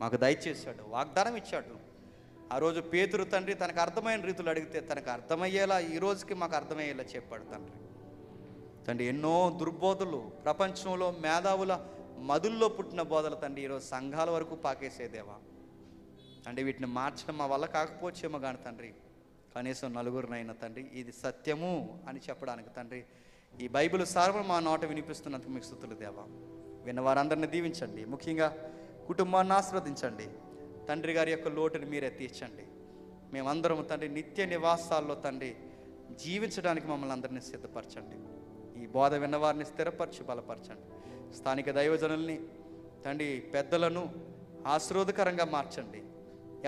మాకు దయచేశాడు, వాగ్దానం ఇచ్చాడు. ఆ రోజు పేతురు తండ్రి తనకు అర్థమైన రీతులు అడిగితే తనకు అర్థమయ్యేలా ఈ రోజుకి మాకు అర్థమయ్యేలా చెప్పాడు తండ్రి. తండ్రి ఎన్నో దుర్బోధలు, ప్రపంచంలో మేధావుల మధుల్లో పుట్టిన బోధలు తండ్రి ఈరోజు సంఘాల వరకు పాకేసేదేవా. అంటే వీటిని మార్చడం మా వల్ల కాకపోవచ్చేమో కానీ తండ్రి, కనీసం నలుగురినైనా తండ్రి ఇది సత్యము అని చెప్పడానికి తండ్రి ఈ బైబిల్ సార్వం మా నోట వినిపిస్తున్నందుకు మీకు స్తుతులు దేవా. విన్నవారందరిని దీవించండి, ముఖ్యంగా కుటుంబాన్ని ఆశీర్వదించండి. తండ్రి గారి యొక్క లోటుని మీరే తీర్చండి. మేమందరం తండ్రి నిత్య నివాసాల్లో తండ్రి జీవించడానికి మమ్మల్ని అందరినీ సిద్ధపరచండి. ఈ బోధ విన్నవారిని స్థిరపరచి బలపరచండి. స్థానిక దైవజనుల్ని తండ్రి పెద్దలను ఆశీర్వాదకరంగా మార్చండి.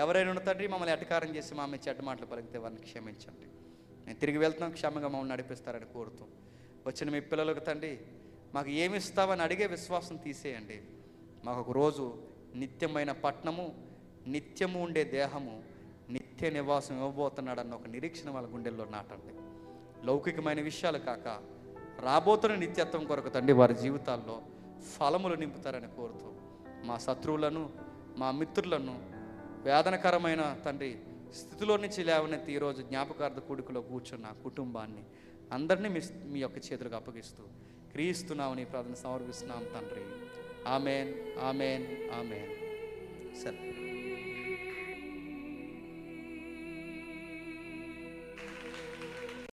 ఎవరైనా తండ్రి మమ్మల్ని ఎటకారం చేసి మా మీద చెడ్డ మాటలు పలికితే వారిని క్షమించండి. నేను తిరిగి వెళ్తున్నాం, క్షేమంగా మమ్మల్ని నడిపిస్తారని కోరుతూ వచ్చిన మీ పిల్లలకు తండ్రి మాకు ఏమి ఇస్తావని అడిగే విశ్వాసం తీసేయండి. మాకు ఒక రోజు నిత్యమైన పట్టణము, నిత్యము ఉండే దేహము, నిత్య నివాసం ఇవ్వబోతున్నాడన్న ఒక నిరీక్షణ వాళ్ళ గుండెల్లో నాటండి. లౌకికమైన విషయాలు కాక రాబోతున్న నిత్యత్వం కొరకు తండ్రి వారి జీవితాల్లో ఫలములు నింపుతారని కోరుతూ మా శత్రువులను, మా మిత్రులను వేదనకరమైన తండ్రి స్థితిలో నుంచి లేవనెత్తి ఈరోజు జ్ఞాపకార్థ కూడికలో కూర్చున్న కుటుంబాన్ని అందరినీ మీ యొక్క చేతులకు అప్పగిస్తూ క్రీస్తున్నామని ప్రార్థన సమర్పిస్తున్నాం తండ్రి. Amen, amen, amen. సరే.